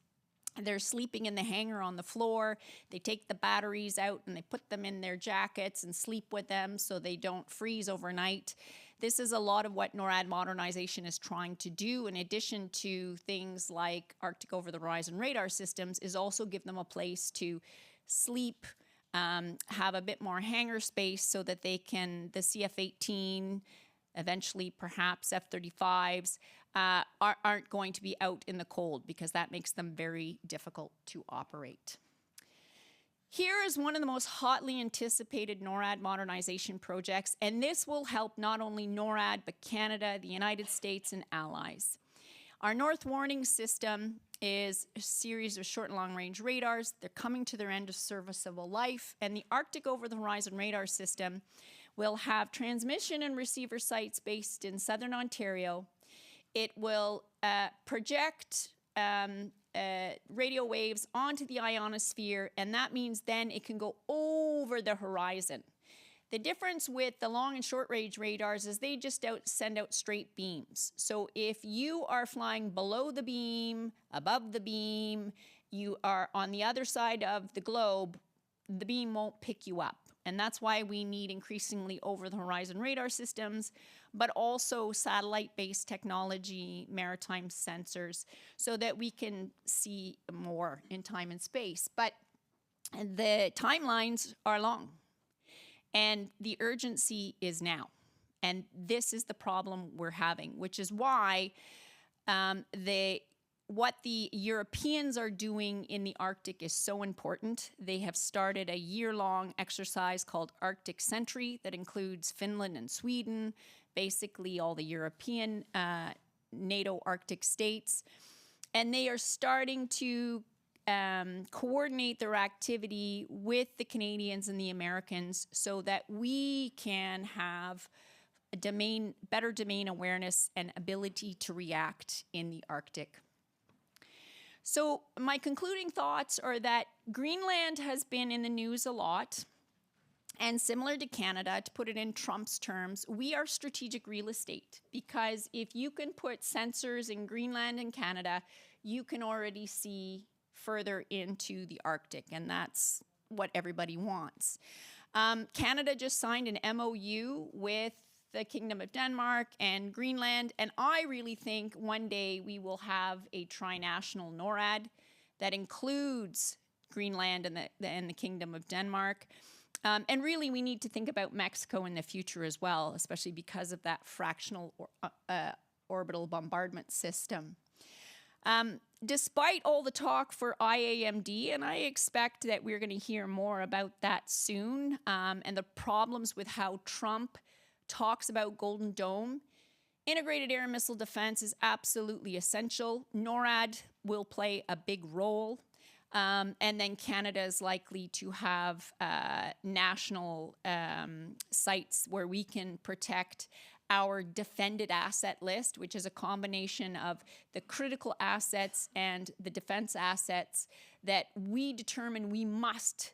they're sleeping in the hangar on the floor. They take the batteries out and they put them in their jackets and sleep with them so they don't freeze overnight. This is a lot of what NORAD modernization is trying to do, in addition to things like Arctic over-the-horizon radar systems, is also give them a place to sleep, have a bit more hangar space so that they can, the CF-18, eventually perhaps F-35s, aren't going to be out in the cold, because that makes them very difficult to operate. Here is one of the most hotly anticipated NORAD modernization projects, and this will help not only NORAD, but Canada, the United States, and allies. Our North Warning System is a series of short and long-range radars. They're coming to their end of serviceable life, and the Arctic Over-the-Horizon Radar System will have transmission and receiver sites based in southern Ontario. It will project radio waves onto the ionosphere, and that means then it can go over the horizon. The difference with the long and short range radars is they just send out straight beams. So if you are flying below the beam, above the beam, you are on the other side of the globe, the beam won't pick you up. And that's why we need increasingly over-the-horizon radar systems, but also satellite-based technology, maritime sensors, so that we can see more in time and space. But the timelines are long, and the urgency is now. And this is the problem we're having, which is why what the Europeans are doing in the Arctic is so important. They have started a year-long exercise called Arctic Sentry that includes Finland and Sweden, basically all the European NATO Arctic states. And they are starting to coordinate their activity with the Canadians and the Americans so that we can have a better domain awareness and ability to react in the Arctic. So my concluding thoughts are that Greenland has been in the news a lot, and similar to Canada, to put it in Trump's terms, we are strategic real estate, because if you can put sensors in Greenland and Canada, you can already see further into the Arctic, and that's what everybody wants. Canada just signed an MOU with the Kingdom of Denmark and Greenland, and I really think one day we will have a trinational NORAD that includes Greenland and the Kingdom of Denmark. And really, we need to think about Mexico in the future as well, especially because of that fractional orbital bombardment system. Despite all the talk for IAMD, and I expect that we're going to hear more about that soon, and the problems with how Trump talks about Golden Dome, integrated air and missile defense is absolutely essential. NORAD will play a big role. And then Canada is likely to have national sites where we can protect our defended asset list, which is a combination of the critical assets and the defense assets that we determine we must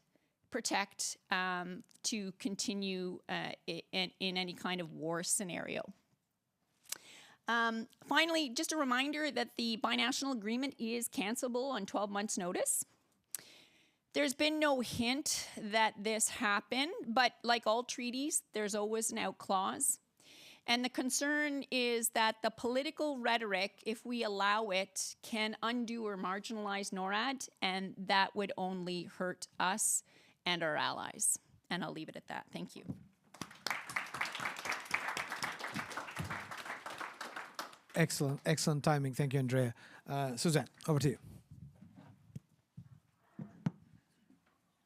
protect to continue in any kind of war scenario. Finally, just a reminder that the binational agreement is cancelable on 12 months' notice. There's been no hint that this happened, but like all treaties, there's always an out clause. And the concern is that the political rhetoric, if we allow it, can undo or marginalize NORAD, and that would only hurt us and our allies. And I'll leave it at that. Thank you. Excellent, excellent timing. Thank you, Andrea. Suzanne, over to you.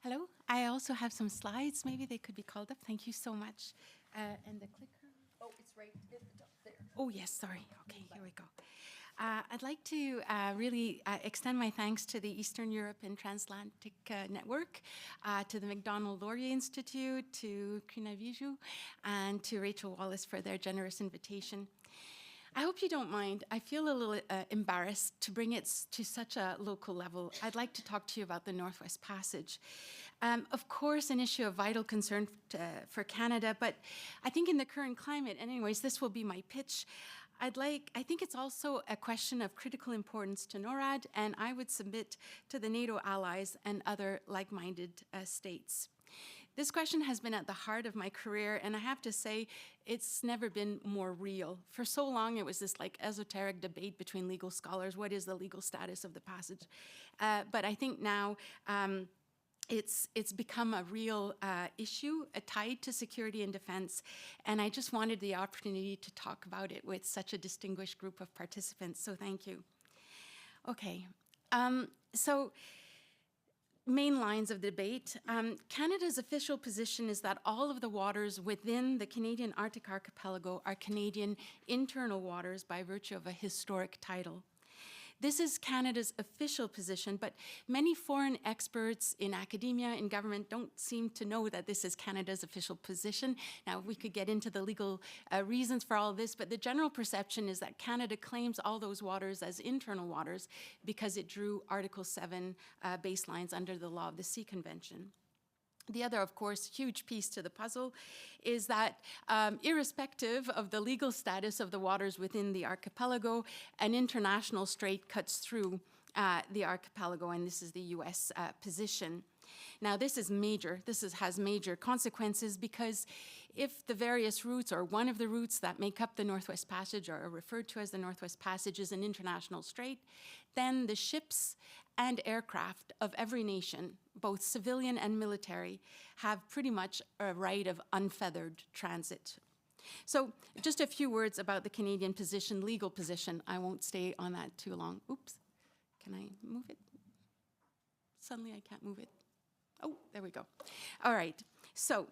Hello. I also have some slides. Maybe they could be called up. Thank you so much. And the clicker. Oh, it's right at the top there. Oh, yes, sorry. Okay, here we go. I'd like to really extend my thanks to the Eastern Europe and Transatlantic Network, to the Macdonald-Laurier Institute, to Krina Viju, and to Rachel Wallace for their generous invitation. I hope you don't mind. I feel a little embarrassed to bring it to such a local level. I'd like to talk to you about the Northwest Passage. Of course, an issue of vital concern for Canada, but I think in the current climate, and anyways, this will be my pitch. I think it's also a question of critical importance to NORAD, and I would submit to the NATO allies and other like-minded states. This question has been at the heart of my career, and I have to say, it's never been more real. For so long, it was this like esoteric debate between legal scholars. What is the legal status of the passage? But I think now it's become a real issue, tied to security and defense, and I just wanted the opportunity to talk about it with such a distinguished group of participants, so thank you. Okay, so main lines of debate. Canada's official position is that all of the waters within the Canadian Arctic archipelago are Canadian internal waters by virtue of a historic title. This is Canada's official position, but many foreign experts in academia and government don't seem to know that this is Canada's official position. Now, we could get into the legal reasons for all of this, but the general perception is that Canada claims all those waters as internal waters because it drew Article 7 baselines under the Law of the Sea Convention. The other, of course, huge piece to the puzzle is that irrespective of the legal status of the waters within the archipelago, an international strait cuts through the archipelago, and this is the US position. Now, this is major. Has major consequences because if the various routes or one of the routes that make up the Northwest Passage are referred to as the Northwest Passage is an international strait, then the ships and aircraft of every nation, both civilian and military, have pretty much a right of unfeathered transit. So just a few words about the Canadian position, legal position. I won't stay on that too long. Oops, can I move it? Suddenly I can't move it. Oh, there we go. All right, so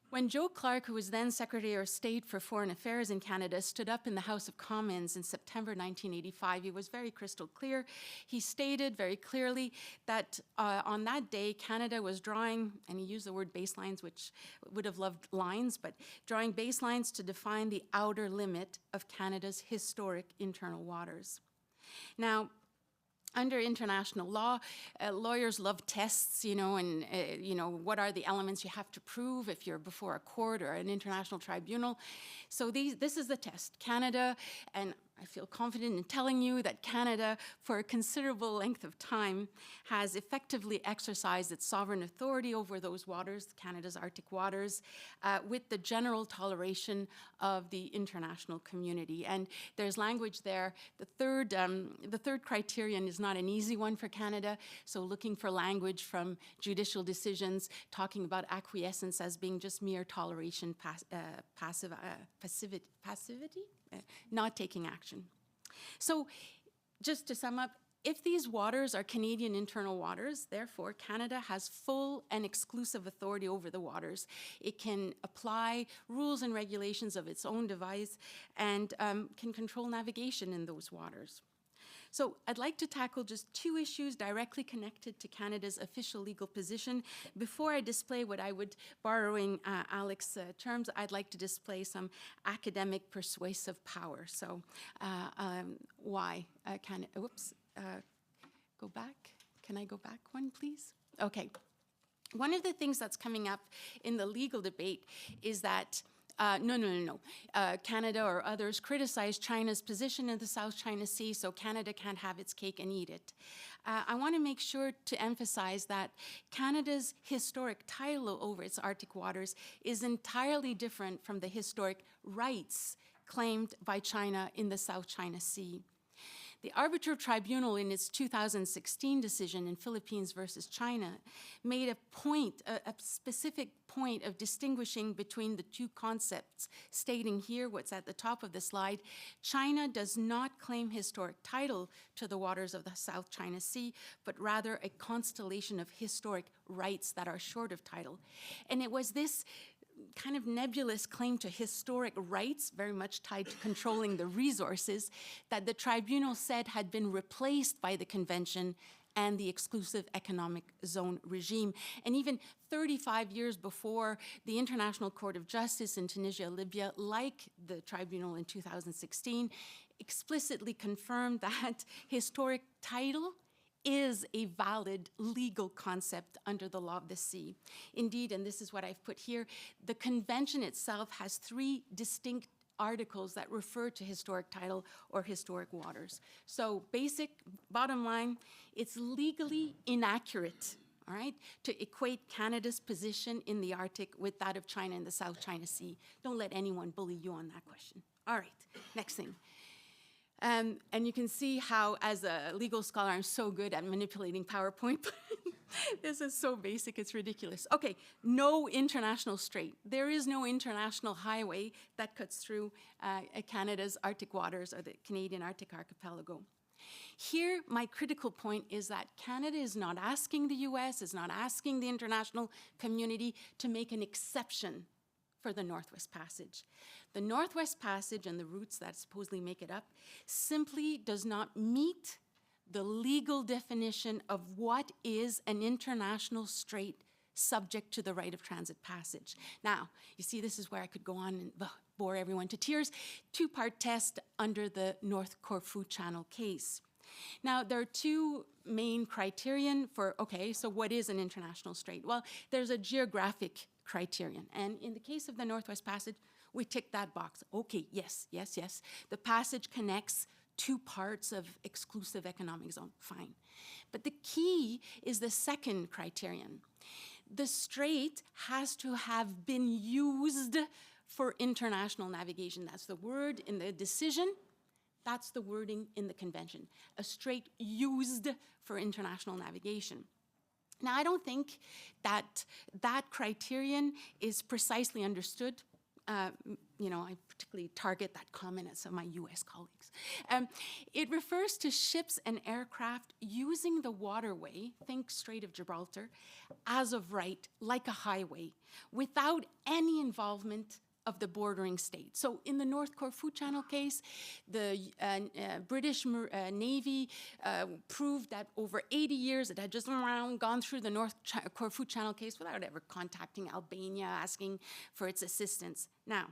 when Joe Clark, who was then Secretary of State for Foreign Affairs in Canada, stood up in the House of Commons in September 1985, he was very crystal clear. He stated very clearly that on that day, Canada was drawing, and he used the word baselines, which would have loved lines, but drawing baselines to define the outer limit of Canada's historic internal waters. Now, under international law, lawyers love tests, and what are the elements you have to prove if you're before a court or an international tribunal. So this is the test. Canada, and I feel confident in telling you that Canada, for a considerable length of time, has effectively exercised its sovereign authority over those waters, Canada's Arctic waters, with the general toleration of the international community. And there's language there. The third criterion is not an easy one for Canada, so looking for language from judicial decisions, talking about acquiescence as being just mere toleration, passivity? Not taking action. So just to sum up, if these waters are Canadian internal waters, therefore Canada has full and exclusive authority over the waters. It can apply rules and regulations of its own device and can control navigation in those waters. So I'd like to tackle just two issues directly connected to Canada's official legal position. Before I display what I would, borrowing Alex's terms, I'd like to display some academic persuasive power. So why? Go back. Can I go back one, please? Okay. One of the things that's coming up in the legal debate is that Canada or others criticize China's position in the South China Sea, so Canada can't have its cake and eat it. I want to make sure to emphasize that Canada's historic title over its Arctic waters is entirely different from the historic rights claimed by China in the South China Sea. The Arbitral Tribunal, in its 2016 decision in Philippines versus China, made a specific point of distinguishing between the two concepts, stating here what's at the top of the slide: China does not claim historic title to the waters of the South China Sea, but rather a constellation of historic rights that are short of title. And it was this kind of nebulous claim to historic rights, very much tied to controlling the resources, that the tribunal said had been replaced by the convention and the exclusive economic zone regime. And even 35 years before, the International Court of Justice in Tunisia, Libya, like the tribunal in 2016, explicitly confirmed that historic title is a valid legal concept under the law of the sea. Indeed, and this is what I've put here, the convention itself has 3 distinct articles that refer to historic title or historic waters. So bottom line, it's legally inaccurate, all right, to equate Canada's position in the Arctic with that of China in the South China Sea. Don't let anyone bully you on that question. All right, next thing. And you can see how, as a legal scholar, I'm so good at manipulating PowerPoint. This is so basic, it's ridiculous. Okay, no international strait. There is no international highway that cuts through Canada's Arctic waters or the Canadian Arctic archipelago. Here, my critical point is that Canada is not asking the US, is not asking the international community to make an exception for the Northwest Passage. The Northwest Passage and the routes that supposedly make it up simply does not meet the legal definition of what is an international strait subject to the right of transit passage. Now, you see, this is where I could go on and bore everyone to tears. 2-part test under the North Corfu Channel case. Now, there are 2 main criterion for, okay, so what is an international strait? Well, there's a geographic criterion. And in the case of the Northwest Passage, we tick that box. Okay, yes. The passage connects two parts of exclusive economic zone, fine. But the key is the second criterion. The strait has to have been used for international navigation. That's the word in the decision. That's the wording in the convention. A strait used for international navigation. Now, I don't think that that criterion is precisely understood. You know, I particularly target that comment at some of my US colleagues. It refers to ships and aircraft using the waterway, think Strait of Gibraltar, as of right, like a highway, without any involvement of the bordering state. So in the North Corfu Channel case, the British Navy proved that over 80 years it had just gone through the North Corfu Channel case without ever contacting Albania, asking for its assistance. Now,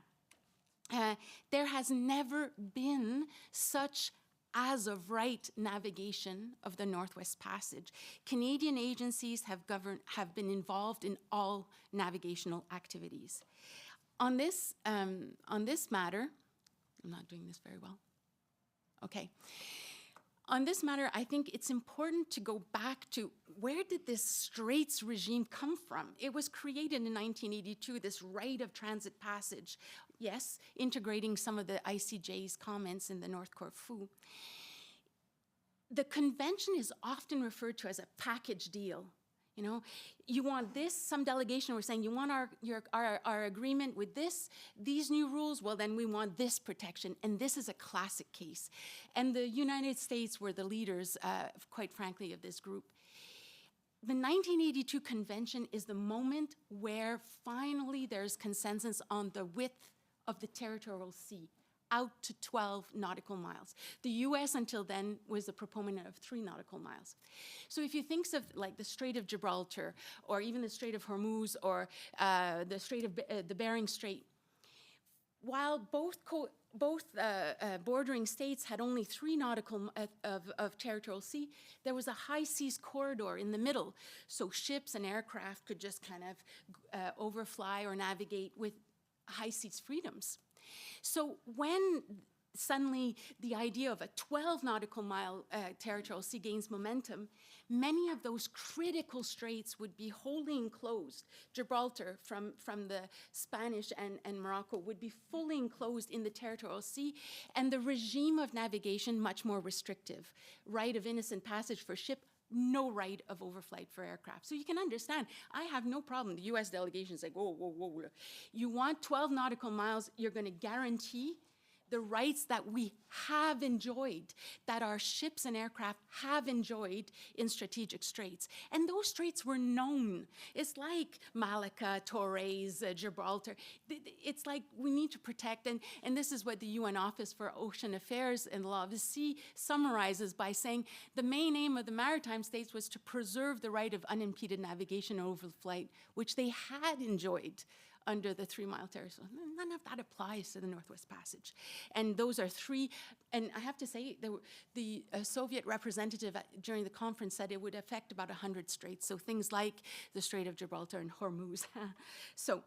there has never been such as of right navigation of the Northwest Passage. Canadian agencies have been involved in all navigational activities. On this matter, I'm not doing this very well. Okay. On this matter, I think it's important to go back to where did this straits regime come from? It was created in 1982, this right of transit passage. Yes, integrating some of the ICJ's comments in the North Corfu. The convention is often referred to as a package deal. You know, you want this, some delegation were saying, you want our agreement with this, these new rules, well then we want this protection, and this is a classic case. And the United States were the leaders, quite frankly, of this group. The 1982 convention is the moment where finally there's consensus on the width of the territorial sea, out to 12 nautical miles. The US until then was a proponent of 3 nautical miles. So if you think of like the Strait of Gibraltar, or even the Strait of Hormuz, or the Strait of the Bering Strait, while both bordering states had only 3 nautical of territorial sea, there was a high seas corridor in the middle, so ships and aircraft could just kind of overfly or navigate with high seas freedoms. So when suddenly the idea of a 12 nautical mile territorial sea gains momentum, many of those critical straits would be wholly enclosed. Gibraltar from the Spanish and Morocco would be fully enclosed in the territorial sea, and the regime of navigation much more restrictive. Right of innocent passage for ship, no right of overflight for aircraft. So you can understand, I have no problem. The US delegation is like, whoa, whoa, whoa. You want 12 nautical miles, you're going to guarantee the rights that we have enjoyed, that our ships and aircraft have enjoyed in strategic straits. And those straits were known. It's like Malacca, Torres, Gibraltar. It's like we need to protect, and this is what the UN Office for Ocean Affairs and the Law of the Sea summarizes by saying the main aim of the maritime states was to preserve the right of unimpeded navigation and overflight, which they had enjoyed under the 3 mile territory. None of that applies to the Northwest Passage. And those are 3, and I have to say, the Soviet representative during the conference said it would affect about 100 straits, so things like the Strait of Gibraltar and Hormuz. So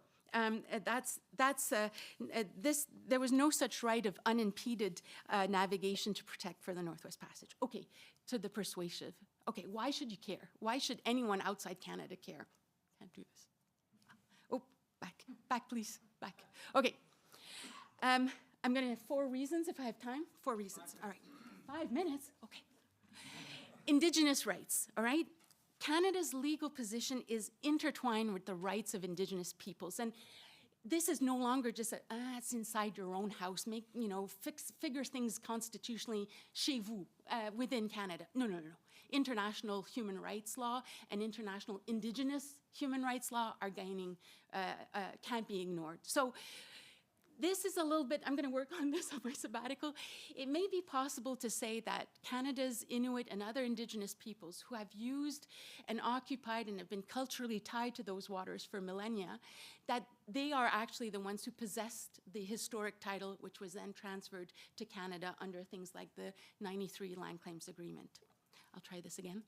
there was no such right of unimpeded navigation to protect for the Northwest Passage. Okay, to the persuasive. Okay, why should you care? Why should anyone outside Canada care? Can't do this. Back, please, back. Okay, I'm gonna have 4 reasons if I have time. 4 reasons, all right. 5 minutes, okay. Indigenous rights, all right? Canada's legal position is intertwined with the rights of Indigenous peoples. And this is no longer just it's inside your own house, figure things constitutionally chez vous, within Canada. No. International human rights law and international Indigenous human rights law are can't be ignored. So this is a little bit, I'm going to work on this on my sabbatical. It may be possible to say that Canada's Inuit and other Indigenous peoples who have used and occupied and have been culturally tied to those waters for millennia, that they are actually the ones who possessed the historic title, which was then transferred to Canada under things like the 93 Land Claims Agreement. I'll try this again.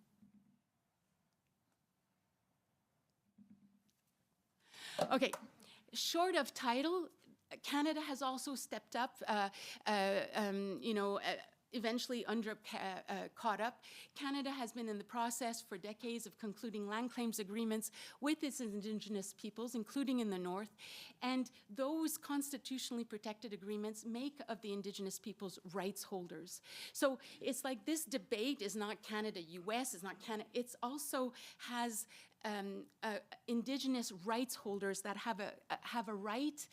Okay, short of title, Canada has also stepped up, eventually caught up. Canada has been in the process for decades of concluding land claims agreements with its Indigenous peoples, including in the north, and those constitutionally protected agreements make of the Indigenous peoples rights holders. So it's like this debate is not Canada-US, it's not Canada, it's also has Indigenous rights holders that have a right,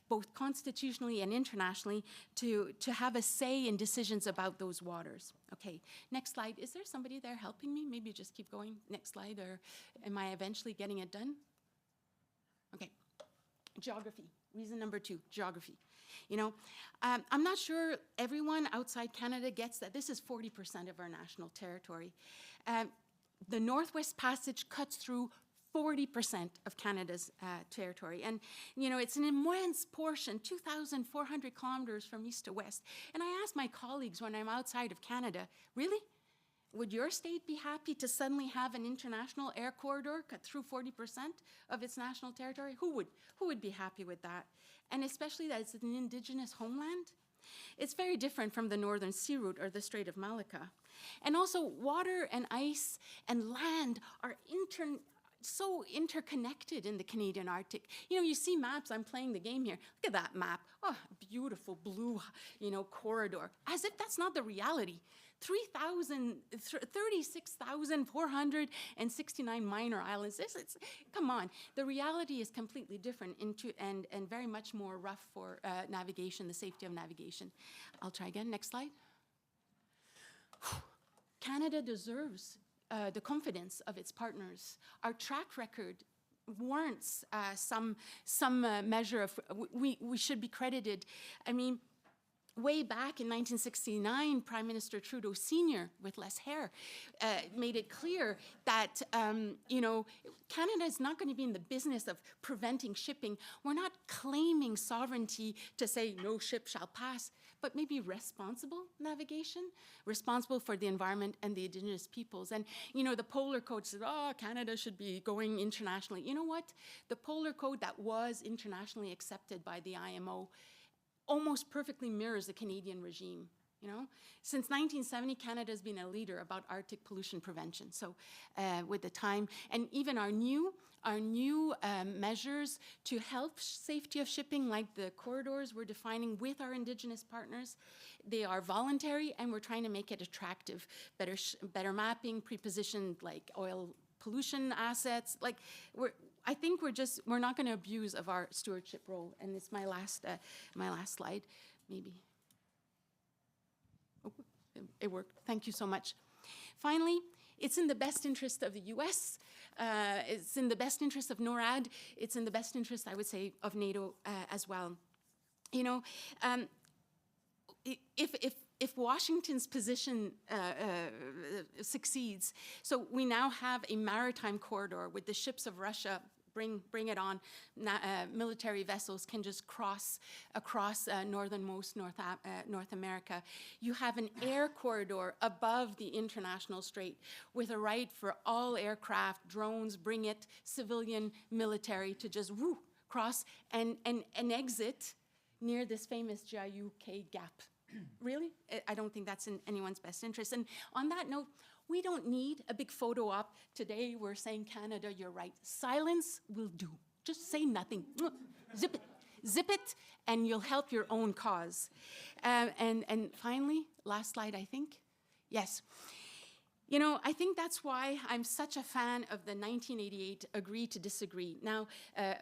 both constitutionally and internationally, to have a say in decisions about those waters. Okay, next slide. Is there somebody there helping me? Maybe just keep going. Next slide, or am I eventually getting it done? Okay, geography. Reason number 2, geography. You know, I'm not sure everyone outside Canada gets that this is 40% of our national territory. The Northwest Passage cuts through 40% of Canada's territory. And, you know, it's an immense portion, 2,400 kilometers from east to west. And I ask my colleagues when I'm outside of Canada, really? Would your state be happy to suddenly have an international air corridor cut through 40% of its national territory? Who would be happy with that? And especially that it's an Indigenous homeland? It's very different from the Northern Sea Route or the Strait of Malacca. And also, water and ice and land are so interconnected in the Canadian Arctic. You know, you see maps, I'm playing the game here. Look at that map. Oh, beautiful blue, you know, corridor. As if that's not the reality. 36,469 minor islands. Come on. The reality is completely different and very much more rough for navigation, the safety of navigation. I'll try again. Next slide. Canada deserves the confidence of its partners. Our track record warrants some measure of, we should be credited. I mean, way back in 1969, Prime Minister Trudeau Sr., with less hair, made it clear that, you know, Canada is not going to be in the business of preventing shipping. We're not claiming sovereignty to say no ship shall pass, but maybe responsible navigation, responsible for the environment and the Indigenous peoples. And, you know, the Polar Code says, oh, Canada should be going internationally. You know what? The Polar Code that was internationally accepted by the IMO almost perfectly mirrors the Canadian regime. You know, since 1970, Canada has been a leader about Arctic pollution prevention. So, with the time, and even our new measures to help safety of shipping, like the corridors we're defining with our Indigenous partners, they are voluntary, and we're trying to make it attractive. Better mapping, pre-positioned like oil pollution assets. Like I think we're not going to abuse of our stewardship role. And it's my last slide, maybe. Oh, it worked. Thank you so much. Finally, it's in the best interest of the U.S. It's in the best interest of NORAD. It's in the best interest, I would say, of NATO as well. You know, if Washington's position succeeds, so we now have a maritime corridor with the ships of Russia. Bring it on. Military vessels can just cross across northernmost North America. You have an air corridor above the international strait with a right for all aircraft, drones, bring it, civilian, military, to just cross and exit near this famous JIUK gap. Really? I don't think that's in anyone's best interest. And on that note, we don't need a big photo op. Today we're saying, Canada, you're right. Silence will do. Just say nothing. Zip it. Zip it, and you'll help your own cause. And finally, last slide, I think. Yes. You know, I think that's why I'm such a fan of the 1988 Agree to Disagree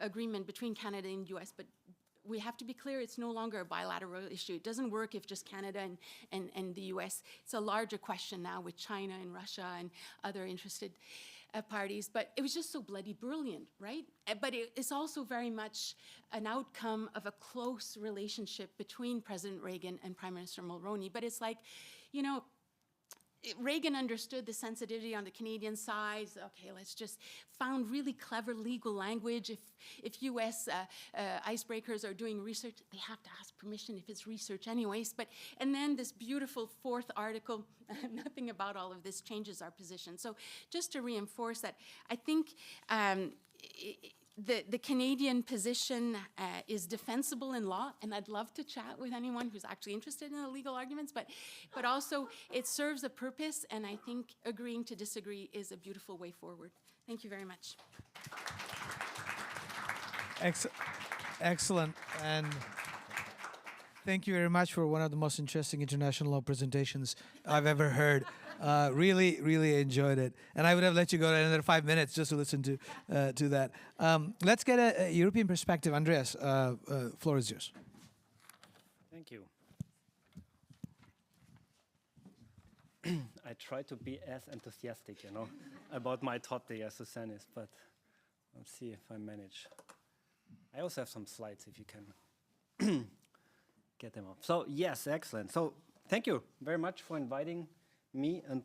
agreement between Canada and US, but we have to be clear, it's no longer a bilateral issue. It doesn't work if just Canada and the US. It's a larger question now with China and Russia and other interested parties. But it was just so bloody brilliant, right? But it's also very much an outcome of a close relationship between President Reagan and Prime Minister Mulroney. But it's like, you know, Reagan understood the sensitivity on the Canadian side. Okay, let's just found really clever legal language. If U.S. icebreakers are doing research, they have to ask permission if it's research anyways. And then this beautiful fourth article, nothing about all of this changes our position. So just to reinforce that, I think the Canadian position is defensible in law, and I'd love to chat with anyone who's actually interested in the legal arguments, but also it serves a purpose, and I think agreeing to disagree is a beautiful way forward. Thank you very much. Excellent. And thank you very much for one of the most interesting international law presentations I've ever heard. Really, really enjoyed it. And I would have let you go another 5 minutes just to listen to that. Let's get a European perspective. Andreas, floor is yours. Thank you. I try to be as enthusiastic, about my topic as Susanne is, but let's see if I manage. I also have some slides if you can get them up. So yes, excellent. So thank you very much for inviting me and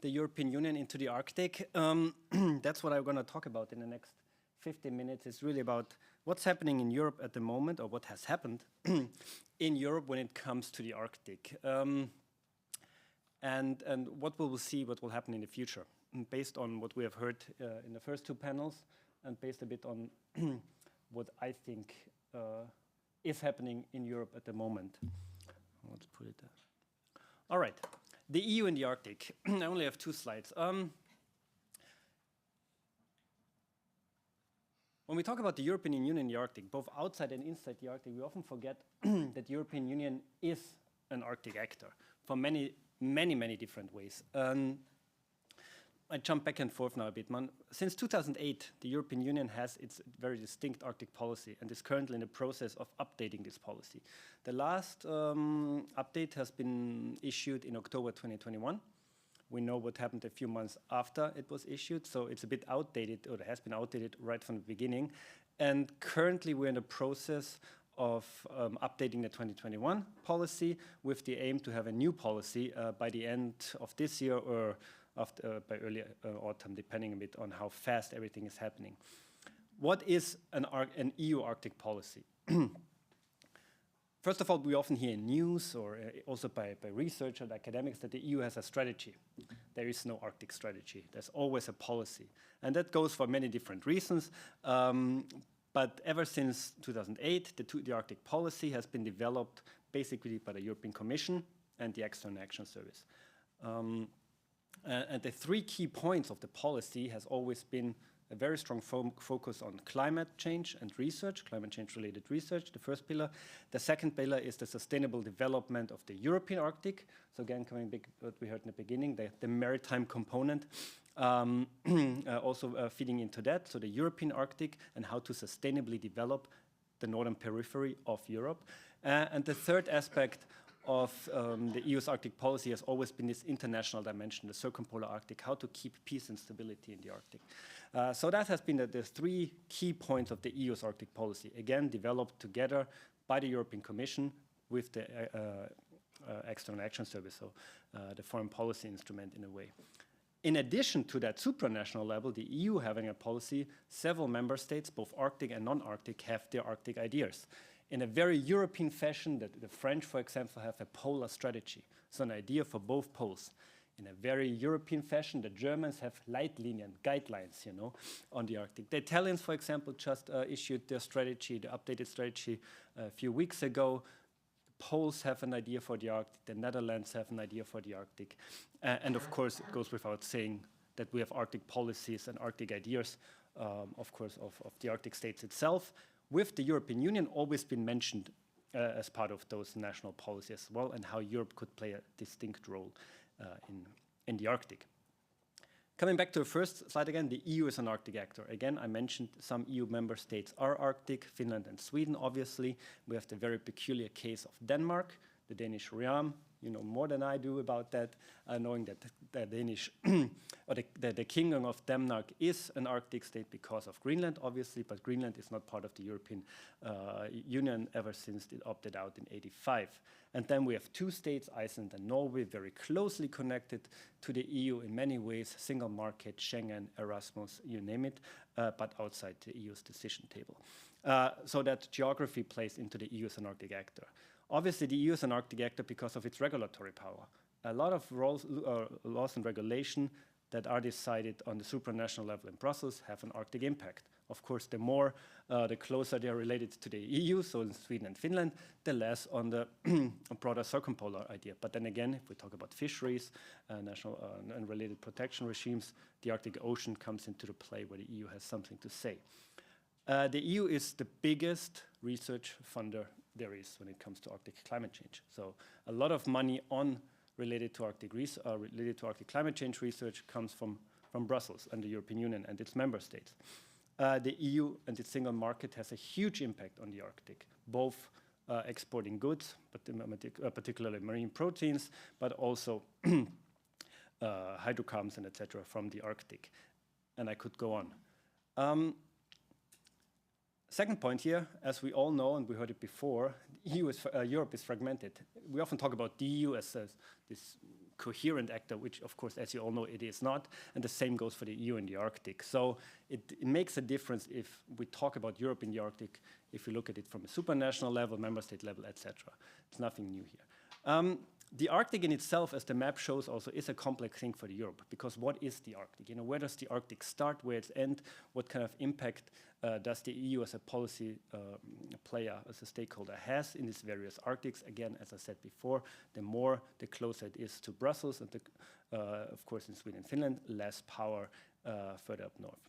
the European Union into the Arctic. That's what I'm going to talk about in the next 15 minutes. It's really about what's happening in Europe at the moment, or what has happened in Europe when it comes to the Arctic. And what we will see, what will happen in the future, based on what we have heard in the first two panels, and based a bit on what I think is happening in Europe at the moment. Let's put it there. All right, the EU and the Arctic. I only have 2 slides. When we talk about the European Union and the Arctic, both outside and inside the Arctic, we often forget that the European Union is an Arctic actor for many different ways. I jump back and forth now a bit, man. Since 2008, the European Union has its very distinct Arctic policy and is currently in the process of updating this policy. The last update has been issued in October 2021. We know what happened a few months after it was issued, so it's a bit outdated, or it has been outdated right from the beginning. And currently we're in the process of updating the 2021 policy with the aim to have a new policy by the end of this year, or by early autumn, depending a bit on how fast everything is happening. What is an EU Arctic policy? First of all, we often hear in news, or also by research and academics, that the EU has a strategy. There is no Arctic strategy. There's always a policy. And that goes for many different reasons. But ever since 2008, the Arctic policy has been developed basically by the European Commission and the External Action Service. And the 3 key points of the policy has always been a very strong focus on climate change and research, climate change-related research, the first pillar. The second pillar is the sustainable development of the European Arctic. So again, coming back to what we heard in the beginning, the maritime component, also feeding into that. So the European Arctic and how to sustainably develop the northern periphery of Europe. And the third aspect of the EU's Arctic policy has always been this international dimension, the circumpolar Arctic, how to keep peace and stability in the Arctic. So that has been the 3 key points of the EU's Arctic policy, again, developed together by the European Commission with the External Action Service, so the foreign policy instrument in a way. In addition to that supranational level, the EU having a policy, several member states, both Arctic and non-Arctic, have their Arctic ideas. In a very European fashion, the French, for example, have a polar strategy, so an idea for both poles. In a very European fashion, the Germans have Leitlinien, guidelines, on the Arctic. The Italians, for example, just issued their strategy, the updated strategy, a few weeks ago. The Poles have an idea for the Arctic. The Netherlands have an idea for the Arctic. And of course, it goes without saying that we have Arctic policies and Arctic ideas, of course, of the Arctic states itself, with the European Union always been mentioned as part of those national policies as well, and how Europe could play a distinct role in the Arctic. Coming back to the first slide again, the EU is an Arctic actor. Again, I mentioned some EU member states are Arctic, Finland and Sweden, obviously. We have the very peculiar case of Denmark, the Danish realm. You know more than I do about that, knowing that the Danish, or the Kingdom of Denmark is an Arctic state because of Greenland, obviously, but Greenland is not part of the European Union ever since it opted out in '85. And then we have 2 states, Iceland and Norway, very closely connected to the EU in many ways, single market, Schengen, Erasmus, you name it, but outside the EU's decision table. So that geography plays into the EU as an Arctic actor. Obviously, the EU is an Arctic actor because of its regulatory power. A lot of laws and regulation that are decided on the supranational level in Brussels have an Arctic impact. Of course, the closer they are related to the EU, so in Sweden and Finland, the less on the broader circumpolar idea. But then again, if we talk about fisheries, national and related protection regimes, the Arctic Ocean comes into the play where the EU has something to say. The EU is the biggest research funder there is when it comes to Arctic climate change. So a lot of money related to Arctic climate change research comes from Brussels and the European Union and its member states. The EU and its single market has a huge impact on the Arctic, both exporting goods, but particularly marine proteins, but also hydrocarbons and etc. from the Arctic. And I could go on. Second point here, as we all know, and we heard it before, Europe is fragmented. We often talk about the EU as this coherent actor, which, of course, as you all know, it is not. And the same goes for the EU in the Arctic. So it makes a difference if we talk about Europe in the Arctic, if we look at it from a supranational level, member state level, etc. It's nothing new here. The Arctic in itself, as the map shows also, is a complex thing for Europe, because what is the Arctic? You know, where does the Arctic start, where it ends? What kind of impact does the EU as a policy player, as a stakeholder has in these various Arctics? Again, as I said before, the closer it is to Brussels, and of course in Sweden and Finland, less power further up north.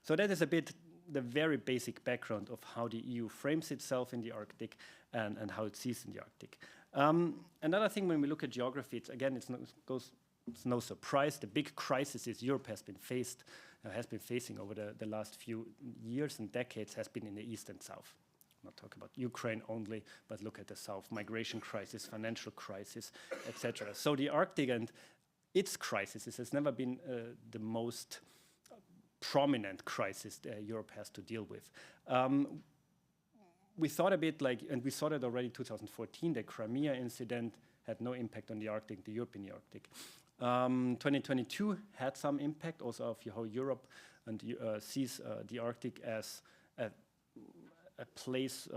So that is a bit the very basic background of how the EU frames itself in the Arctic and how it sees in the Arctic. Another thing, when we look at geography, it's no surprise. The big crisis Europe has been facing over the last few years and decades has been in the east and south. I'm not talking about Ukraine only, but look at the south: migration crisis, financial crisis, etc. So the Arctic and its crisis has never been the most prominent crisis Europe has to deal with. We thought a bit like, and we saw that already in 2014, the Crimea incident had no impact on the Arctic, the European Arctic. 2022 had some impact also of how Europe sees the Arctic as a place,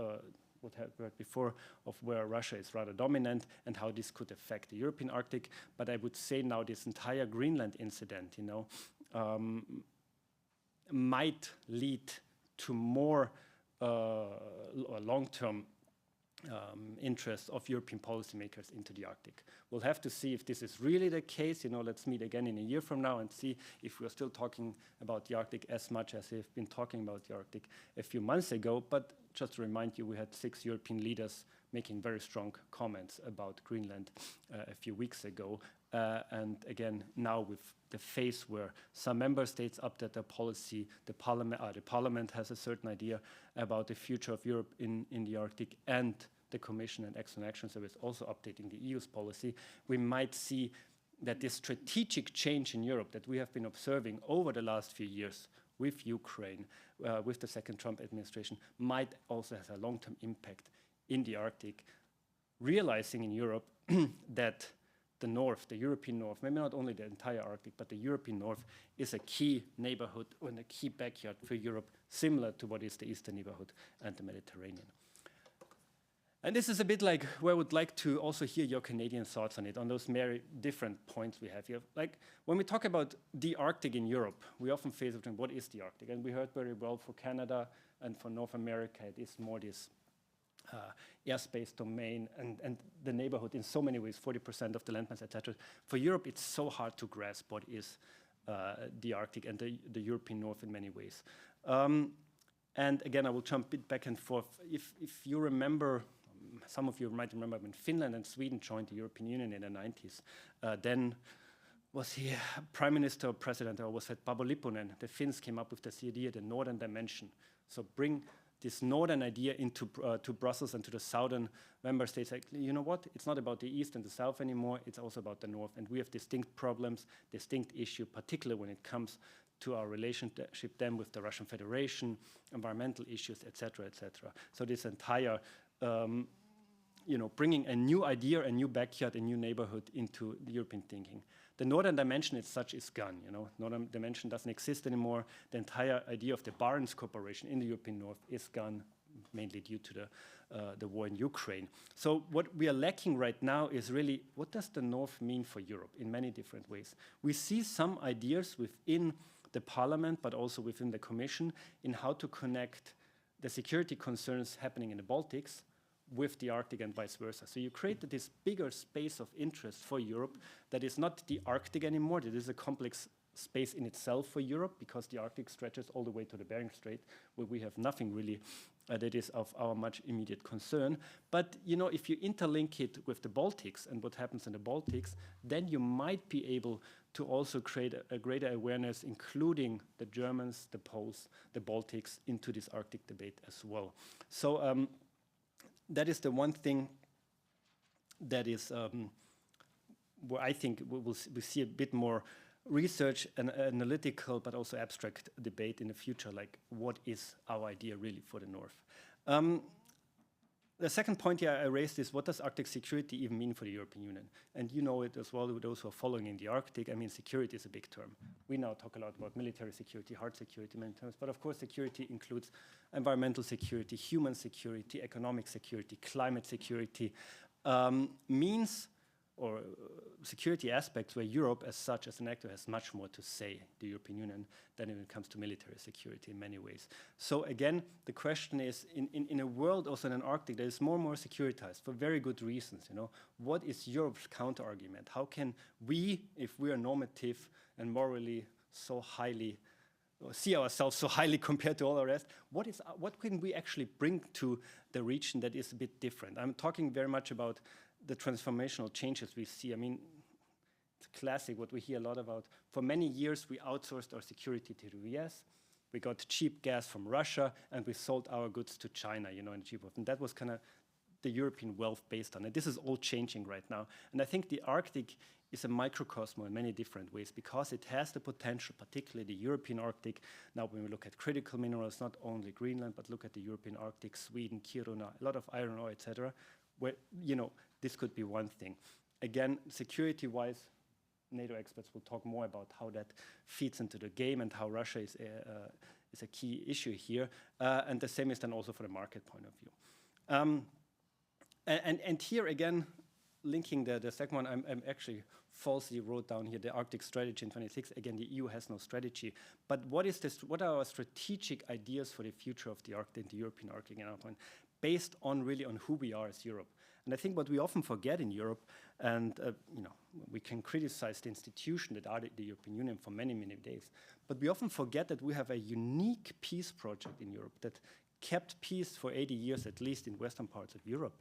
what I heard before, of where Russia is rather dominant and how this could affect the European Arctic. But I would say now this entire Greenland incident, might lead to more long-term interest of European policymakers into the Arctic. We'll have to see if this is really the case. Let's meet again in a year from now and see if we're still talking about the Arctic as much as we've been talking about the Arctic a few months ago. But just to remind you, we had 6 European leaders making very strong comments about Greenland a few weeks ago. And again, now with the phase where some member states update their policy, the parliament has a certain idea about the future of Europe in the Arctic, and the Commission and External Action Service also updating the EU's policy, we might see that this strategic change in Europe that we have been observing over the last few years with Ukraine, with the second Trump administration, might also have a long-term impact in the Arctic, realizing in Europe that the North, the European North, maybe not only the entire Arctic, but the European North is a key neighborhood and a key backyard for Europe, similar to what is the Eastern neighborhood and the Mediterranean. And this is a bit like where I would like to also hear your Canadian thoughts on it, on those very different points we have here. Like when we talk about the Arctic in Europe, we often face what is the Arctic? And we heard very well for Canada and for North America, it is more this airspace domain and the neighborhood in so many ways, 40% of the landmass, etc. For Europe, it's so hard to grasp what is the Arctic and the European North in many ways. And again, I will jump a bit back and forth. If you remember, some of you might remember when Finland and Sweden joined the European Union in the 90s, then was he Prime Minister or President, or was it Paavo Lipponen? The Finns came up with this idea, the Northern Dimension. So bring this northern idea into to Brussels and to the southern member states. Like, you know what? It's not about the east and the south anymore. It's also about the north. And we have distinct problems, distinct issue, particularly when it comes to our relationship then with the Russian Federation, environmental issues, etc., etc. So this entire, bringing a new idea, a new backyard, a new neighborhood into the European thinking. The northern dimension as such is gone. Northern dimension doesn't exist anymore. The entire idea of the Barents Cooperation in the European North is gone, mainly due to the war in Ukraine. So what we are lacking right now is really, what does the North mean for Europe in many different ways? We see some ideas within the parliament, but also within the Commission, in how to connect the security concerns happening in the Baltics with the Arctic and vice versa. So you created this bigger space of interest for Europe that is not the Arctic anymore. That is a complex space in itself for Europe, because the Arctic stretches all the way to the Bering Strait, where we have nothing really that is of our much immediate concern. But if you interlink it with the Baltics and what happens in the Baltics, then you might be able to also create a greater awareness, including the Germans, the Poles, the Baltics, into this Arctic debate as well. So that is the one thing that is where I think we see a bit more research and analytical, but also abstract debate in the future, like what is our idea really for the North? The second point here I raised is, what does Arctic security even mean for the European Union? And you know it as well, with those who are following in the Arctic. I mean, security is a big term. We now talk a lot about military security, hard security many times, but of course security includes environmental security, human security, economic security, climate security, means or security aspects where Europe as such, as an actor, has much more to say, the European Union, than when it comes to military security in many ways. So again, the question is, in a world also in an Arctic that is more and more securitized for very good reasons, what is Europe's counter-argument? How can we, if we are normative and morally so highly, or see ourselves so highly compared to all the rest, what can we actually bring to the region that is a bit different? I'm talking very much about the transformational changes we see. I mean, it's classic what we hear a lot about. For many years, we outsourced our security to the US. We got cheap gas from Russia, and we sold our goods to China, in cheap. And that was kind of the European wealth based on it. This is all changing right now. And I think the Arctic is a microcosm in many different ways, because it has the potential, particularly the European Arctic. Now, when we look at critical minerals, not only Greenland, but look at the European Arctic, Sweden, Kiruna, a lot of iron ore, etc., where, this could be one thing. Again, security-wise, NATO experts will talk more about how that feeds into the game and how Russia is a key issue here. And the same is then also for the market point of view. And here again, linking the second one, I'm actually falsely wrote down here the Arctic strategy in 26. Again, the EU has no strategy. But what are our strategic ideas for the future of the Arctic, the European Arctic, based on really on who we are as Europe? And I think what we often forget in Europe, and we can criticize the institution that are the European Union for many, many days, but we often forget that we have a unique peace project in Europe that kept peace for 80 years at least in western parts of Europe,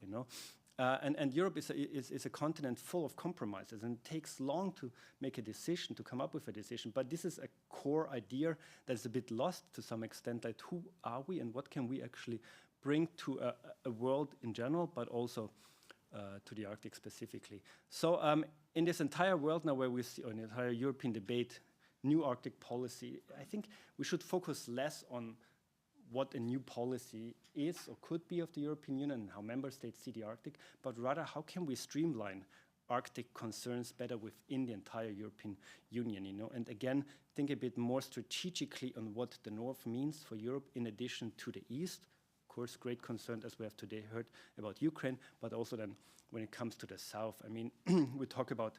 And Europe is a continent full of compromises, and it takes long to make a decision, to come up with a decision. But this is a core idea that's a bit lost to some extent, like who are we and what can we actually bring to a world in general, but also to the Arctic specifically. So in this entire world now where we see, or in the entire European debate, new Arctic policy, I think we should focus less on what a new policy is or could be of the European Union and how member states see the Arctic, but rather how can we streamline Arctic concerns better within the entire European Union, And again, think a bit more strategically on what the North means for Europe in addition to the East. Of course, great concern, as we have today heard, about Ukraine, but also then when it comes to the South. I mean, we talk about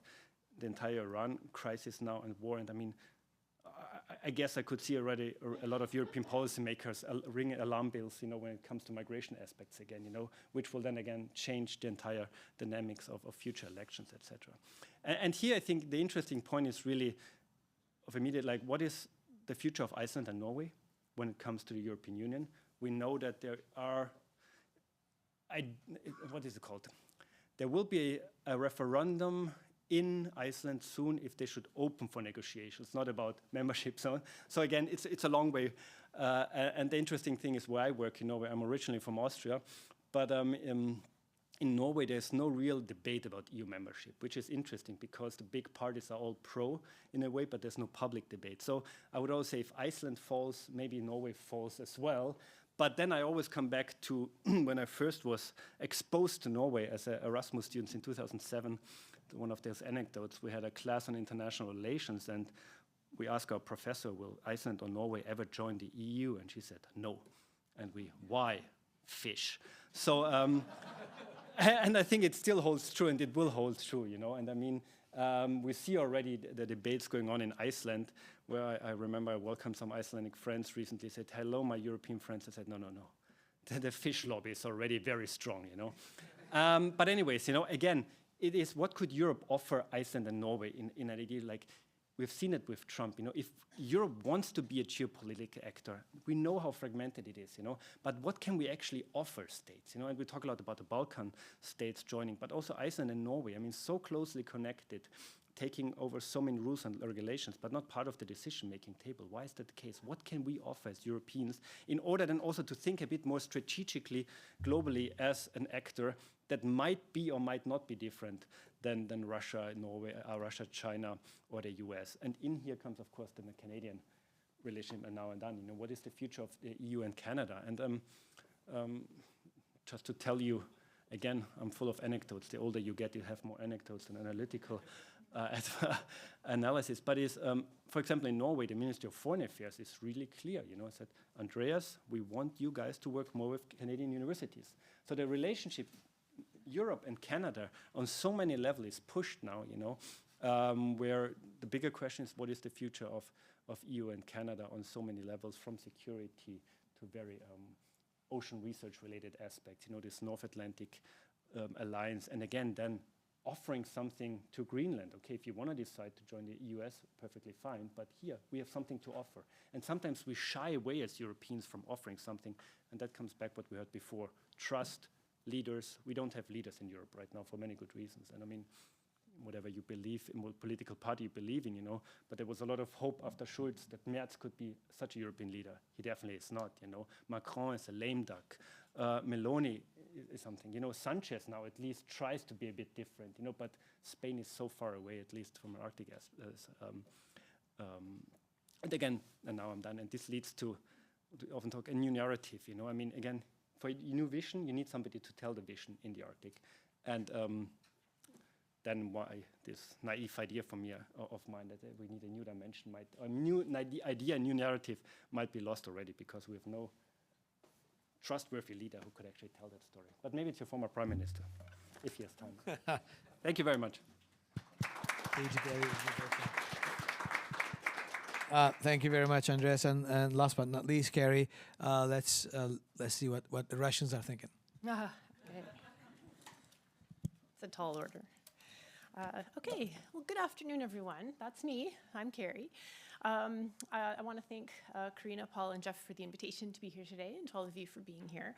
the entire Iran crisis now and war, and I mean, I guess I could see already a lot of European policymakers ringing alarm bells, when it comes to migration aspects again, which will then again change the entire dynamics of future elections, etc. And here I think the interesting point is really of immediate, like, what is the future of Iceland and Norway when it comes to the European Union? We know that there are, what is it called? There will be a referendum in Iceland soon if they should open for negotiations, not about membership zone. So again, it's a long way. And the interesting thing is where I work in Norway, I'm originally from Austria, but in Norway there's no real debate about EU membership, which is interesting because the big parties are all pro in a way, but there's no public debate. So I would always say if Iceland falls, maybe Norway falls as well. But then I always come back to when I first was exposed to Norway as an Erasmus student in 2007, one of those anecdotes, we had a class on international relations and we asked our professor, will Iceland or Norway ever join the EU? And she said, no. And why? Fish. So, And I think it still holds true, and it will hold true, you know. And I mean, we see already the debates going on in Iceland, where I remember I welcomed some Icelandic friends recently, said, hello, my European friends. I said, no. The fish lobby is already very strong, you know. But anyways, you know, again, it is what could Europe offer Iceland and Norway in an idea like, we've seen it with Trump, you know, if Europe wants to be a geopolitical actor, we know how fragmented it is, you know, but what can we actually offer states, you know, and we talk a lot about the Balkan states joining, but also Iceland and Norway, I mean, so closely connected, taking over so many rules and regulations, but not part of the decision-making table. Why is that the case? What can we offer as Europeans in order then also to think a bit more strategically, globally as an actor that might be or might not be different than Russia, Norway, Russia, China, or the US. And in here comes, of course, the Canadian relationship and now and then. You know, what is the future of the EU and Canada? And just to tell you, again, I'm full of anecdotes. The older you get, you have more anecdotes than analytical analysis. But is, for example, in Norway, the Ministry of Foreign Affairs is really clear. You know, it said, Andreas, we want you guys to work more with Canadian universities. So the relationship Europe and Canada on so many levels is pushed now, you know, where the bigger question is what is the future of EU and Canada on so many levels, from security to very ocean research related aspects, you know, this North Atlantic alliance, and again then offering something to Greenland. Okay, if you want to decide to join the US, perfectly fine, but here we have something to offer. And sometimes we shy away as Europeans from offering something, and that comes back what we heard before, trust, leaders. We don't have leaders in Europe right now for many good reasons. And I mean, whatever you believe in, what political party you believe in, you know, but there was a lot of hope after Schulz that Merz could be such a European leader. He definitely is not, you know. Macron is a lame duck. Meloni is something, you know. Sanchez now at least tries to be a bit different, you know, but Spain is so far away, at least from an Arctic and again, and now I'm done, and this leads to often talk a new narrative, you know. I mean, again, for a new vision, you need somebody to tell the vision in the Arctic. And then why this naive idea from me, of mine that we need a new dimension, a new idea, a new narrative might be lost already because we have no trustworthy leader who could actually tell that story. But maybe it's your former prime minister, if he has time. Thank you very much. Thank you very much, Andreas. And last but not least, Carrie, let's see what the Russians are thinking. Okay. It's a tall order. Okay, well, good afternoon, everyone. That's me. I'm Carrie. I want to thank Karina, Paul, and Jeff for the invitation to be here today, and to all of you for being here.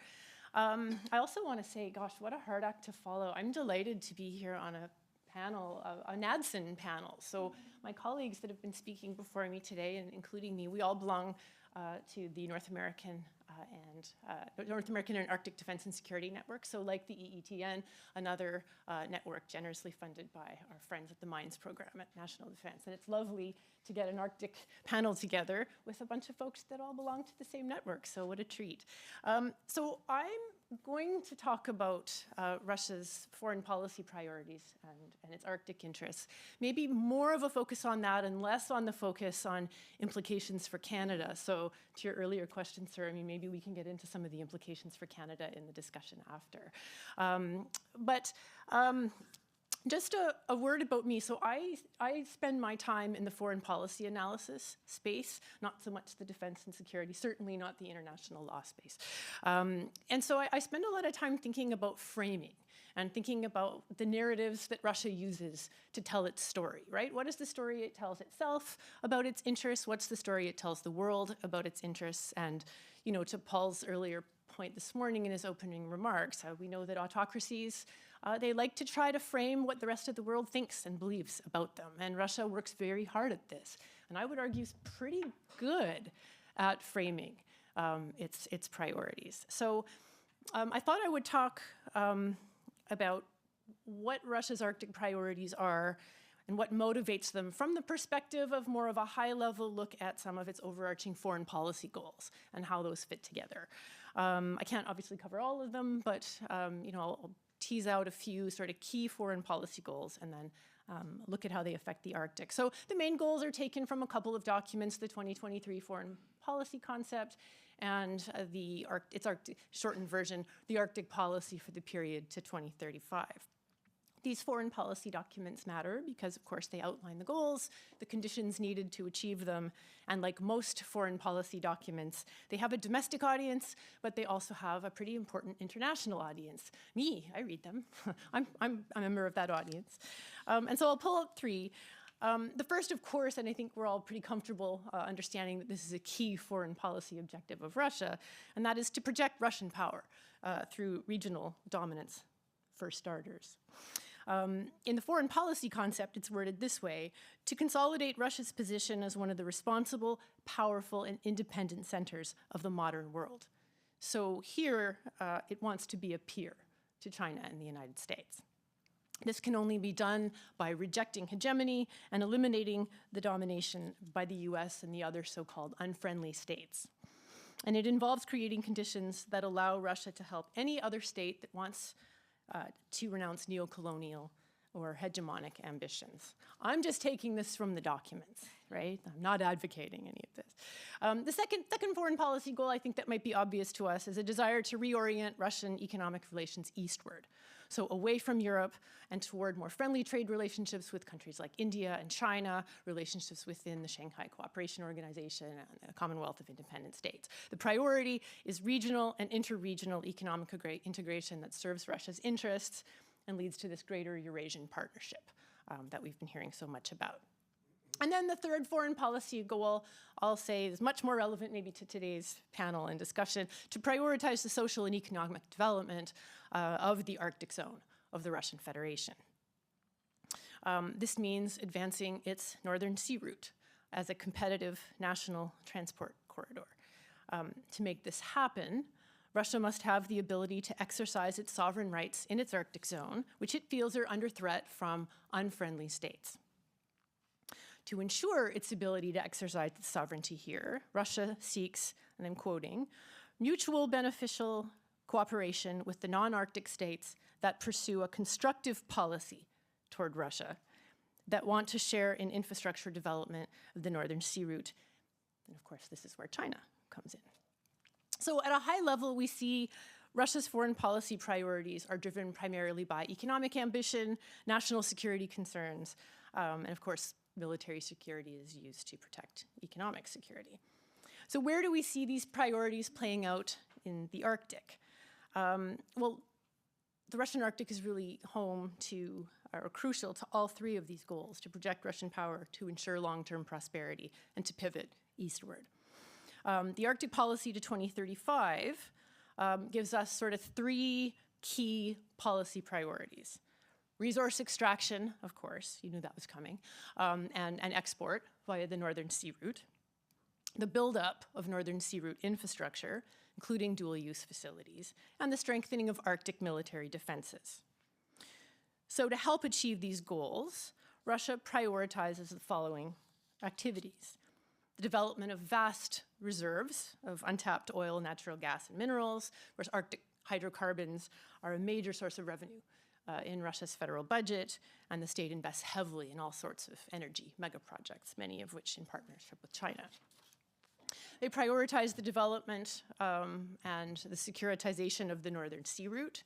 I also want to say, gosh, what a hard act to follow. I'm delighted to be here on a panel, a NADSIN panel. So my colleagues that have been speaking before me today, and including me, we all belong to the North American and Arctic Defense and Security Network. So like the EETN, another network generously funded by our friends at the Mines program at National Defense. And it's lovely to get an Arctic panel together with a bunch of folks that all belong to the same network. So what a treat. So I'm going to talk about Russia's foreign policy priorities and its Arctic interests. Maybe more of a focus on that and less on the focus on implications for Canada. So to your earlier question, sir, I mean, maybe we can get into some of the implications for Canada in the discussion after. Just a word about me. So I spend my time in the foreign policy analysis space, not so much the defense and security, certainly not the international law space. And so I spend a lot of time thinking about framing and thinking about the narratives that Russia uses to tell its story, right? What is the story it tells itself about its interests? What's the story it tells the world about its interests? And, you know, to Paul's earlier point this morning in his opening remarks, we know that autocracies, they like to try to frame what the rest of the world thinks and believes about them. And Russia works very hard at this. And I would argue is pretty good at framing its priorities. So I thought I would talk about what Russia's Arctic priorities are and what motivates them from the perspective of more of a high-level look at some of its overarching foreign policy goals and how those fit together. I can't obviously cover all of them, but you know, I'll tease out a few sort of key foreign policy goals and then look at how they affect the Arctic. So the main goals are taken from a couple of documents, the 2023 Foreign Policy Concept and its shortened version, the Arctic policy for the period to 2035. These foreign policy documents matter because, of course, they outline the goals, the conditions needed to achieve them, and like most foreign policy documents, they have a domestic audience, but they also have a pretty important international audience. Me, I read them. I'm a member of that audience. And so I'll pull out three. The first, of course, and I think we're all pretty comfortable understanding that this is a key foreign policy objective of Russia, and that is to project Russian power through regional dominance, for starters. In the foreign policy concept, it's worded this way: to consolidate Russia's position as one of the responsible, powerful, and independent centers of the modern world. So here, it wants to be a peer to China and the United States. This can only be done by rejecting hegemony and eliminating the domination by the US and the other so-called unfriendly states. And it involves creating conditions that allow Russia to help any other state that wants to renounce neocolonial or hegemonic ambitions. I'm just taking this from the documents, right? I'm not advocating any of this. The second foreign policy goal, I think that might be obvious to us, is a desire to reorient Russian economic relations eastward. So away from Europe and toward more friendly trade relationships with countries like India and China, relationships within the Shanghai Cooperation Organization and the Commonwealth of Independent States. The priority is regional and interregional economic integration that serves Russia's interests and leads to this greater Eurasian partnership that we've been hearing so much about. And then the third foreign policy goal, I'll say, is much more relevant maybe to today's panel and discussion, to prioritize the social and economic development of the Arctic zone of the Russian Federation. This means advancing its northern sea route as a competitive national transport corridor. To make this happen, Russia must have the ability to exercise its sovereign rights in its Arctic zone, which it feels are under threat from unfriendly states. To ensure its ability to exercise its sovereignty here, Russia seeks, and I'm quoting, mutual beneficial cooperation with the non-Arctic states that pursue a constructive policy toward Russia, that want to share in infrastructure development of the Northern Sea Route. And of course, this is where China comes in. So at a high level, we see Russia's foreign policy priorities are driven primarily by economic ambition, national security concerns, and of course, military security is used to protect economic security. So where do we see these priorities playing out in the Arctic? Well, the Russian Arctic is really home to, or crucial to all three of these goals: to project Russian power, to ensure long-term prosperity, and to pivot eastward. The Arctic policy to 2035 gives us sort of three key policy priorities. Resource extraction, of course, you knew that was coming, and export via the Northern Sea Route. The buildup of Northern Sea Route infrastructure, including dual-use facilities, and the strengthening of Arctic military defenses. So to help achieve these goals, Russia prioritizes the following activities: the development of vast reserves of untapped oil, natural gas, and minerals, whereas Arctic hydrocarbons are a major source of revenue in Russia's federal budget, and the state invests heavily in all sorts of energy megaprojects, many of which in partnership with China. They prioritize the development and the securitization of the Northern Sea Route.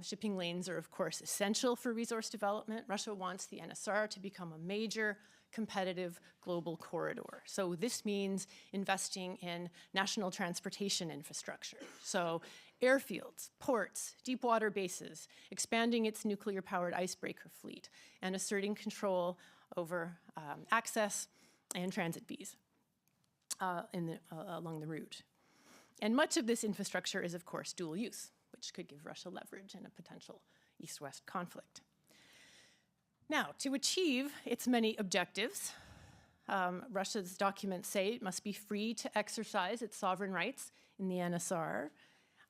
Shipping lanes are, of course, essential for resource development. Russia wants the NSR to become a major competitive global corridor. So this means investing in national transportation infrastructure. So airfields, ports, deep water bases, expanding its nuclear-powered icebreaker fleet, and asserting control over access and transit fees along the route. And much of this infrastructure is, of course, dual use, which could give Russia leverage in a potential East-West conflict. Now, to achieve its many objectives, Russia's documents say it must be free to exercise its sovereign rights in the NSR.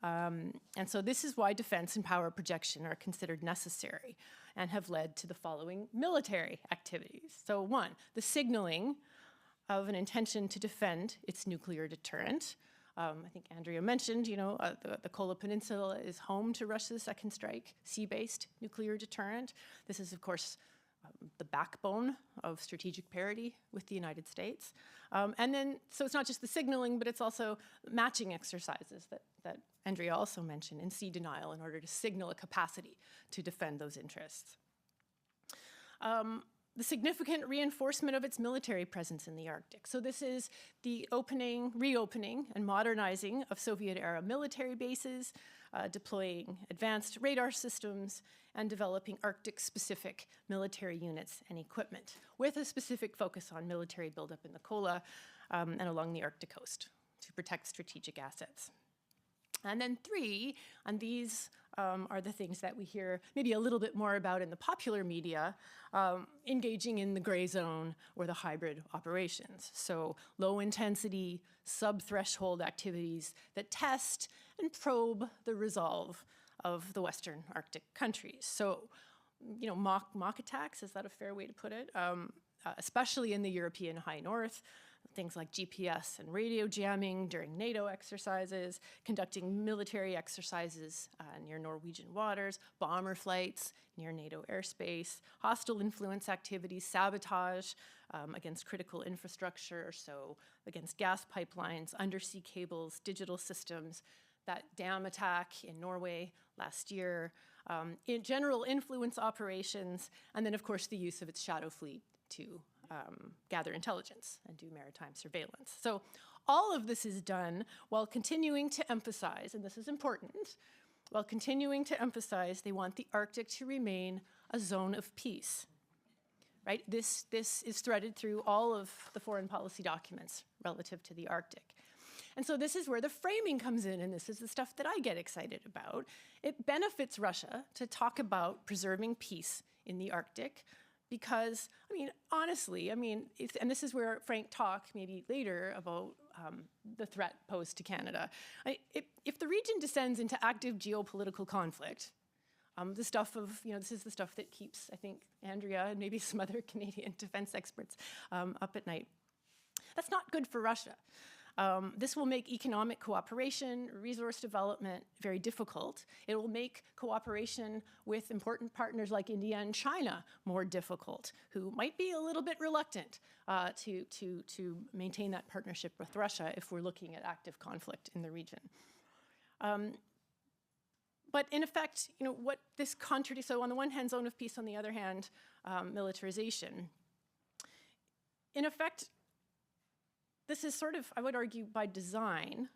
And so this is why defense and power projection are considered necessary and have led to the following military activities. So one, the signaling of an intention to defend its nuclear deterrent. I think Andrea mentioned, the Kola Peninsula is home to Russia's second strike, sea-based nuclear deterrent. This is, of course, the backbone of strategic parity with the United States. And then, so it's not just the signaling, but it's also matching exercises that Andrea also mentioned in sea denial in order to signal a capacity to defend those interests. The significant reinforcement of its military presence in the Arctic. So this is the reopening, and modernizing of Soviet-era military bases, deploying advanced radar systems, and developing Arctic-specific military units and equipment, with a specific focus on military buildup in the Kola and along the Arctic coast to protect strategic assets. And then 3, and these are the things that we hear maybe a little bit more about in the popular media, engaging in the gray zone or the hybrid operations. So low intensity, sub-threshold activities that test and probe the resolve of the Western Arctic countries. So, you know, mock attacks, is that a fair way to put it? Especially in the European high north. Things like GPS and radio jamming during NATO exercises, conducting military exercises near Norwegian waters, bomber flights near NATO airspace, hostile influence activities, sabotage against critical infrastructure, so against gas pipelines, undersea cables, digital systems, that dam attack in Norway last year, in general influence operations, and then of course the use of its shadow fleet to gather intelligence and do maritime surveillance. So all of this is done while continuing to emphasize, and this is important, while continuing to emphasize they want the Arctic to remain a zone of peace, right? This is threaded through all of the foreign policy documents relative to the Arctic. And so this is where the framing comes in, and this is the stuff that I get excited about. It benefits Russia to talk about preserving peace in the Arctic, because, I mean, honestly, I mean, and this is where Frank talked maybe later about the threat posed to Canada. If the region descends into active geopolitical conflict, the stuff of, you know, this is the stuff that keeps, I think, Andrea and maybe some other Canadian defense experts up at night. That's not good for Russia. This will make economic cooperation, resource development very difficult. It will make cooperation with important partners like India and China more difficult, who might be a little bit reluctant to maintain that partnership with Russia if we're looking at active conflict in the region. But in effect, you know, what this contradicts, so on the one hand, zone of peace, on the other hand, militarization. In effect, this is sort of, I would argue, by design,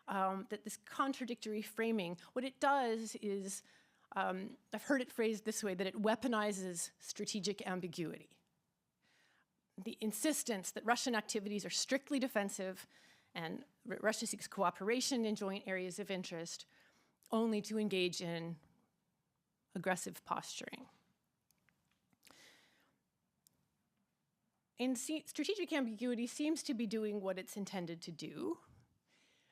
that this contradictory framing, what it does is, I've heard it phrased this way, that it weaponizes strategic ambiguity. The insistence that Russian activities are strictly defensive and Russia seeks cooperation in joint areas of interest only to engage in aggressive posturing. And strategic ambiguity seems to be doing what it's intended to do.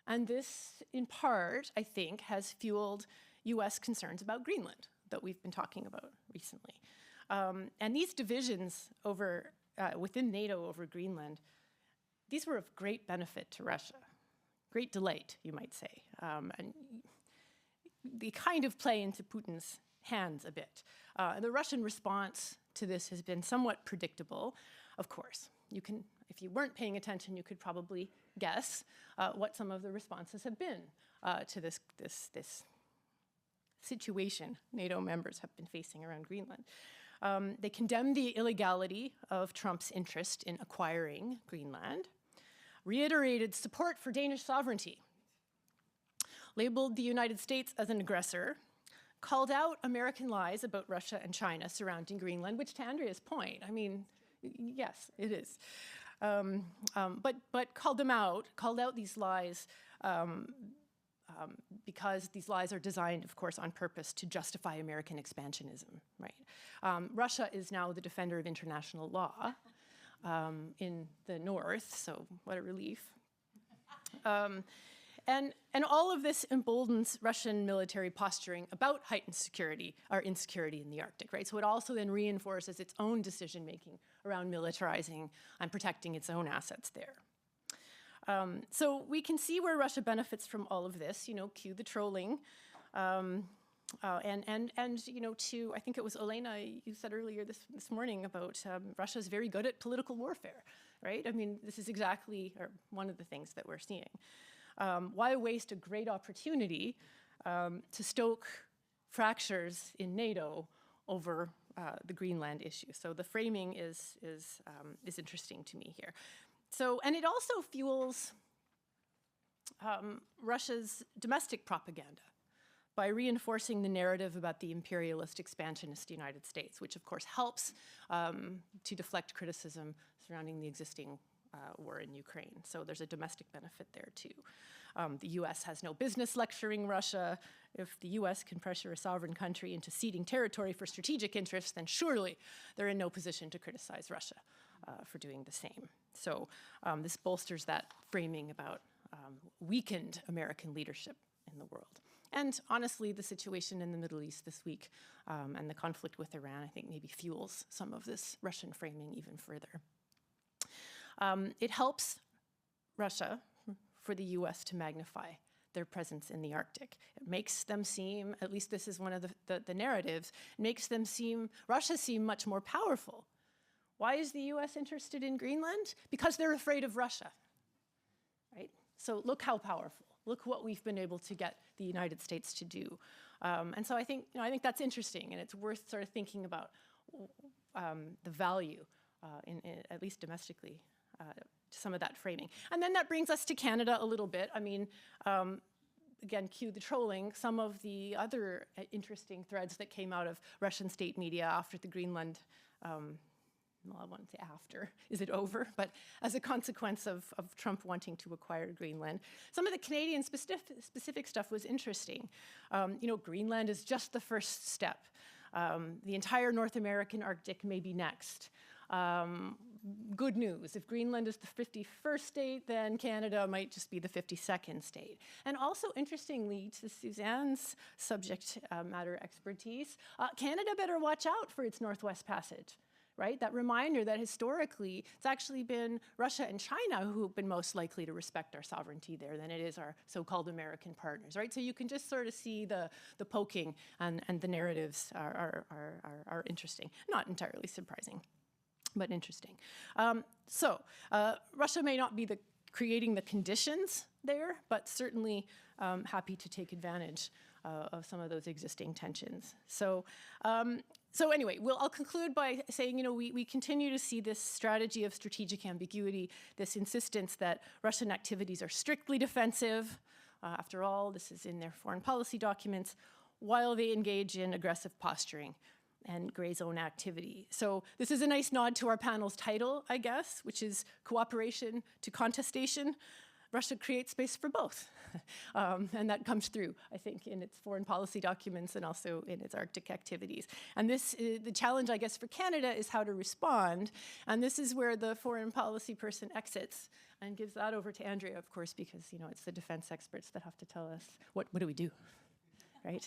And this, in part, I think, has fueled US concerns about Greenland that we've been talking about recently. And these divisions over, within NATO over Greenland, these were of great benefit to Russia. Great delight, you might say. And they kind of play into Putin's hands a bit. The Russian response to this has been somewhat predictable. Of course, you can, if you weren't paying attention, you could probably guess what some of the responses have been to this situation NATO members have been facing around Greenland. They condemned the illegality of Trump's interest in acquiring Greenland, reiterated support for Danish sovereignty, labeled the United States as an aggressor, called out American lies about Russia and China surrounding Greenland, which, to Andrea's point, I mean, yes, it is. But called out these lies because these lies are designed, of course, on purpose to justify American expansionism, right? Russia is now the defender of international law in the north, so what a relief. And all of this emboldens Russian military posturing about heightened security or insecurity in the Arctic, right? So it also then reinforces its own decision-making around militarizing and protecting its own assets there. So we can see where Russia benefits from all of this, you know, cue the trolling. you know, to, I think it was Elena, you said earlier this morning about Russia is very good at political warfare, right? I mean, this is exactly one of the things that we're seeing. Why waste a great opportunity to stoke fractures in NATO over the Greenland issue? So the framing is interesting to me here. So, and it also fuels Russia's domestic propaganda by reinforcing the narrative about the imperialist expansionist United States, which of course helps to deflect criticism surrounding the existing war in Ukraine. So there's a domestic benefit there too. The US has no business lecturing Russia. If the US can pressure a sovereign country into ceding territory for strategic interests, then surely they're in no position to criticize Russia for doing the same. So this bolsters that framing about weakened American leadership in the world. And honestly, the situation in the Middle East this week and the conflict with Iran, I think maybe fuels some of this Russian framing even further. It helps Russia for the US to magnify their presence in the Arctic. It makes them seem, at least this is one of the narratives, it makes them seem, Russia seem much more powerful. Why is the US interested in Greenland? Because they're afraid of Russia, right? So look how powerful. Look what we've been able to get the United States to do. And so I think that's interesting, and it's worth sort of thinking about the value, at least domestically, to some of that framing. And then that brings us to Canada a little bit. I mean, again, cue the trolling. Some of the other interesting threads that came out of Russian state media after the Greenland, well, I wouldn't say after, is it over? But as a consequence of Trump wanting to acquire Greenland. Some of the Canadian specific stuff was interesting. You know, Greenland is just the first step. The entire North American Arctic may be next. Good news, if Greenland is the 51st state, then Canada might just be the 52nd state. And also, interestingly, to Suzanne's subject matter expertise, Canada better watch out for its Northwest Passage. Right? That reminder that historically, it's actually been Russia and China who have been most likely to respect our sovereignty there than it is our so-called American partners, right? So you can just sort of see the poking and the narratives are interesting. Not entirely surprising, but interesting. Russia may not be creating the conditions there, but certainly happy to take advantage of some of those existing tensions. So anyway, I'll conclude by saying, you know, we continue to see this strategy of strategic ambiguity, this insistence that Russian activities are strictly defensive. After all, this is in their foreign policy documents, while they engage in aggressive posturing and gray zone activity. So this is a nice nod to our panel's title, I guess, which is Cooperation to Contestation. Russia creates space for both. And that comes through, I think, in its foreign policy documents and also in its Arctic activities. And this, the challenge, I guess, for Canada is how to respond. And this is where the foreign policy person exits and gives that over to Andrea, of course, because, you know, it's the defense experts that have to tell us what do we do, right?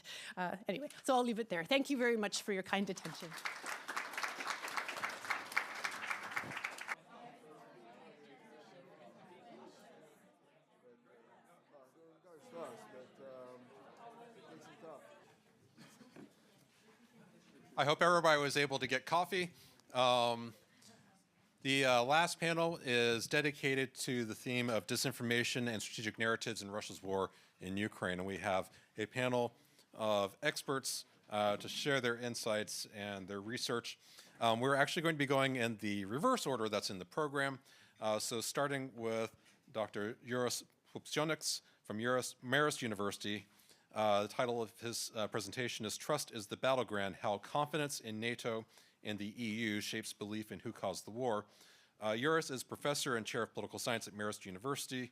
Anyway, so I'll leave it there. Thank you very much for your kind attention. I hope everybody was able to get coffee. The last panel is dedicated to the theme of disinformation and strategic narratives in Russia's war in Ukraine. And we have a panel of experts to share their insights and their research. We're actually going to be going in the reverse order that's in the program. So starting with Dr. Juris Pupcionix from Marist University. The title of his presentation is Trust is the Battleground, How Confidence in NATO and the EU Shapes Belief in Who Caused the War. Juris is professor and chair of political science at Marist University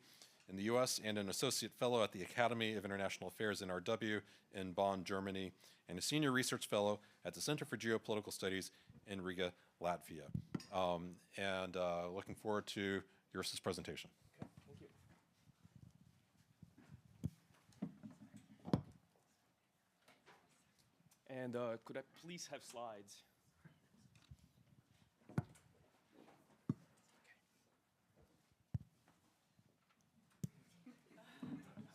in the US and an associate fellow at the Academy of International Affairs NRW in Bonn, Germany, and a senior research fellow at the Center for Geopolitical Studies in Riga, Latvia. Looking forward to Juris's presentation. And could I please have slides?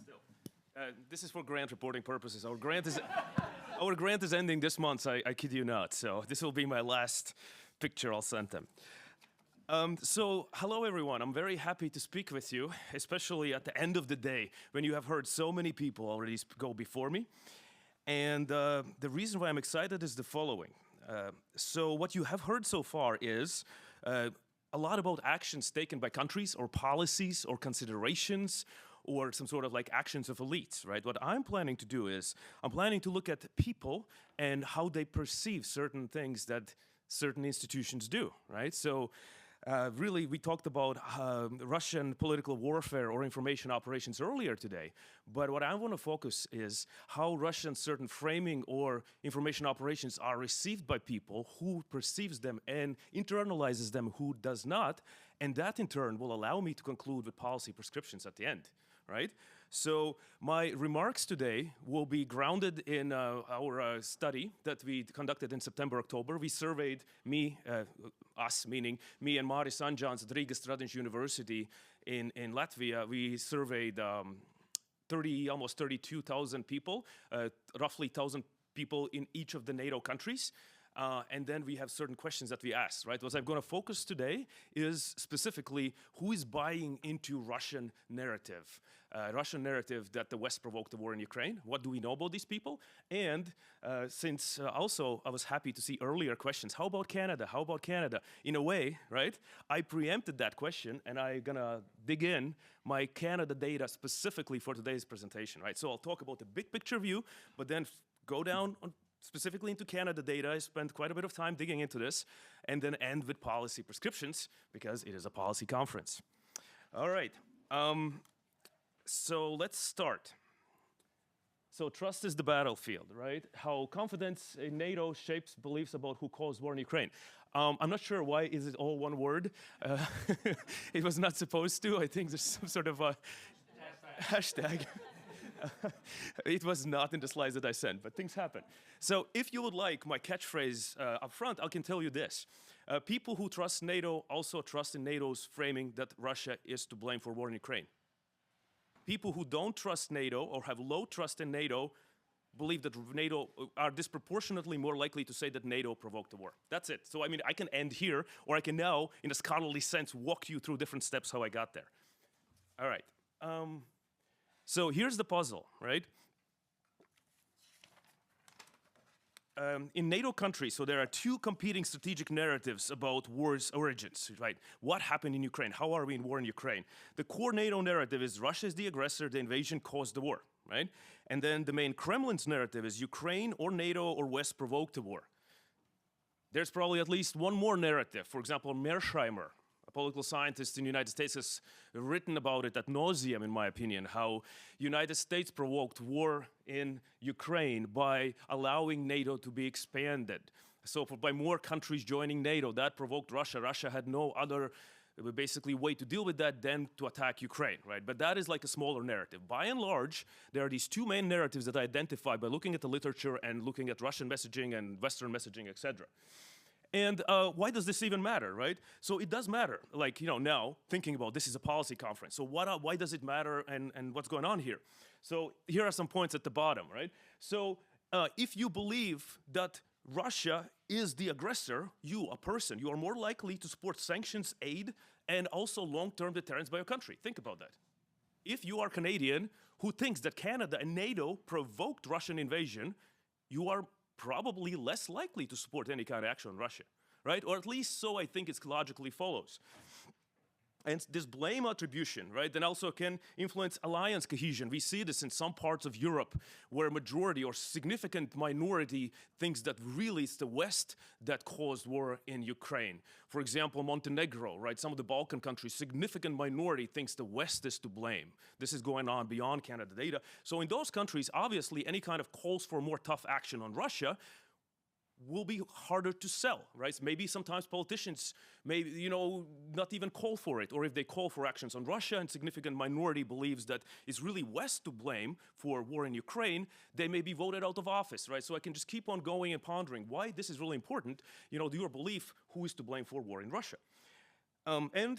Still. This is for grant reporting purposes. Our grant is our grant is ending this month. I kid you not. So this will be my last picture I'll send them. So hello everyone. I'm very happy to speak with you, especially at the end of the day when you have heard so many people already go before me. And the reason why I'm excited is the following. So what you have heard so far is a lot about actions taken by countries or policies or considerations or some sort of like actions of elites, right? What I'm planning to do is I'm planning to look at people and how they perceive certain things that certain institutions do, right? So really, we talked about Russian political warfare or information operations earlier today, but what I want to focus is how Russian certain framing or information operations are received by people, who perceives them and internalizes them, who does not, and that in turn will allow me to conclude with policy prescriptions at the end, right? So my remarks today will be grounded in our study that we conducted in September, October. We surveyed us, meaning me and Mari Sanjans at Riga Strategic University in Latvia. We surveyed almost 32,000 people, roughly 1,000 people in each of the NATO countries. And then we have certain questions that we ask, right? What I'm going to focus today is specifically who is buying into Russian narrative that the West provoked the war in Ukraine. What do we know about these people? And since also I was happy to see earlier questions, how about Canada? How about Canada? In a way, right? I preempted that question and I'm going to dig in my Canada data specifically for today's presentation, right? So I'll talk about the big picture view, but then go down on specifically into Canada data. I spent quite a bit of time digging into this, and then end with policy prescriptions, because it is a policy conference. All right, so let's start. So trust is the battlefield, right? How confidence in NATO shapes beliefs about who caused war in Ukraine. I'm not sure why is it all one word. It was not supposed to. I think there's some sort of a hashtag. It was not in the slides that I sent, but things happen. So if you would like my catchphrase up front, I can tell you this. People who trust NATO also trust in NATO's framing that Russia is to blame for war in Ukraine. People who don't trust NATO or have low trust in NATO believe that NATO are disproportionately more likely to say that NATO provoked the war. That's it. So I mean, I can end here, or I can now, in a scholarly sense, walk you through different steps how I got there. All right. So here's the puzzle, right? In NATO countries, so there are two competing strategic narratives about war's origins, right? What happened in Ukraine? How are we in war in Ukraine? The core NATO narrative is Russia is the aggressor, the invasion caused the war, right? And then the main Kremlin's narrative is Ukraine or NATO or West provoked the war. There's probably at least one more narrative. For example, Mearsheimer, a political scientist in the United States, has written about it ad nauseum, in my opinion, how United States provoked war in Ukraine by allowing NATO to be expanded. So by more countries joining NATO, that provoked Russia. Russia had no other basically way to deal with that than to attack Ukraine, right? But that is like a smaller narrative. By and large, there are these two main narratives that I identify by looking at the literature and looking at Russian messaging and Western messaging, etc. And why does this even matter, right? So it does matter, like, you know, now thinking about this is a policy conference. So why does it matter and what's going on here? So here are some points at the bottom, right? So if you believe that Russia is the aggressor, you, a person, you are more likely to support sanctions, aid, and also long-term deterrence by your country. Think about that. If you are Canadian who thinks that Canada and NATO provoked Russian invasion, you are probably less likely to support any kind of action on Russia, right? Or at least so I think it logically follows. And this blame attribution, right, then also can influence alliance cohesion. We see this in some parts of Europe where majority or significant minority thinks that really it's the West that caused war in Ukraine. For example, Montenegro, right, some of the Balkan countries, significant minority thinks the West is to blame. This is going on beyond Canada data. So in those countries, obviously, any kind of calls for more tough action on Russia will be harder to sell, right? Maybe sometimes politicians may, you know, not even call for it, or if they call for actions on Russia and significant minority believes that it's really West to blame for war in Ukraine, they may be voted out of office, right? So I can just keep on going and pondering why this is really important, you know, your belief who is to blame for war in Russia. And,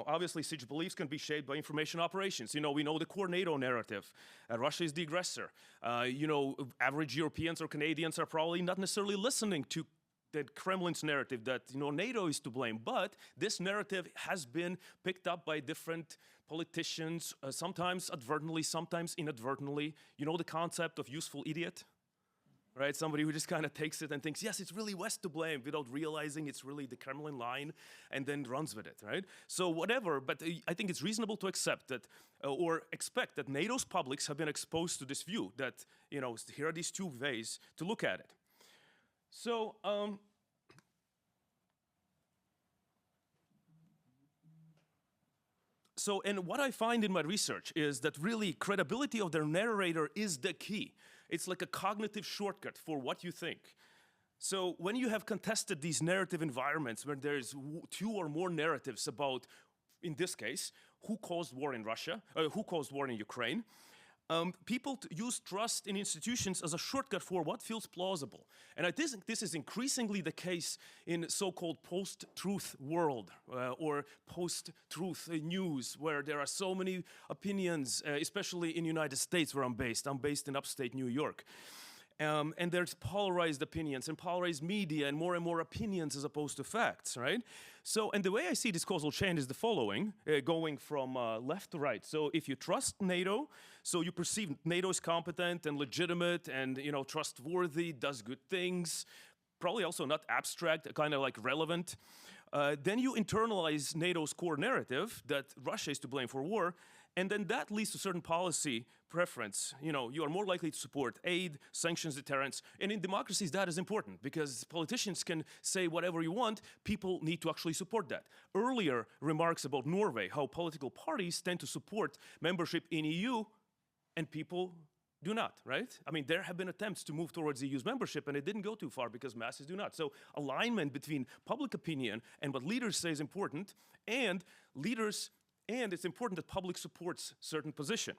obviously such beliefs can be shaped by information operations. We know the core NATO narrative. Russia is the aggressor. Average Europeans or Canadians are probably not necessarily listening to the Kremlin's narrative that, NATO is to blame. But this narrative has been picked up by different politicians, sometimes advertently, sometimes inadvertently. The concept of useful idiot? Right, somebody who just kind of takes it and thinks, yes, it's really West to blame, without realizing it's really the Kremlin line, and then runs with it, right? So whatever, but I think it's reasonable to accept that, or expect that NATO's publics have been exposed to this view that, here are these two ways to look at it. So, and what I find in my research is that really credibility of their narrator is the key. It's like a cognitive shortcut for what you think. So when you have contested these narrative environments where there's two or more narratives about, in this case, who caused war in Russia, who caused war in Ukraine, people use trust in institutions as a shortcut for what feels plausible. And I think this is increasingly the case in so-called post-truth world or post-truth news, where there are so many opinions, especially in the United States where I'm based. I'm based in upstate New York. And there's polarized opinions and polarized media and more opinions as opposed to facts, right? So, and the way I see this causal chain is the following, going from left to right. So if you trust NATO, so you perceive NATO is competent and legitimate and, trustworthy, does good things, probably also not abstract, kind of like relevant, then you internalize NATO's core narrative that Russia is to blame for war. And then that leads to certain policy preference. You are more likely to support aid, sanctions, deterrence. And in democracies, that is important because politicians can say whatever you want. People need to actually support that. Earlier remarks about Norway, how political parties tend to support membership in EU and people do not, right? I mean, there have been attempts to move towards the EU's membership and it didn't go too far because masses do not. So alignment between public opinion and what leaders say is important, and it's important that public supports certain position.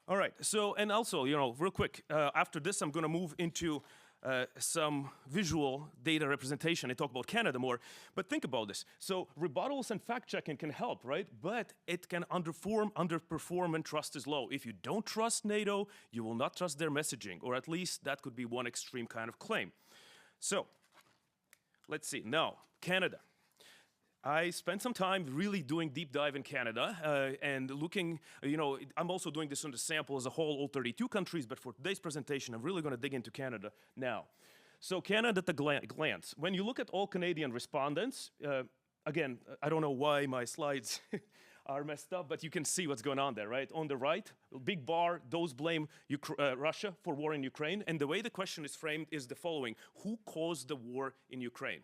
All right, so, and also, real quick, after this I'm gonna move into some visual data representation. I talk about Canada more, but think about this. So rebuttals and fact-checking can help, right? But it can underperform, and trust is low. If you don't trust NATO, you will not trust their messaging, or at least that could be one extreme kind of claim. So, let's see, now, Canada. I spent some time really doing deep dive in Canada and looking, I'm also doing this on the sample as a whole, all 32 countries, but for today's presentation, I'm really going to dig into Canada now. So Canada at a glance. When you look at all Canadian respondents, again, I don't know why my slides are messed up, but you can see what's going on there, right? On the right, big bar, those blame Russia for war in Ukraine. And the way the question is framed is the following: who caused the war in Ukraine,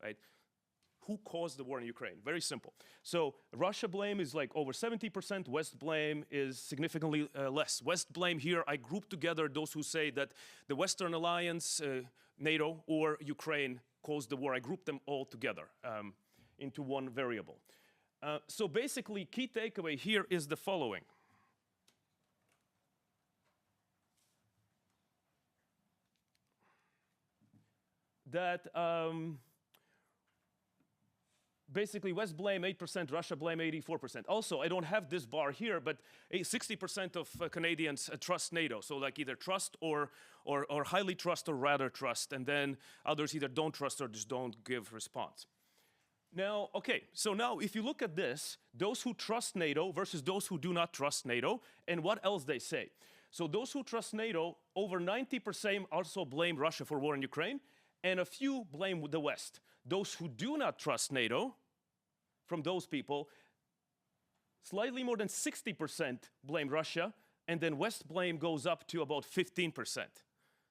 right? Who caused the war in Ukraine? Very simple. So Russia blame is like over 70%. West blame is significantly less. West blame here, I group together those who say that the Western Alliance, NATO, or Ukraine caused the war. I group them all together into one variable. So basically, key takeaway here is the following. That basically West blame 8%, Russia blame 84%. Also, I don't have this bar here, but 60% of Canadians trust NATO. So like either trust or highly trust or rather trust, and then others either don't trust or just don't give response. Now, okay, so now if you look at this, those who trust NATO versus those who do not trust NATO, and what else they say. So those who trust NATO, over 90% also blame Russia for war in Ukraine, and a few blame the West. Those who do not trust NATO, from those people, slightly more than 60% blame Russia, and then West blame goes up to about 15%.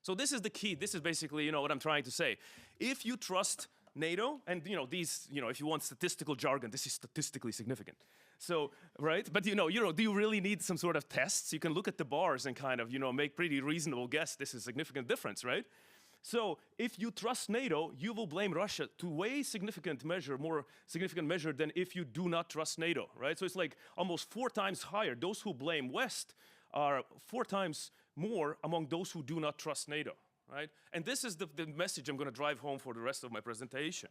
So this is the key. This is basically, what I'm trying to say. If you trust NATO, and these, if you want statistical jargon, this is statistically significant. So, right? But do you really need some sort of tests? You can look at the bars and kind of, make pretty reasonable guess. This is a significant difference, right? So if you trust NATO, you will blame Russia to way more significant measure than if you do not trust NATO, right? So it's like almost 4 times higher. Those who blame West are 4 times more among those who do not trust NATO, right? And this is the message I'm going to drive home for the rest of my presentation.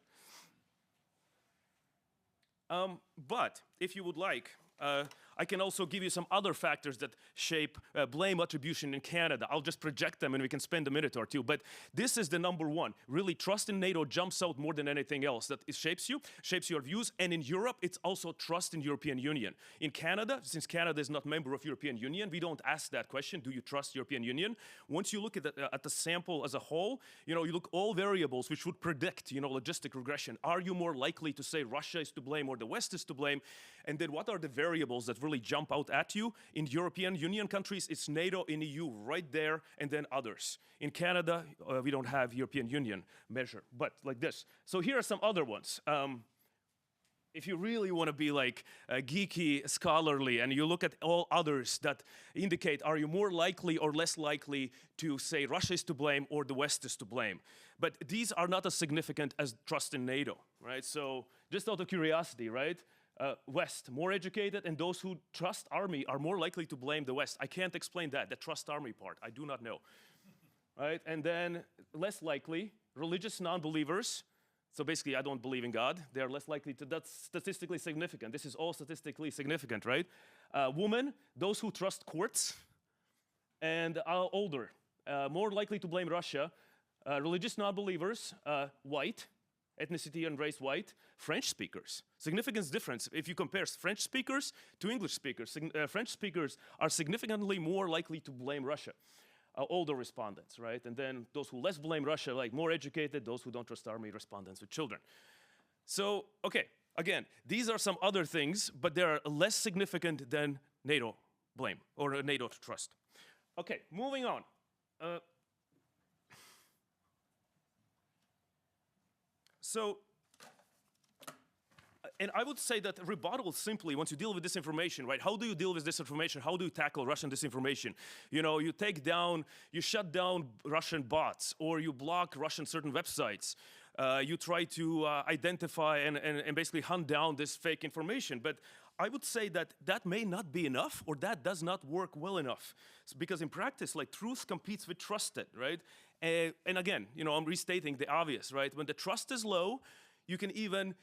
But if you would like, I can also give you some other factors that shape blame attribution in Canada. I'll just project them and we can spend a minute or two. But this is the number one. Really, trust in NATO jumps out more than anything else. That it shapes you, shapes your views. And in Europe, it's also trust in European Union. In Canada, since Canada is not a member of European Union, we don't ask that question, do you trust European Union? Once you look at the sample as a whole, you look all variables which would predict, logistic regression. Are you more likely to say Russia is to blame or the West is to blame? And then what are the variables that really jump out at you? In European Union countries, it's NATO, in EU right there, and then others. In Canada, we don't have European Union measure, but like this. So here are some other ones. If you really want to be like geeky, scholarly, and you look at all others that indicate, are you more likely or less likely to say Russia is to blame or the West is to blame? But these are not as significant as trust in NATO, right? So just out of curiosity, right? West, more educated, and those who trust army are more likely to blame the West. I can't explain that, the trust army part. I do not know, right? And then less likely, religious non-believers. So basically, I don't believe in God. They're less likely to, that's statistically significant. This is all statistically significant, right? Women, those who trust courts, and older, more likely to blame Russia. Religious non-believers, white, ethnicity and race white, French speakers. Significance difference. If you compare French speakers to English speakers, French speakers are significantly more likely to blame Russia. Older respondents, right? And then those who less blame Russia, like more educated, those who don't trust army respondents with children. So, okay, again, these are some other things, but they are less significant than NATO blame or NATO trust. Okay, moving on. And I would say that rebuttal simply, once you deal with disinformation, right? How do you deal with disinformation? How do you tackle Russian disinformation? You you shut down Russian bots, or you block Russian certain websites. You try to identify and basically hunt down this fake information. But I would say that that may not be enough, or that does not work well enough. Because in practice, like, truth competes with trusted, right? And again, I'm restating the obvious, right? When the trust is low, you can even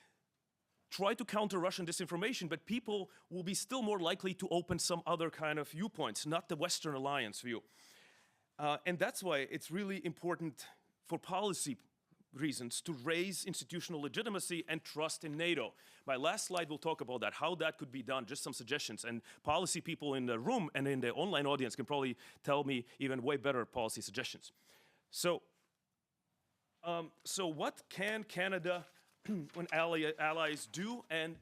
try to counter Russian disinformation, but people will be still more likely to open some other kind of viewpoints, not the Western alliance view. And that's why it's really important for policy reasons to raise institutional legitimacy and trust in NATO. My last slide will talk about that, how that could be done, just some suggestions. And policy people in the room and in the online audience can probably tell me even way better policy suggestions. So what can Canada and allies do, and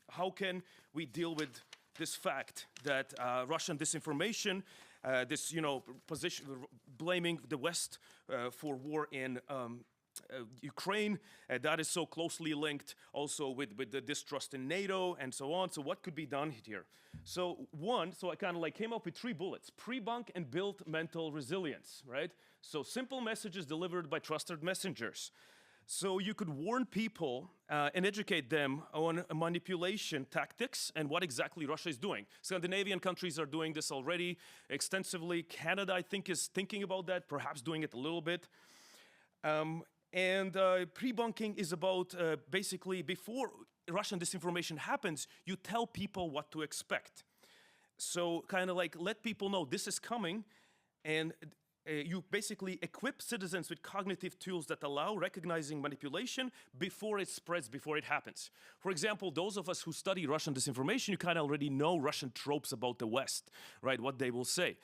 how can we deal with this fact that Russian disinformation, this position blaming the West for war in Ukraine, that is so closely linked also with the distrust in NATO and so on. So what could be done here? So I kind of came up with 3 bullets: pre-bunk and build mental resilience, right? So simple messages delivered by trusted messengers. So you could warn people and educate them on manipulation tactics and what exactly Russia is doing. Scandinavian countries are doing this already extensively. Canada, I think, is thinking about that, perhaps doing it a little bit. Pre-bunking is about basically before Russian disinformation happens, you tell people what to expect. So kind of like let people know this is coming, and you basically equip citizens with cognitive tools that allow recognizing manipulation before it spreads, before it happens. For example, those of us who study Russian disinformation, you kind of already know Russian tropes about the West, right? What they will say.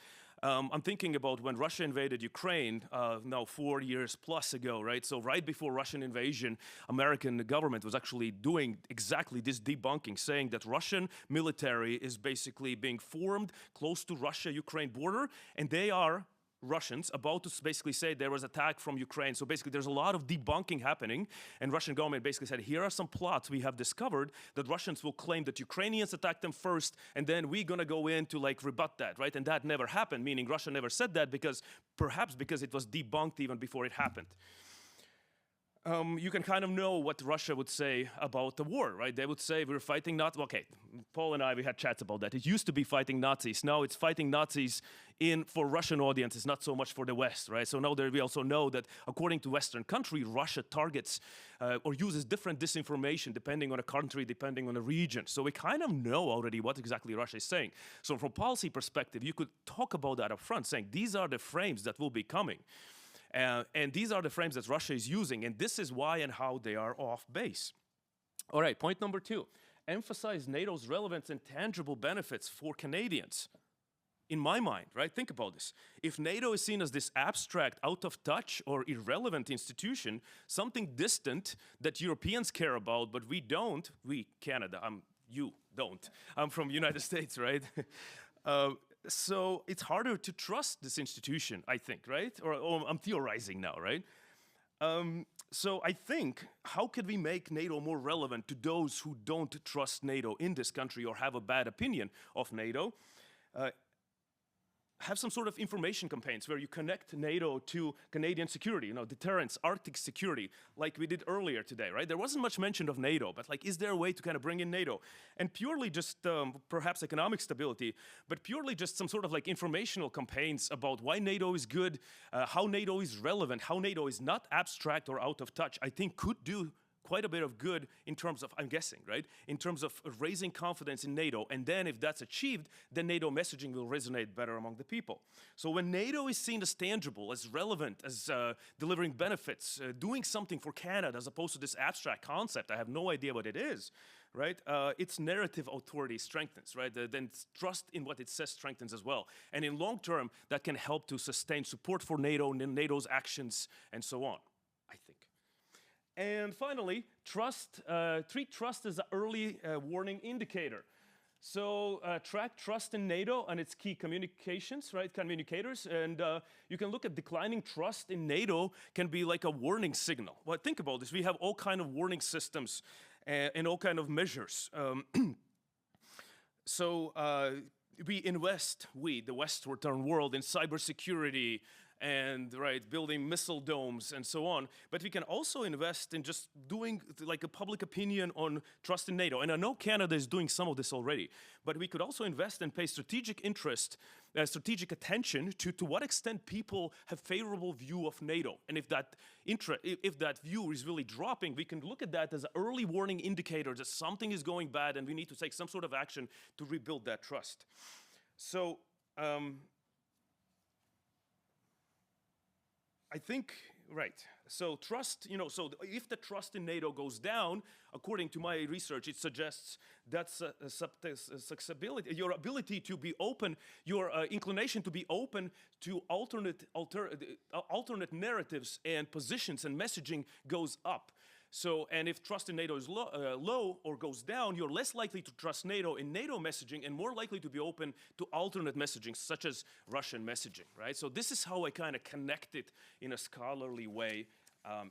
I'm thinking about when Russia invaded Ukraine now 4 years plus ago, right? So right before Russian invasion, American government was actually doing exactly this debunking, saying that Russian military is basically being formed close to Russia-Ukraine border, and they are Russians about to basically say there was attack from Ukraine. So basically there's a lot of debunking happening, and Russian government basically said, here are some plots we have discovered that Russians will claim that Ukrainians attacked them first, and then we're gonna go in to rebut that, right? And that never happened, meaning Russia never said that perhaps because it was debunked even before it happened. you can kind of know what Russia would say about the war, right? They would say we're fighting Nazis. Okay, Paul and I, we had chats about that. It used to be fighting Nazis. Now it's fighting Nazis for Russian audiences, not so much for the West, right? So now we also know that according to Western country, Russia targets or uses different disinformation depending on a country, depending on a region. So we kind of know already what exactly Russia is saying. So from policy perspective, you could talk about that up front, saying these are the frames that will be coming. And these are the frames that Russia is using, and this is why and how they are off base. All right, point number 2. Emphasize NATO's relevance and tangible benefits for Canadians. In my mind, right, think about this. If NATO is seen as this abstract, out of touch, or irrelevant institution, something distant that Europeans care about, but we don't, we, Canada, you don't. I'm from the United States, right? So it's harder to trust this institution, I think, right? Or I'm theorizing now, right? So I think, how could we make NATO more relevant to those who don't trust NATO in this country or have a bad opinion of NATO? Have some sort of information campaigns where you connect NATO to Canadian security, deterrence, Arctic security, like we did earlier today, right? There wasn't much mention of NATO, but like, is there a way to kind of bring in NATO? And purely just perhaps economic stability, but purely just some sort of like informational campaigns about why NATO is good, how NATO is relevant, how NATO is not abstract or out of touch, I think could do quite a bit of good in terms of, I'm guessing, right? In terms of raising confidence in NATO. And then if that's achieved, then NATO messaging will resonate better among the people. So when NATO is seen as tangible, as relevant, as delivering benefits, doing something for Canada as opposed to this abstract concept, I have no idea what it is, right? Its narrative authority strengthens, right? Then trust in what it says strengthens as well. And in long term, that can help to sustain support for NATO and NATO's actions and so on, I think. And finally, treat trust as an early warning indicator. So track trust in NATO and its key communications, right? Communicators, and you can look at declining trust in NATO can be like a warning signal. Well, think about this. We have all kind of warning systems and all kind of measures. So we invest, the Western world, in cybersecurity, and building missile domes and so on. But we can also invest in just doing like a public opinion on trust in NATO. And I know Canada is doing some of this already, but we could also invest and pay strategic interest, strategic attention to what extent people have favorable view of NATO. And if that view is really dropping, we can look at that as an early warning indicator that something is going bad and we need to take some sort of action to rebuild that trust. So, I think, right, so trust, so if the trust in NATO goes down, according to my research, it suggests that's susceptibility, your ability to be open, your inclination to be open to alternate narratives and positions and messaging goes up. So, and if trust in NATO is low or goes down, you're less likely to trust NATO in NATO messaging and more likely to be open to alternate messaging, such as Russian messaging, right? So this is how I kind of connect it in a scholarly way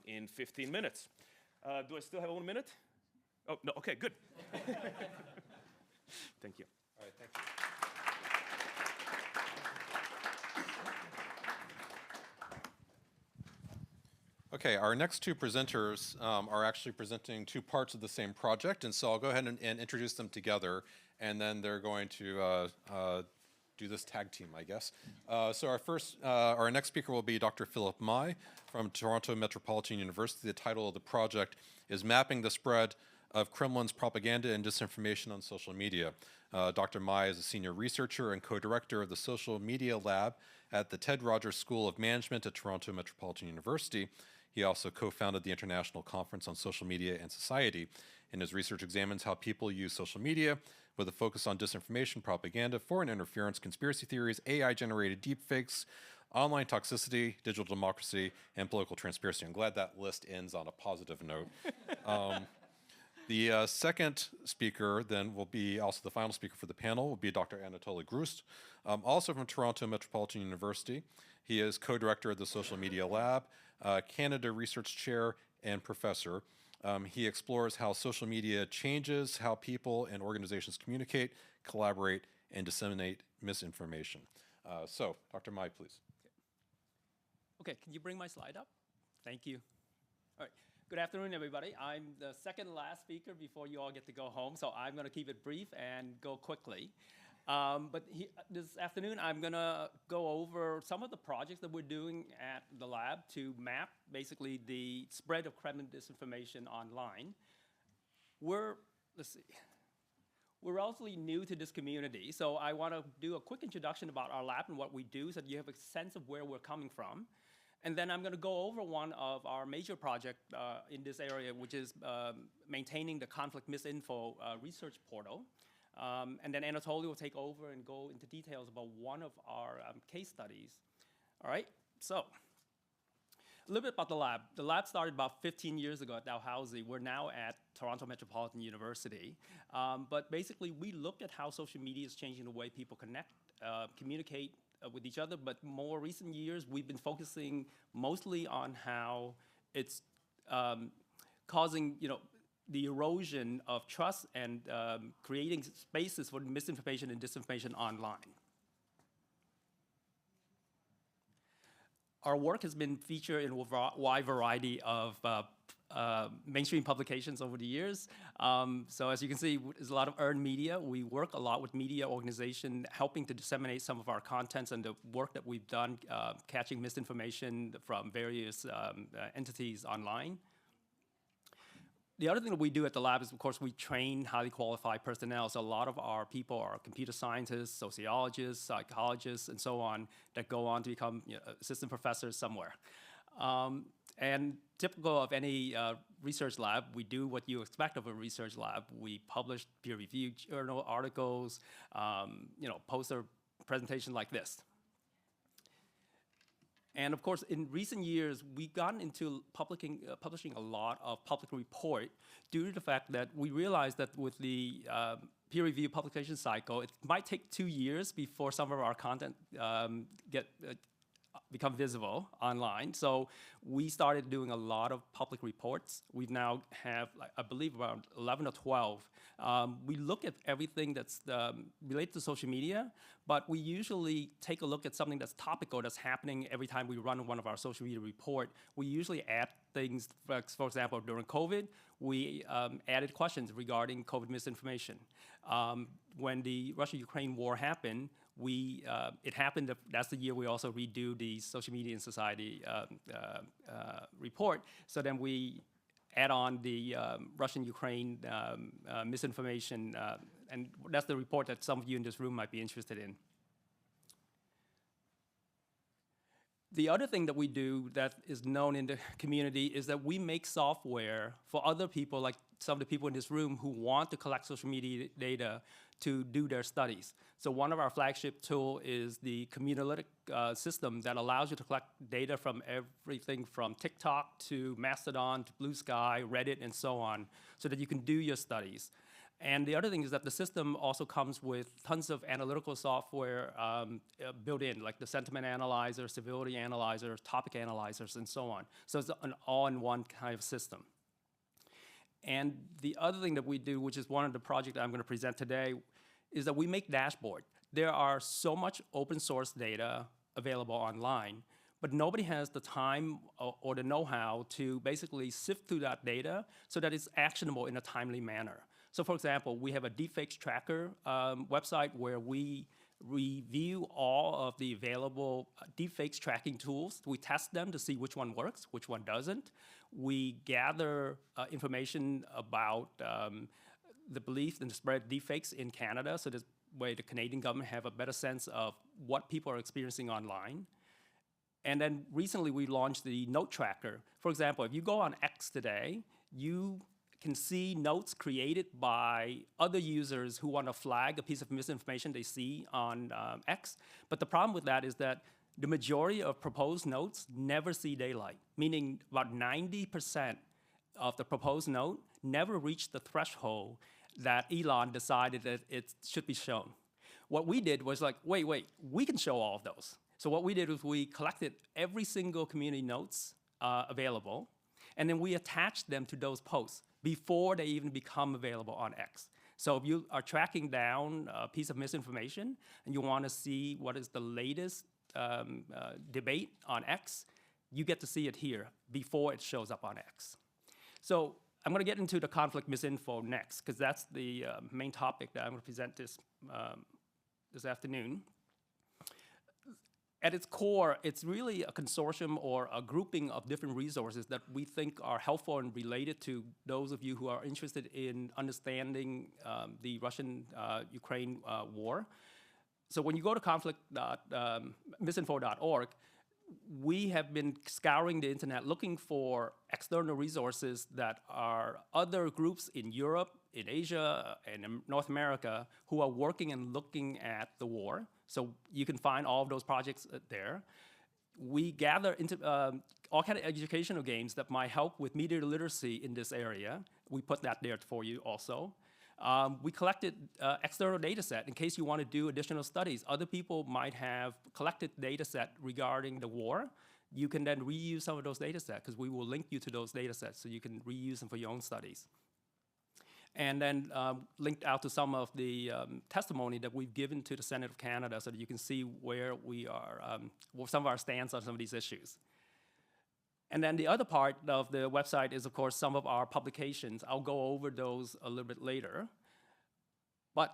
in 15 minutes. Do I still have 1 minute? Oh, no, okay, good. Thank you. All right, thank you. Okay, our next two presenters are actually presenting two parts of the same project, and so I'll go ahead and introduce them together, and then they're going to do this tag team, I guess. So our next speaker will be Dr. Philip Mai from Toronto Metropolitan University. The title of the project is Mapping the Spread of Kremlin's Propaganda and Disinformation on Social Media. Dr. Mai is a senior researcher and co-director of the Social Media Lab at the Ted Rogers School of Management at Toronto Metropolitan University. He also co-founded the International Conference on Social Media and Society, and his research examines how people use social media with a focus on disinformation, propaganda, foreign interference, conspiracy theories, AI-generated deepfakes, online toxicity, digital democracy, and political transparency. I'm glad that list ends on a positive note. The second speaker then will be also the final speaker for the panel, will be Dr. Anatoly Grust, also from Toronto Metropolitan University. He is co-director of the Social Media Lab, Canada Research Chair, and professor. He explores how social media changes how people and organizations communicate, collaborate, and disseminate misinformation. So, Dr. Mai, please. Okay, can you bring my slide up? Thank you. All right. Good afternoon, everybody. I'm the second last speaker before you all get to go home, so I'm going to keep it brief and go quickly. This afternoon, I'm going to go over some of the projects that we're doing at the lab to map basically the spread of Kremlin disinformation online. We're relatively new to this community, so I want to do a quick introduction about our lab and what we do so that you have a sense of where we're coming from. And then I'm going to go over one of our major projects in this area, which is maintaining the conflict misinfo research portal. And then Anatoly will take over and go into details about one of our case studies. All right, so a little bit about the lab. The lab started about 15 years ago at Dalhousie. We're now at Toronto Metropolitan University. But basically, we looked at how social media is changing the way people connect, communicate with each other, but more recent years, we've been focusing mostly on how it's causing, the erosion of trust and creating spaces for misinformation and disinformation online. Our work has been featured in a wide variety of mainstream publications over the years. So as you can see, there's a lot of earned media. We work a lot with media organizations, helping to disseminate some of our contents and the work that we've done, catching misinformation from various entities online. The other thing that we do at the lab is, of course, we train highly qualified personnel. So a lot of our people are computer scientists, sociologists, psychologists, and so on, that go on to become assistant professors somewhere. And typical of any research lab, we do what you expect of a research lab. We publish peer-reviewed journal articles, poster presentation like this. And of course, in recent years, we've gotten into publishing a lot of public report due to the fact that we realized that with the peer-reviewed publication cycle, it might take 2 years before some of our content become visible online. So we started doing a lot of public reports. We now have, I believe, around 11 or 12. We look at everything that's related to social media, but we usually take a look at something that's topical, that's happening every time we run one of our social media report. We usually add things, for example, during COVID, we added questions regarding COVID misinformation. When the Russia-Ukraine war happened, that's the year we also redo the Social Media and Society report. So then we add on the Russian-Ukraine misinformation, and that's the report that some of you in this room might be interested in. The other thing that we do that is known in the community is that we make software for other people, like some of the people in this room who want to collect social media data to do their studies. So one of our flagship tool is the Communitalytic system that allows you to collect data from everything from TikTok to Mastodon to Blue Sky, Reddit, and so on, so that you can do your studies. And the other thing is that the system also comes with tons of analytical software built in, like the sentiment analyzer, civility analyzer, topic analyzers, and so on. So it's an all-in-one kind of system. And the other thing that we do, which is one of the projects that I'm going to present today, is that we make dashboard. There are so much open source data available online, but nobody has the time or the know-how to basically sift through that data so that it's actionable in a timely manner. So for example, we have a deepfakes tracker website where we review all of the available deepfakes tracking tools. We test them to see which one works, which one doesn't. We gather information about the belief and the spread of deepfakes in Canada, so this way the Canadian government have a better sense of what people are experiencing online. And then recently we launched the note tracker. For example, if you go on X today, you can see notes created by other users who want to flag a piece of misinformation they see on X. But the problem with that is that the majority of proposed notes never see daylight, meaning about 90% of the proposed note never reached the threshold that Elon decided that it should be shown. What we did was like, wait, we can show all of those. So what we did was we collected every single community notes available, and then we attached them to those posts before they even become available on X. So if you are tracking down a piece of misinformation and you want to see what is the latest debate on X, you get to see it here before it shows up on X. So I'm going to get into the conflict misinfo next, because that's the main topic that I'm going to present this afternoon. At its core, it's really a consortium or a grouping of different resources that we think are helpful and related to those of you who are interested in understanding the Russian-Ukraine war. So when you go to conflict.misinfo.org, we have been scouring the internet looking for external resources that are other groups in Europe, in Asia, and in North America who are working and looking at the war. So you can find all of those projects there. We gather into all kind of educational games that might help with media literacy in this area. We put that there for you also. We collected external data set in case you want to do additional studies. Other people might have collected data set regarding the war. You can then reuse some of those data sets because we will link you to those data sets so you can reuse them for your own studies. And then linked out to some of the testimony that we've given to the Senate of Canada so that you can see where we are, what some of our stance on some of these issues. And then the other part of the website is, of course, some of our publications. I'll go over those a little bit later. But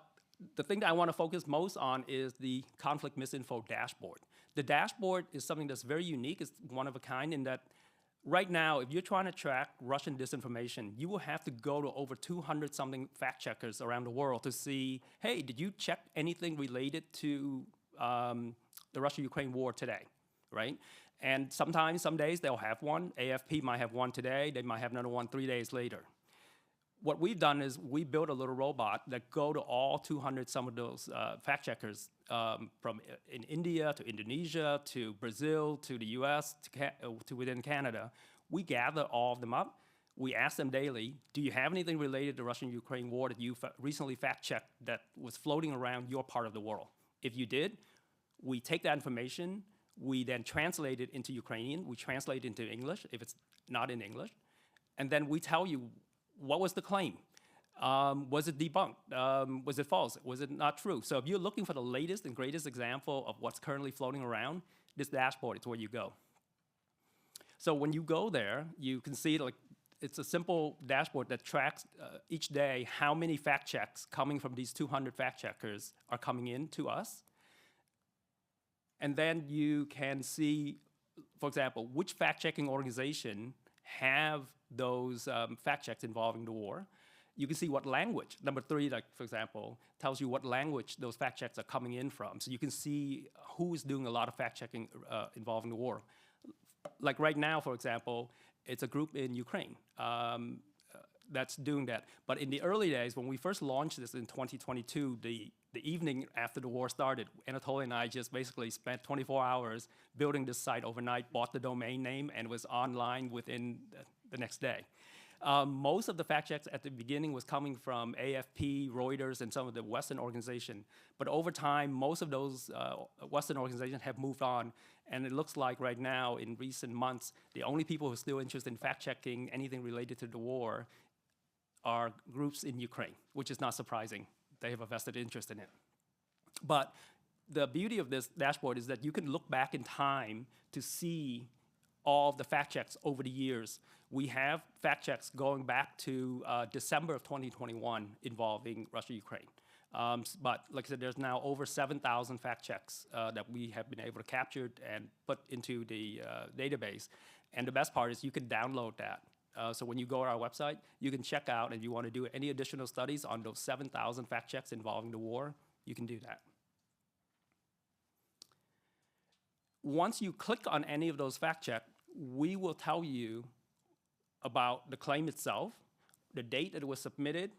the thing that I want to focus most on is the conflict misinfo dashboard. The dashboard is something that's very unique. It's one of a kind in that right now, if you're trying to track Russian disinformation, you will have to go to over 200-something fact checkers around the world to see, hey, did you check anything related to the Russia-Ukraine war today, right? And sometimes, some days, they'll have one. AFP might have one today. They might have another one 3 days later. What we've done is we built a little robot that go to all 200 some of those fact checkers from in India to Indonesia to Brazil to the US to within Canada. We gather all of them up. We ask them daily, do you have anything related to the Russian-Ukraine war that you recently fact-checked that was floating around your part of the world? If you did, we take that information, we then translate it into Ukrainian, we translate it into English if it's not in English, and then we tell you what was the claim? Was it debunked? Was it false? Was it not true? So if you're looking for the latest and greatest example of what's currently floating around, this dashboard is where you go. So when you go there, you can see like it's a simple dashboard that tracks each day how many fact checks coming from these 200 fact checkers are coming in to us. And then you can see, for example, which fact-checking organization have those fact checks involving the war. You can see what language. Number 3, like for example, tells you what language those fact checks are coming in from. So you can see who is doing a lot of fact checking involving the war. Like right now, for example, it's a group in Ukraine that's doing that. But in the early days, when we first launched this in 2022, the evening after the war started, Anatoly and I just basically spent 24 hours building this site overnight, bought the domain name, and was online within the next day. Most of the fact checks at the beginning was coming from AFP, Reuters, and some of the Western organizations. But over time, most of those Western organizations have moved on. And it looks like right now, in recent months, the only people who are still interested in fact-checking anything related to the war are groups in Ukraine, which is not surprising. They have a vested interest in it. But the beauty of this dashboard is that you can look back in time to see all of the fact checks over the years. We have fact checks going back to December of 2021 involving Russia-Ukraine. But like I said, there's now over 7,000 fact checks that we have been able to capture and put into the database. And the best part is you can download that. So when you go to our website, you can check out, and if you want to do any additional studies on those 7,000 fact checks involving the war, you can do that. Once you click on any of those fact checks, we will tell you about the claim itself, the date that it was submitted.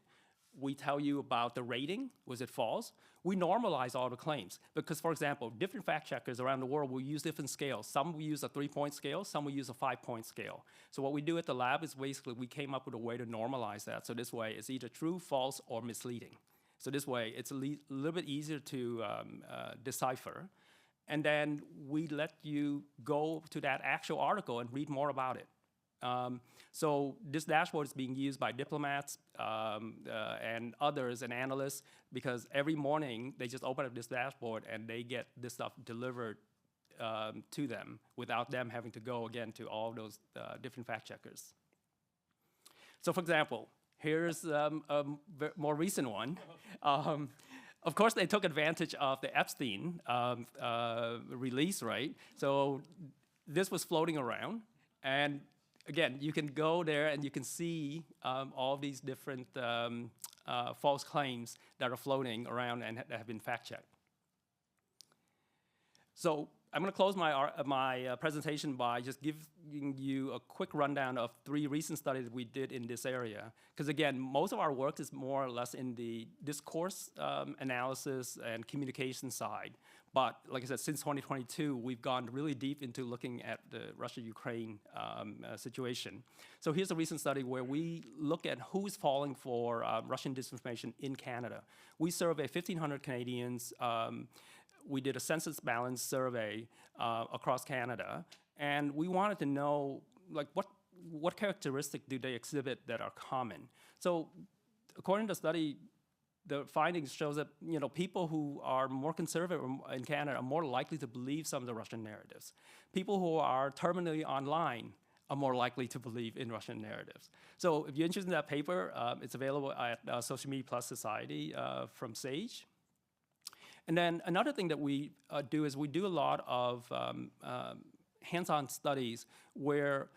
We tell you about the rating. Was it false? We normalize all the claims because, for example, different fact checkers around the world will use different scales. Some will use a 3-point scale, some will use a 5-point scale. So what we do at the lab is basically we came up with a way to normalize that. So this way it's either true, false, or misleading. So this way it's a little bit easier to decipher. And then we let you go to that actual article and read more about it. So this dashboard is being used by diplomats and others and analysts because every morning they just open up this dashboard and they get this stuff delivered to them without them having to go again to all those different fact checkers. So for example, here's a more recent one. Of course, they took advantage of the Epstein release, right? So this was floating around. And again, you can go there and you can see all these different false claims that are floating around and that have been fact-checked. So I'm going to close my presentation by just giving you a quick rundown of 3 recent studies we did in this area. Because again, most of our work is more or less in the discourse analysis and communication side. But like I said, since 2022, we've gone really deep into looking at the Russia-Ukraine situation. So here's a recent study where we look at who's falling for Russian disinformation in Canada. We surveyed 1,500 Canadians. We did a census balance survey across Canada, and we wanted to know, like, what characteristics do they exhibit that are common? So according to the study, the findings shows that people who are more conservative in Canada are more likely to believe some of the Russian narratives. People who are terminally online are more likely to believe in Russian narratives. So if you're interested in that paper, it's available at Social Media Plus Society from SAGE. And then another thing that we do is we do a lot of hands-on studies where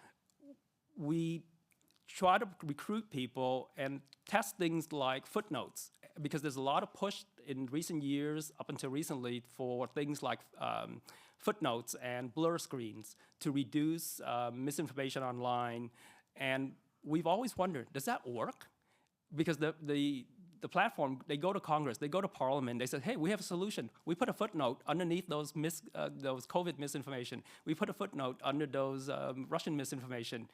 we try to recruit people and test things like footnotes, because there's a lot of push in recent years, up until recently, for things like footnotes and blur screens to reduce misinformation online. And we've always wondered, does that work? Because the platform, they go to Congress, they go to Parliament, they say, hey, we have a solution. We put a footnote underneath those COVID misinformation. We put a footnote under those Russian misinformation.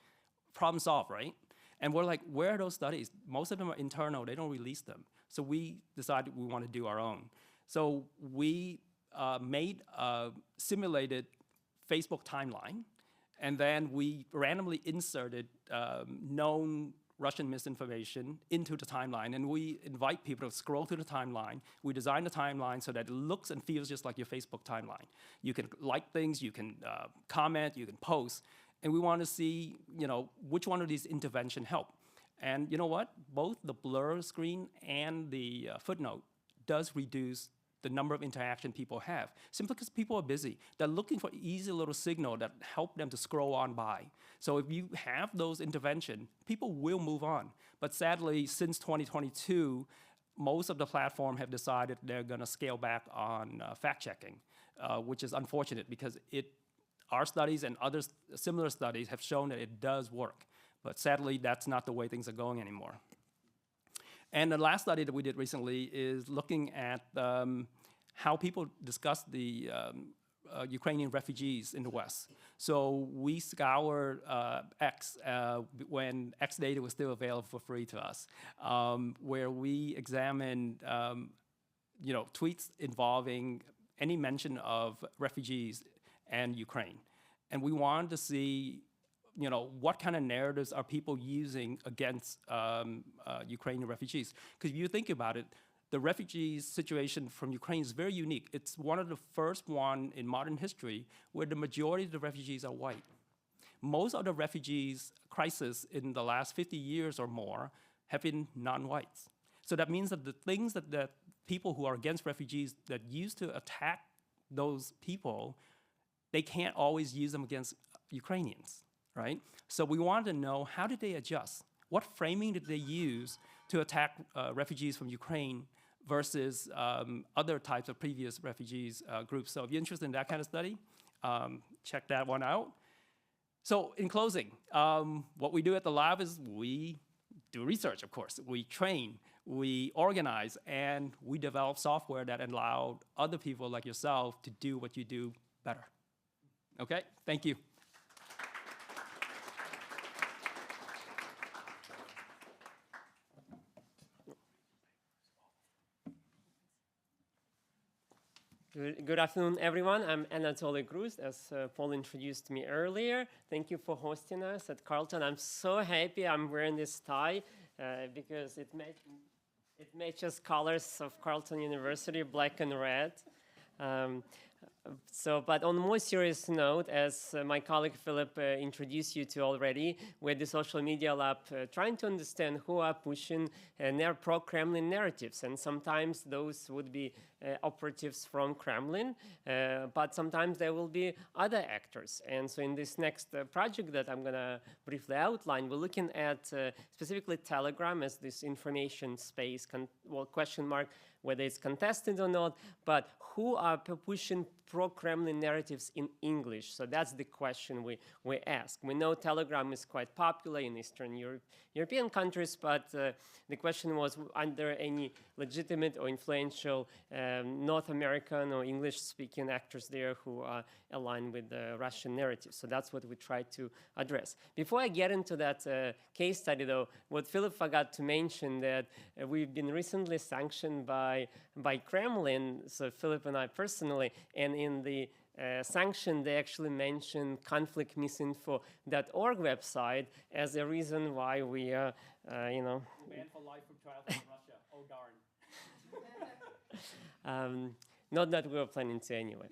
Problem solved, right? And we're like, where are those studies? Most of them are internal, they don't release them. So we decided we want to do our own. So we made a simulated Facebook timeline, and then we randomly inserted known Russian misinformation into the timeline, and we invite people to scroll through the timeline. We design the timeline so that it looks and feels just like your Facebook timeline. You can like things, you can comment, you can post, and we want to see, which one of these interventions help. And you know what? Both the blur screen and the footnote does reduce the number of interaction people have, simply because people are busy. They're looking for easy little signal that help them to scroll on by. So if you have those interventions, people will move on. But sadly, since 2022, most of the platform have decided they're gonna scale back on fact-checking, which is unfortunate because our studies and other similar studies have shown that it does work. But sadly, that's not the way things are going anymore. And the last study that we did recently is looking at how people discuss the Ukrainian refugees in the West. So we scoured X when X data was still available for free to us, where we examined tweets involving any mention of refugees and Ukraine. And we wanted to see what kind of narratives are people using against Ukrainian refugees? Because if you think about it, the refugees situation from Ukraine is very unique. It's one of the first one in modern history where the majority of the refugees are white. Most of the refugees crisis in the last 50 years or more have been non-whites. So that means that the things that people who are against refugees that used to attack those people, they can't always use them against Ukrainians. Right? So we wanted to know, how did they adjust? What framing did they use to attack refugees from Ukraine versus other types of previous refugees groups? So if you're interested in that kind of study, check that one out. So in closing, what we do at the lab is we do research, of course. We train, we organize, and we develop software that allow other people like yourself to do what you do better. Okay, thank you. Good afternoon, everyone. I'm Anatoly Gruz, as Paul introduced me earlier. Thank you for hosting us at Carleton. I'm so happy I'm wearing this tie because it matches colors of Carleton University, black and red. But on a more serious note, as my colleague Philip introduced you to already, we're the Social Media Lab trying to understand who are pushing pro-Kremlin narratives. And sometimes those would be operatives from Kremlin, but sometimes there will be other actors. And so in this next project that I'm going to briefly outline, we're looking at specifically Telegram as this information space, question mark, whether it's contested or not, but who are pushing pro-Kremlin narratives in English? So that's the question we ask. We know Telegram is quite popular in Eastern European countries, but the question was, are there any legitimate or influential North American or English-speaking actors there who are aligned with the Russian narrative? So that's what we try to address. Before I get into that case study, though, what Philip forgot to mention that we've been recently sanctioned by Kremlin, so Philip and I personally, and in the sanction, they actually mentioned conflictmisinfo.org website as a reason why we are, Banned for life from travel in Russia. Oh, darn. Not that we were planning to anyway.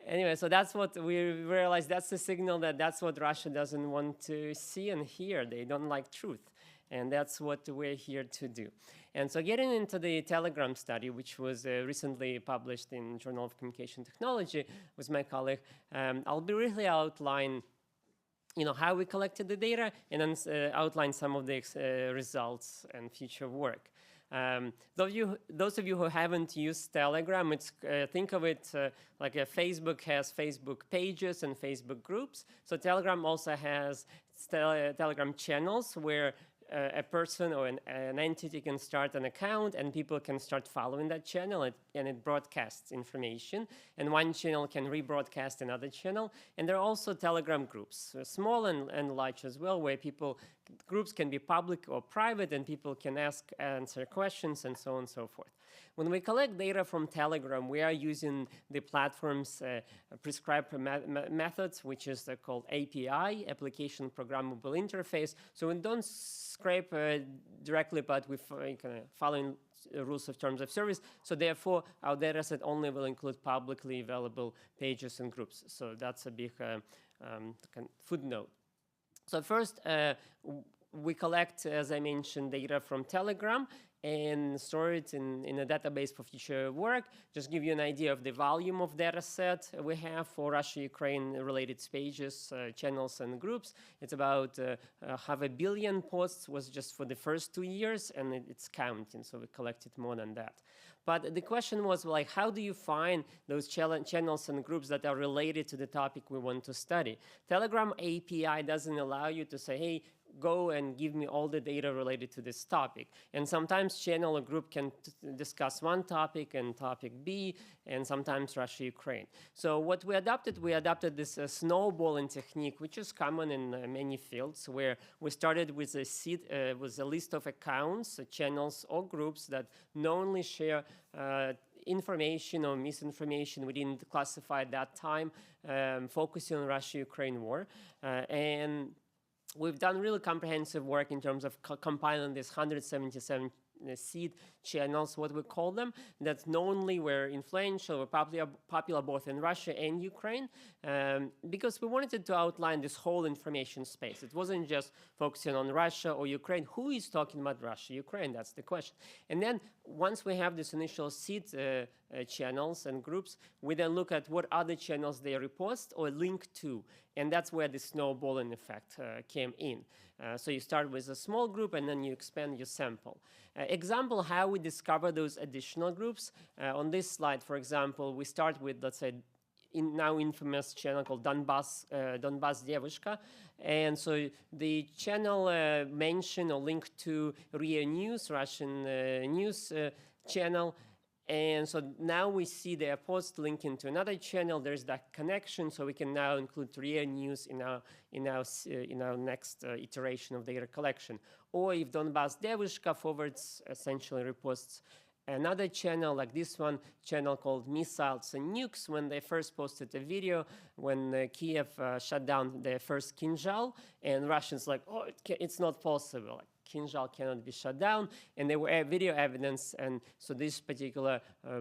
Anyway, so that's what we realized. That's the signal that that's what Russia doesn't want to see and hear. They don't like truth. And that's what we're here to do. And so getting into the Telegram study, which was recently published in Journal of Communication Technology with my colleague, I'll briefly outline how we collected the data and then outline some of the results and future work. Those of you who haven't used Telegram, think of it like Facebook has Facebook pages and Facebook groups. So Telegram also has Telegram channels where a person or an entity can start an account and people can start following that channel and it broadcasts information. And one channel can rebroadcast another channel. And there are also Telegram groups, small and large as well, where groups can be public or private and people can answer questions and so on and so forth. When we collect data from Telegram, we are using the platform's prescribed methods, which is called API, Application Programmable Interface. So we don't scrape directly, but we're following rules of terms of service. So therefore, our data set only will include publicly available pages and groups. So that's a big footnote. So first, we collect, as I mentioned, data from Telegram and store it in a database for future work. Just give you an idea of the volume of data set we have for Russia-Ukraine related pages, channels, and groups. It's about 500 million posts was just for the first 2 years, and it's counting, so we collected more than that. But the question was, like, how do you find those channels and groups that are related to the topic we want to study? Telegram API doesn't allow you to say, hey, go and give me all the data related to this topic. And sometimes channel or group can discuss one topic and topic B, and sometimes Russia-Ukraine. So what we adopted this snowballing technique, which is common in many fields, where we started with a seed, with a list of accounts, channels, or groups that knowingly share information or misinformation we didn't classify at that time, focusing on Russia-Ukraine war. And we've done really comprehensive work in terms of compiling these 177 seed channels, what we call them, that knowingly were influential, were popular both in Russia and Ukraine, because we wanted to outline this whole information space. It wasn't just focusing on Russia or Ukraine. Who is talking about Russia, Ukraine? That's the question. And then once we have this initial seed channels and groups, we then look at what other channels they repost or link to. And that's where the snowballing effect came in. So you start with a small group and then you expand your sample. Example how we discover those additional groups. On this slide, for example, we start with, let's say, now infamous channel called Donbas Devushka. And so the channel mentioned or linked to RIA News, Russian news channel. And so now we see their post linking to another channel. There's that connection, so we can now include RIA News in our next iteration of data collection. Or if Donbas Devushka forwards, essentially reposts another channel like this one, channel called Missiles and Nukes, when they first posted a video when Kiev shut down their first Kinzhal, and Russians like, oh, it's not possible. Like, Kinjal cannot be shut down, and there were video evidence, and so this particular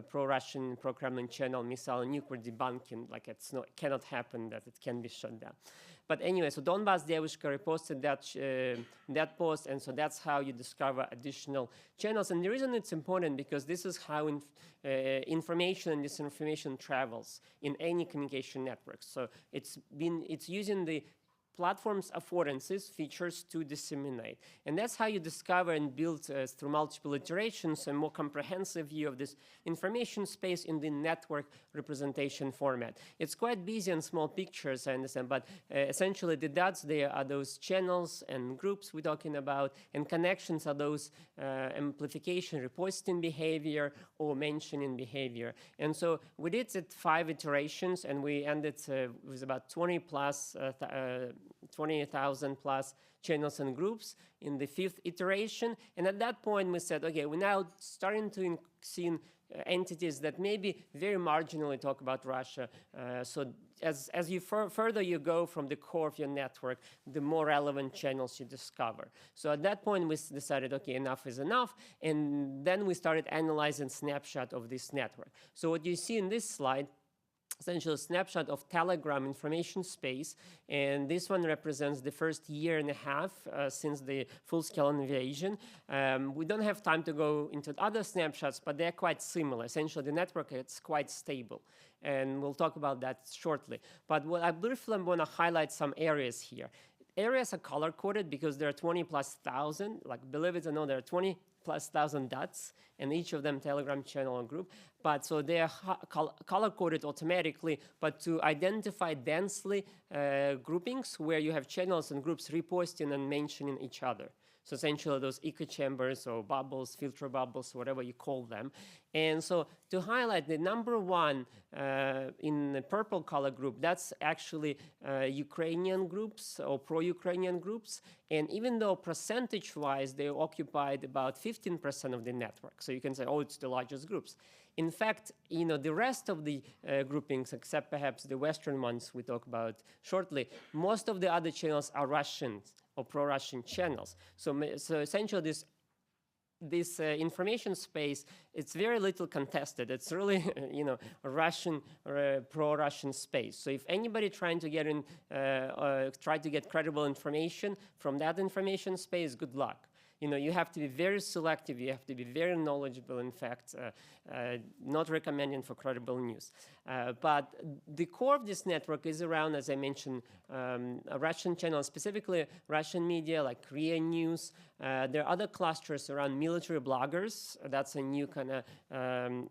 pro-Russian, pro-Kremlin channel, Missile and Nuke, were debunking, like cannot happen, that it can be shut down. But anyway, so Donbas Devushka reposted that post, and so that's how you discover additional channels. And the reason it's important, because this is how information and disinformation travels in any communication network. So it's using the platform's affordances, features to disseminate. And that's how you discover and build through multiple iterations a more comprehensive view of this information space in the network representation format. It's quite busy and small pictures, I understand, but essentially the dots there are those channels and groups we're talking about, and connections are those amplification, reposting behavior or mentioning behavior. And so we did it 5 iterations, and we ended with about 20,000 plus channels and groups in the 5th iteration. And at that point, we said, okay, we're now starting to see entities that maybe very marginally talk about Russia. So as you further you go from the core of your network, the more relevant channels you discover. So at that point, we decided, okay, enough is enough. And then we started analyzing snapshot of this network. So what you see in this slide, essentially a snapshot of Telegram information space, and this one represents the first year and a half since the full-scale invasion. We don't have time to go into other snapshots, but they're quite similar. Essentially, the network is quite stable, and we'll talk about that shortly. But what I briefly want to highlight some areas here. Areas are color-coded because there are 20,000+, like believe it or not, there are 20,000+ dots, and each of them Telegram channel or group. But so they are color-coded automatically, but to identify densely groupings where you have channels and groups reposting and mentioning each other. So essentially those echo chambers or bubbles, filter bubbles, whatever you call them. And so to highlight the number 1 in the purple color group, that's actually Ukrainian groups or pro-Ukrainian groups. And even though percentage-wise they occupied about 15% of the network, so you can say, oh, it's the largest groups. In fact, the rest of the groupings, except perhaps the Western ones we talk about shortly, most of the other channels are Russian or pro-Russian channels. So essentially this information space, it's very little contested. It's really, a Russian or pro-Russian space. So if anybody trying to get try to get credible information from that information space, good luck. You have to be very selective. You have to be very knowledgeable. In fact, not recommending for credible news. But the core of this network is around, as I mentioned, a Russian channel, specifically Russian media like Korea News. There are other clusters around military bloggers. That's a new kind of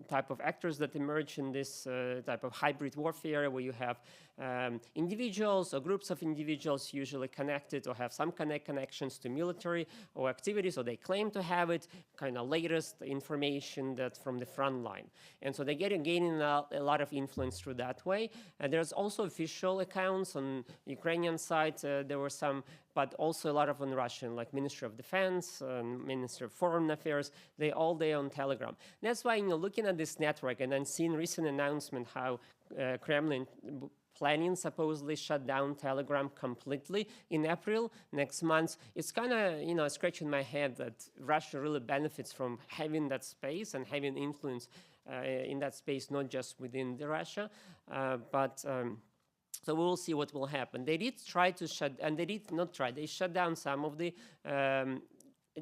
type of actors that emerge in this type of hybrid warfare, where you have individuals or groups of individuals usually connected or have some connections to military or activities, or they claim to have it, kind of latest information that's from the front line. And so they're gaining a lot of influence through that way. There's also official accounts on Ukrainian side. There were some, but also a lot of on Russian, like Ministry of Defense, Ministry of Foreign Affairs. They all there on Telegram. That's why, looking at this network and then seeing recent announcement how Kremlin planning supposedly shut down Telegram completely in April next month, it's kind of, scratching my head that Russia really benefits from having that space and having influence in that space, not just within Russia, but so we'll see what will happen. They did try to they shut down some of the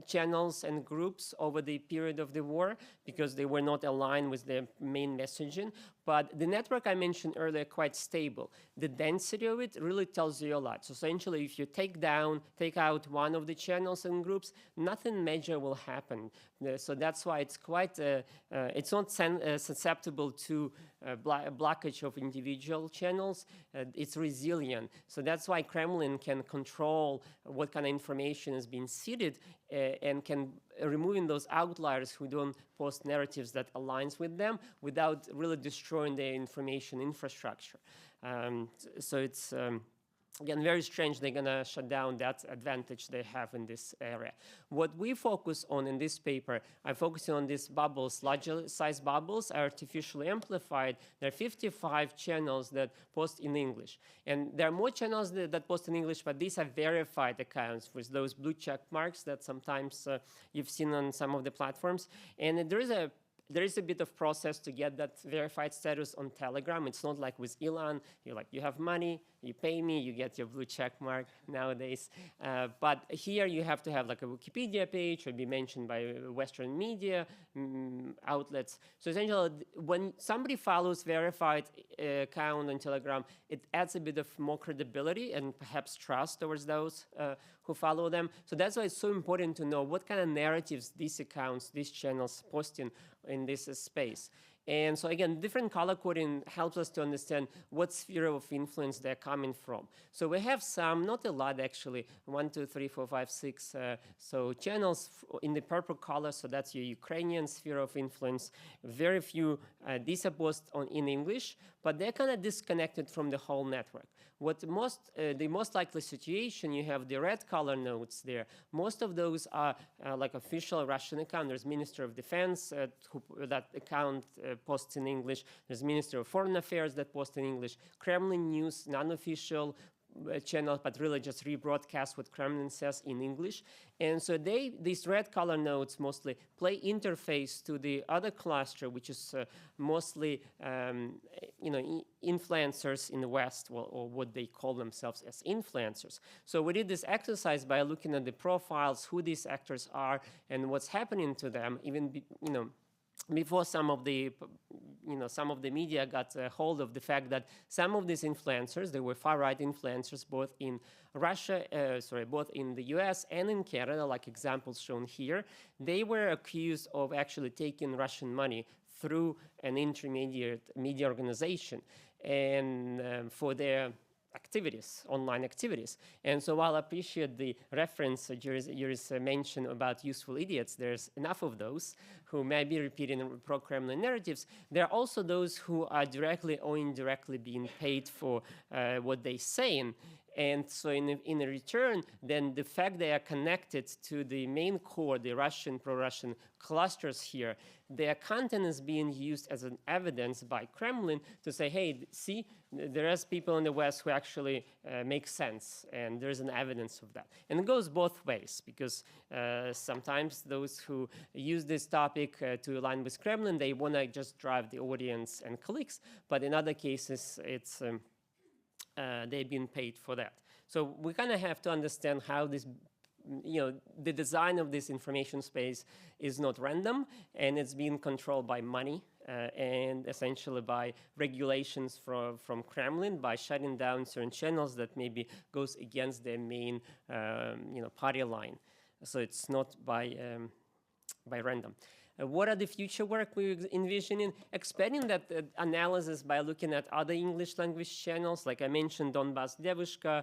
channels and groups over the period of the war because they were not aligned with their main messaging. But the network I mentioned earlier, quite stable. The density of it really tells you a lot. So essentially, if you take out one of the channels and groups, nothing major will happen. So that's why it's quite, it's not susceptible to blockage of individual channels. It's resilient. So that's why Kremlin can control what kind of information is being seeded and can removing those outliers who don't post narratives that aligns with them without really destroying their information infrastructure. So it's again, very strange they're going to shut down that advantage they have in this area. What we focus on in this paper, I focus on these bubbles, larger size bubbles, artificially amplified. There are 55 channels that post in English. And there are more channels that post in English, but these are verified accounts with those blue check marks that sometimes you've seen on some of the platforms. And there is a bit of process to get that verified status on Telegram. It's not like with Elon, you have money, you pay me, you get your blue check mark nowadays. But here you have to have like a Wikipedia page or be mentioned by Western media outlets. So essentially, when somebody follows verified account on Telegram, it adds a bit of more credibility and perhaps trust towards those who follow them. So that's why it's so important to know what kind of narratives these accounts, these channels posting in this space. And so again, different color coding helps us to understand what sphere of influence they're coming from. So we have some, not a lot actually, 1, 2, 3, 4, 5, 6, so channels in the purple color, so that's your Ukrainian sphere of influence. Very few, these are posted in English, but they're kind of disconnected from the whole network. The most likely situation, you have the red color nodes there. Most of those are like official Russian account. There's Minister of Defense that account posts in English. There's Minister of Foreign Affairs that posts in English. Kremlin News, non-official channel, but really just rebroadcast what Kremlin says in English. And so these red color nodes mostly play interface to the other cluster, which is mostly influencers in the West, or what they call themselves as influencers. So we did this exercise by looking at the profiles, who these actors are, and what's happening to them, even before some of the media got a hold of the fact that some of these influencers, they were far-right influencers, both in both in the US and in Canada, like examples shown here, they were accused of actually taking Russian money through an intermediate media organization and for their activities, online activities. And so while I appreciate the reference, Yuri's mention about useful idiots, there's enough of those who may be repeating pro-Kremlin narratives. There are also those who are directly or indirectly being paid for what they say. And so in return, then the fact they are connected to the main core, the Russian, pro-Russian clusters here, their content is being used as an evidence by Kremlin to say, hey, see, there is people in the West who actually make sense, and there's an evidence of that. And it goes both ways, because sometimes those who use this topic to align with Kremlin, they want to just drive the audience and clicks, but in other cases, it's they've been paid for that. So we kind of have to understand how this, the design of this information space is not random, and it's being controlled by money and essentially by regulations from Kremlin, by shutting down certain channels that maybe goes against their main, party line. So it's not by random. What are the future work we're envisioning? Expanding that analysis by looking at other English language channels, like I mentioned, Donbas Devushka,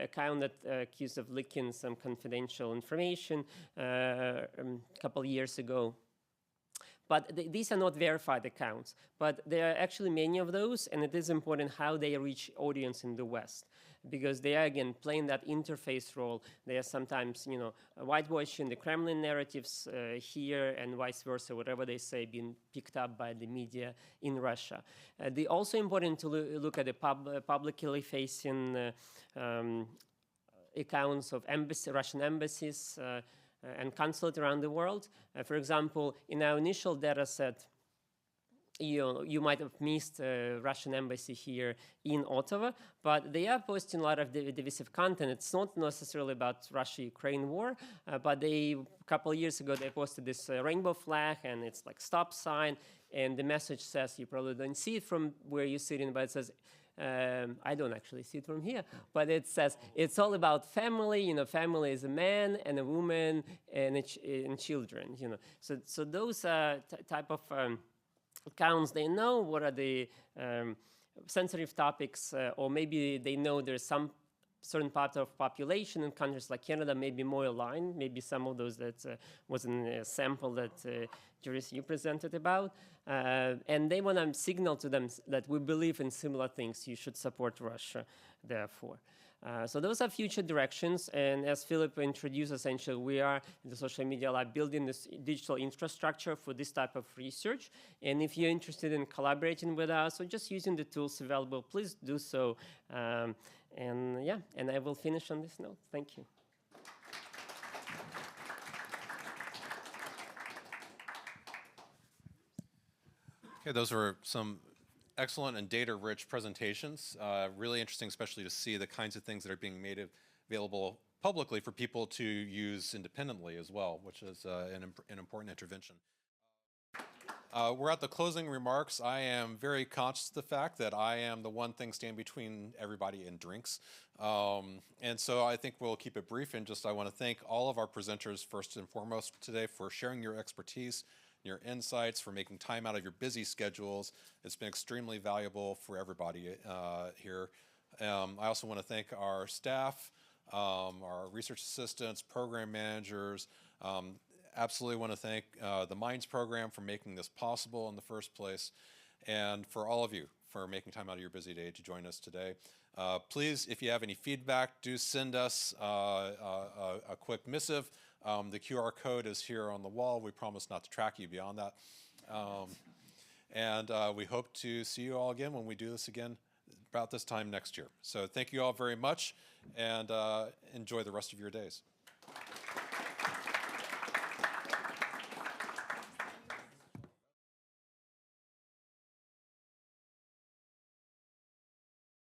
account that accused of leaking some confidential information a couple years ago. But these are not verified accounts, but there are actually many of those, and it is important how they reach audience in the West, because they are, again, playing that interface role. They are sometimes, whitewashing the Kremlin narratives here, and vice versa, whatever they say being picked up by the media in Russia. They're also important to look at the publicly facing accounts of Russian embassies and consulate around the world. For example, in our initial data set, you might have missed a Russian embassy here in Ottawa, but they are posting a lot of divisive content. It's not necessarily about Russia-Ukraine war, but a couple of years ago, they posted this rainbow flag, and it's like stop sign, and the message says, you probably don't see it from where you're sitting, but it says, I don't actually see it from here, but it says it's all about family. Family is a man and a woman and children. So those type of accounts, they know what are the sensitive topics, or maybe they know there's some certain part of population in countries like Canada may be more aligned. Maybe some of those that was in a sample that Juris, you presented about. And they want to signal to them that we believe in similar things. You should support Russia, therefore. So those are future directions, and as Philip introduced, essentially, we are in the Social Media Lab building this digital infrastructure for this type of research. And if you're interested in collaborating with us or just using the tools available, please do so. And yeah, and I will finish on this note. Thank you. Okay, those were some excellent and data-rich presentations. Really interesting, especially to see the kinds of things that are being made available publicly for people to use independently as well, which is an important intervention. We're at the closing remarks. I am very conscious of the fact that I am the one thing standing between everybody and drinks. And so I think we'll keep it brief, and just I want to thank all of our presenters first and foremost today for sharing your expertise, your insights, for making time out of your busy schedules. It's been extremely valuable for everybody here. I also want to thank our staff, our research assistants, program managers. Absolutely want to thank the MINDS program for making this possible in the first place, and for all of you for making time out of your busy day to join us today. Please, if you have any feedback, do send us a quick missive. The QR code is here on the wall. We promise not to track you beyond that. And we hope to see you all again when we do this again about this time next year. So thank you all very much, and enjoy the rest of your days.